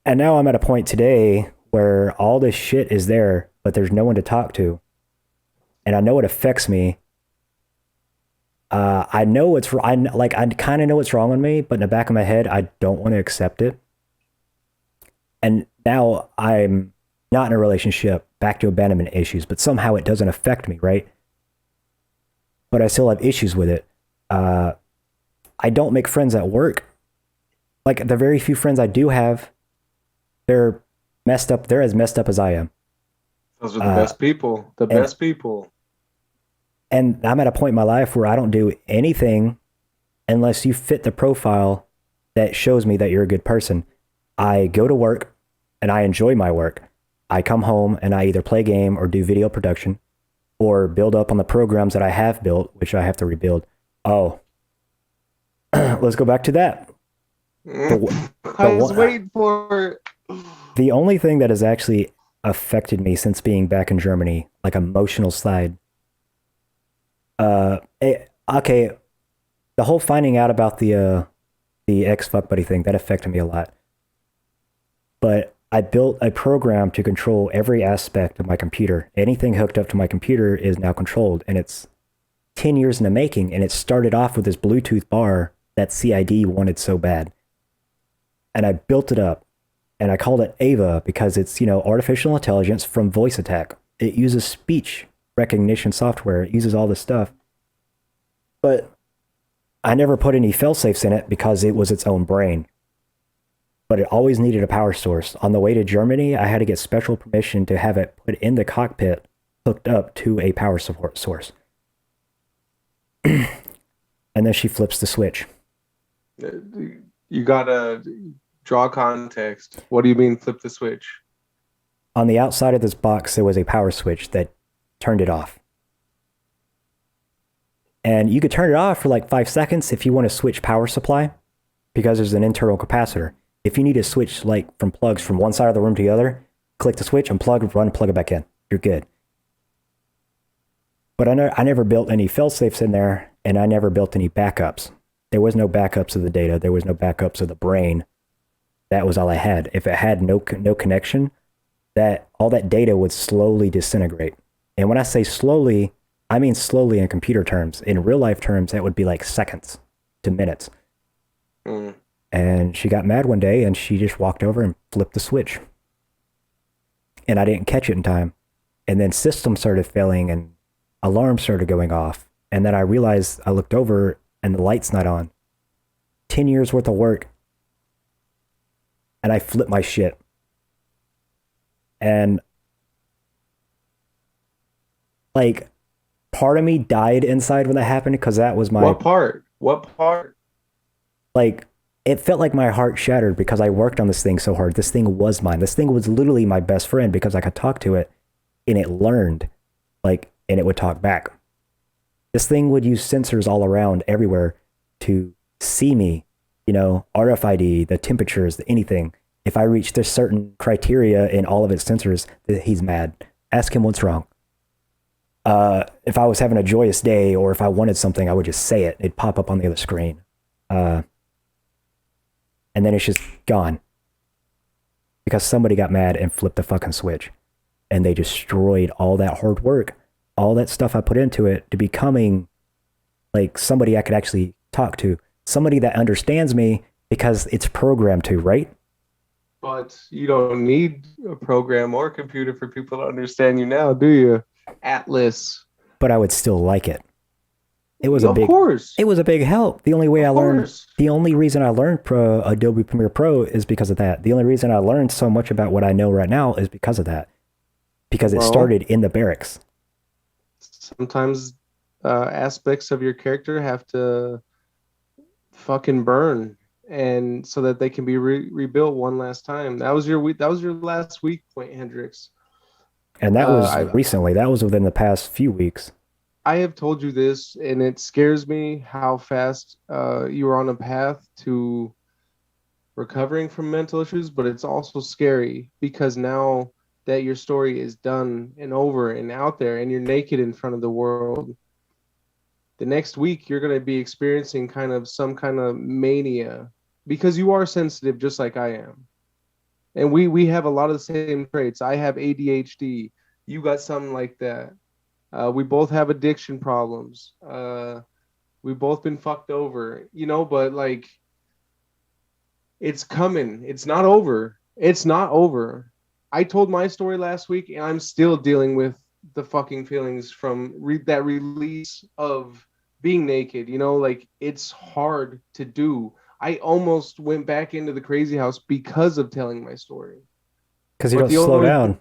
And now I'm at a point today where all this shit is there, but there's no one to talk to. And I know it affects me. I know I kind of know what's wrong with me, but in the back of my head, I don't want to accept it. And now I'm not in a relationship, back to abandonment issues, but somehow it doesn't affect me, right? But I still have issues with it. I don't make friends at work. Like the very few friends I do have, they're messed up. They're as messed up as I am. those are the best people. The best people. And I'm at a point in my life where I don't do anything unless you fit the profile that shows me that you're a good person. I go to work and I enjoy my work. I come home and I either play a game or do video production or build up on the programs that I have built, which I have to rebuild. Oh, let's go back to that. I was waiting for the only thing that has actually affected me since being back in Germany, like emotional side. Okay, the whole finding out about the ex fuck buddy thing, that affected me a lot. But I built a program to control every aspect of my computer. Anything hooked up to my computer is now controlled, and it's 10 years in the making, and it started off with this Bluetooth bar that CID wanted so bad. And I built it up, and I called it Ava because it's, artificial intelligence from voice attack. It uses speech recognition software. It uses all this stuff. But I never put any fail-safes in it because it was its own brain. But it always needed a power source. On the way to Germany, I had to get special permission to have it put in the cockpit, hooked up to a power support source. And then she flips the switch. You gotta draw context. What do you mean flip the switch? On the outside of this box, there was a power switch that turned it off. And you could turn it off for like 5 seconds if you want to switch power supply, because there's an internal capacitor. If you need to switch like from plugs from one side of the room to the other, click the switch, unplug, run, plug it back in. You're good. But I never built any fail-safes in there, and I never built any backups. There was no backups of the data. There was no backups of the brain. That was all I had. If it had no connection, all that data would slowly disintegrate. And when I say slowly, I mean slowly in computer terms. In real life terms, that would be like seconds to minutes. And she got mad one day and she just walked over and flipped the switch. And I didn't catch it in time. And then systems started failing and alarms started going off. And then I realized, I looked over and the light's not on. 10 years worth of work. And I flipped my shit. And like, part of me died inside when that happened because that was my... What part? Like, it felt like my heart shattered because I worked on this thing so hard. This thing was mine. This thing was literally my best friend because I could talk to it and it learned, like, and it would talk back. This thing would use sensors all around everywhere to see me RFID, the temperatures, anything. If I reach this certain criteria in all of its sensors, he's mad. Ask him what's wrong. If I was having a joyous day or if I wanted something, I would just say it. It'd pop up on the other screen. And then it's just gone. Because somebody got mad and flipped the fucking switch. And they destroyed all that hard work, all that stuff I put into it to becoming like somebody I could actually talk to. Somebody that understands me because it's programmed to, right? But you don't need a program or a computer for people to understand you now, do you? Atlas. But I would still like it. It was Of course. It was a big help. The only reason I learned Adobe Premiere Pro is because of that. The only reason I learned so much about what I know right now is because of that. Because it started in the barracks. Sometimes aspects of your character have to fucking burn, and so that they can be rebuilt one last time. That was your last weak point, Hendrix. And that was recently. That was within the past few weeks. I have told you this, and it scares me how fast you are on a path to recovering from mental issues, but it's also scary because now that your story is done and over and out there and you're naked in front of the world, the next week you're going to be experiencing some kind of mania because you are sensitive just like I am. And we have a lot of the same traits. I have ADHD. You got something like that. We both have addiction problems. We've both been fucked over, but like, it's coming. It's not over. It's not over. I told my story last week and I'm still dealing with the fucking feelings from that release of being naked. Like, it's hard to do. I almost went back into the crazy house because of telling my story. Because you don't slow down.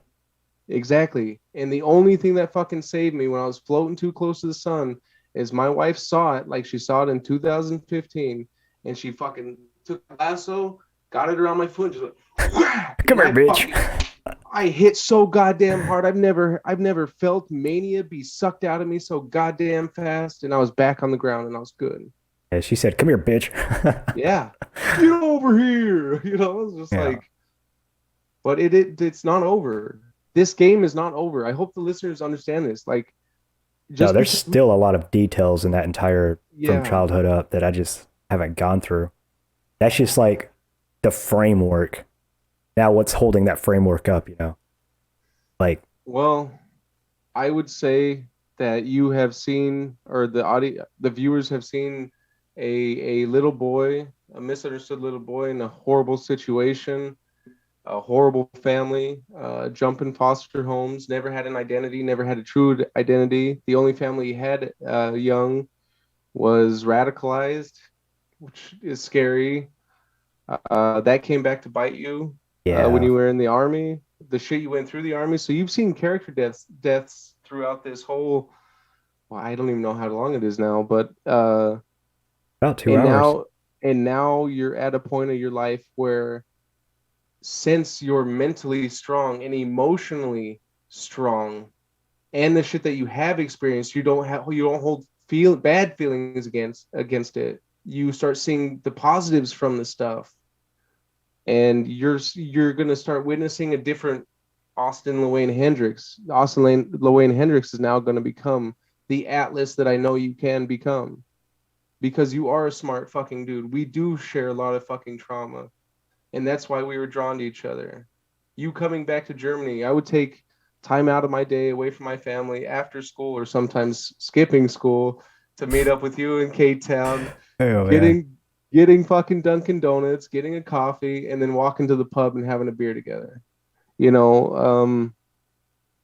Exactly. And the only thing that fucking saved me when I was floating too close to the sun is my wife saw it, like she saw it in 2015, and she fucking took a lasso, got it around my foot, and just went, come here, bitch. I hit so goddamn hard. I've never felt mania be sucked out of me so goddamn fast, and I was back on the ground and I was good. Yeah, she said, "Come here, bitch." Yeah, get over here. It was just like, but it's not over. This game is not over. I hope the listeners understand this. Like, there's still a lot of details in that entire from childhood up that I just haven't gone through. That's just like the framework. Now, what's holding that framework up? Like, well, I would say that you have seen, or the viewers have seen, a little boy, a misunderstood little boy in a horrible situation, a horrible family, jumping foster homes, never had an identity, never had a true identity. The only family he had young was radicalized, which is scary. That came back to bite you when you were in the army, the shit you went through the army. So you've seen character deaths throughout this whole, well, I don't even know how long it is now, but about 2 hours. Now you're at a point of your life where, since you're mentally strong and emotionally strong, and the shit that you have experienced, you don't hold bad feelings against it. You start seeing the positives from the stuff, and you're gonna start witnessing a different Austin Llewellyn Hendrix. Austin Llewellyn Hendrix is now going to become the Atlas that I know you can become, because you are a smart fucking dude. We do share a lot of fucking trauma. And that's why we were drawn to each other. You coming back to Germany, I would take time out of my day away from my family after school, or sometimes skipping school, to meet up with you in K-Town, getting fucking Dunkin' Donuts, getting a coffee, and then walking to the pub and having a beer together. And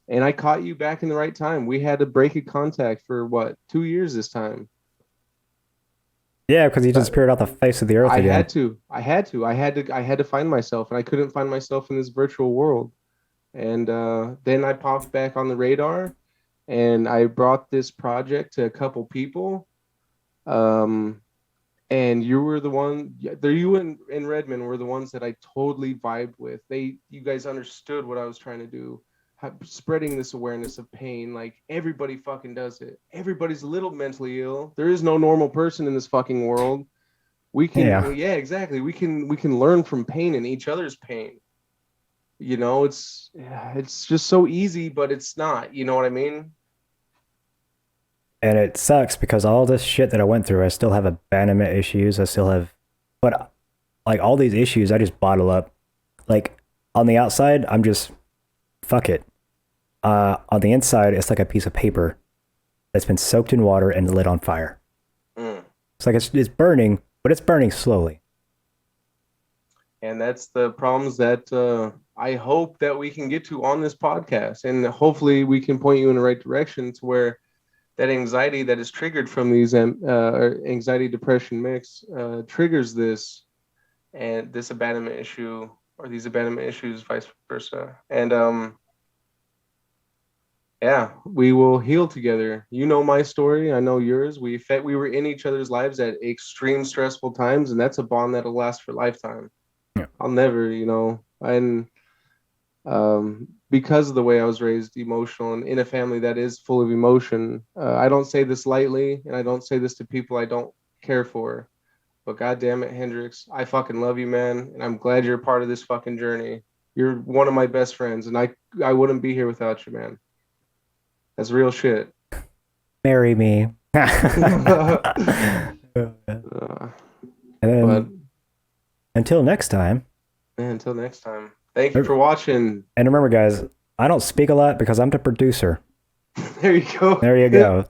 I caught you back in the right time. We had to break a contact for 2 years this time. Yeah, because he disappeared off the face of the earth again. I had to find myself, and I couldn't find myself in this virtual world. And then I popped back on the radar, and I brought this project to a couple people. And you were the one. You and Redmond were the ones that I totally vibed with. You guys understood what I was trying to do. Spreading this awareness of pain. Like, everybody fucking does it. Everybody's a little mentally ill. There is no normal person in this fucking world. We can, Yeah. yeah, exactly. We can learn from pain and each other's pain. It's just so easy, but it's not. You know what I mean? And it sucks because all this shit that I went through, I still have abandonment issues. I still have, but like all these issues, I just bottle up. Like on the outside, I'm just, fuck it. On the inside, it's like a piece of paper that's been soaked in water and lit on fire. Mm. It's like it's burning, but it's burning slowly. And that's the problems that I hope that we can get to on this podcast. And hopefully we can point you in the right direction to where that anxiety that is triggered from these anxiety depression mix triggers this and this abandonment issue or these abandonment issues, vice versa. And yeah, we will heal together. You know my story. I know yours. We were in each other's lives at extreme stressful times, and that's a bond that'll last for a lifetime. Yeah. I'll never, and because of the way I was raised, emotional and in a family that is full of emotion. I don't say this lightly, and I don't say this to people I don't care for. But God damn it, Hendrix, I fucking love you, man, and I'm glad you're a part of this fucking journey. You're one of my best friends, and I wouldn't be here without you, man. That's real shit. Marry me. Uh, And then, but until next time. man, until next time. Thank you for watching. And remember, guys, I don't speak a lot because I'm the producer. There you go. There you go.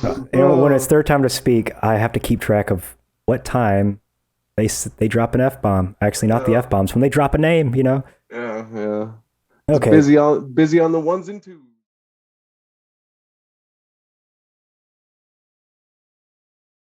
When it's their time to speak, I have to keep track of what time they drop an F-bomb. Actually, not the F-bombs. When they drop a name, Yeah. Okay. Busy on the ones and twos.